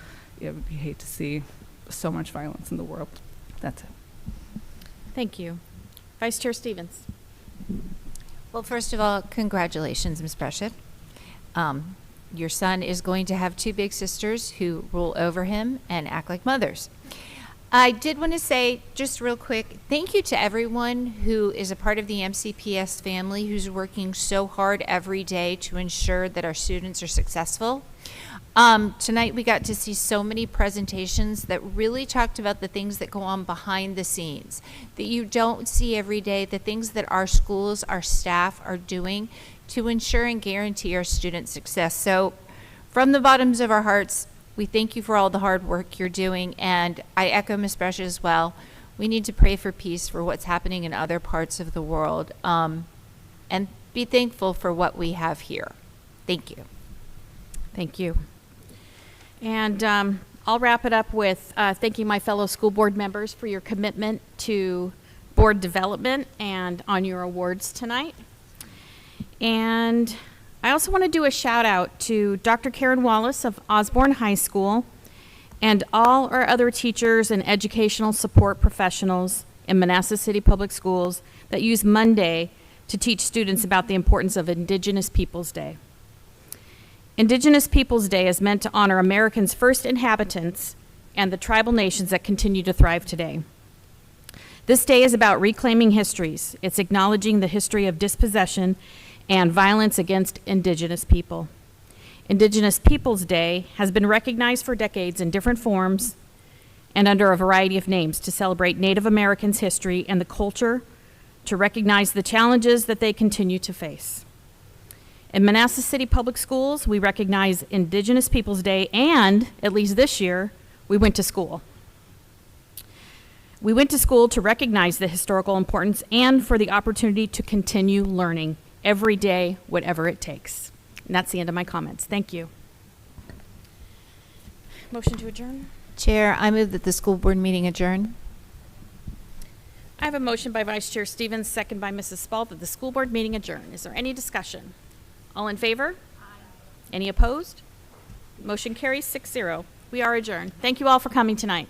You hate to see so much violence in the world. That's it. Thank you. Vice Chair Stevens. Well, first of all, congratulations, Ms. Brescia. Your son is going to have two big sisters who rule over him and act like mothers. I did want to say, just real quick, thank you to everyone who is a part of the MCPS family who's working so hard every day to ensure that our students are successful. Tonight we got to see so many presentations that really talked about the things that go on behind the scenes, that you don't see every day, the things that our schools, our staff are doing to ensure and guarantee our students' success. So from the bottoms of our hearts, we thank you for all the hard work you're doing, and I echo Ms. Brescia as well. We need to pray for peace for what's happening in other parts of the world, and be thankful for what we have here. Thank you. Thank you. And I'll wrap it up with thanking my fellow school board members for your commitment to board development and on your awards tonight. And I also want to do a shout out to Dr. Karen Wallace of Osborne High School and all our other teachers and educational support professionals in Manassas City Public Schools that use Monday to teach students about the importance of Indigenous Peoples Day. Indigenous Peoples Day is meant to honor Americans' first inhabitants and the tribal nations that continue to thrive today. This day is about reclaiming histories. It's acknowledging the history of dispossession and violence against Indigenous people. Indigenous Peoples Day has been recognized for decades in different forms and under a variety of names to celebrate Native Americans' history and the culture, to recognize the challenges that they continue to face. In Manassas City Public Schools, we recognize Indigenous Peoples Day, and at least this year, we went to school. We went to school to recognize the historical importance and for the opportunity to continue learning every day, whatever it takes. And that's the end of my comments. Thank you. Motion to adjourn? Chair, I move that the school board meeting adjourn. I have a motion by Vice Chair Stevens, second by Mrs. Spalt, that the school board meeting adjourn. Is there any discussion? All in favor? Aye. Any opposed? Motion carries 6-0. We are adjourned. Thank you all for coming tonight.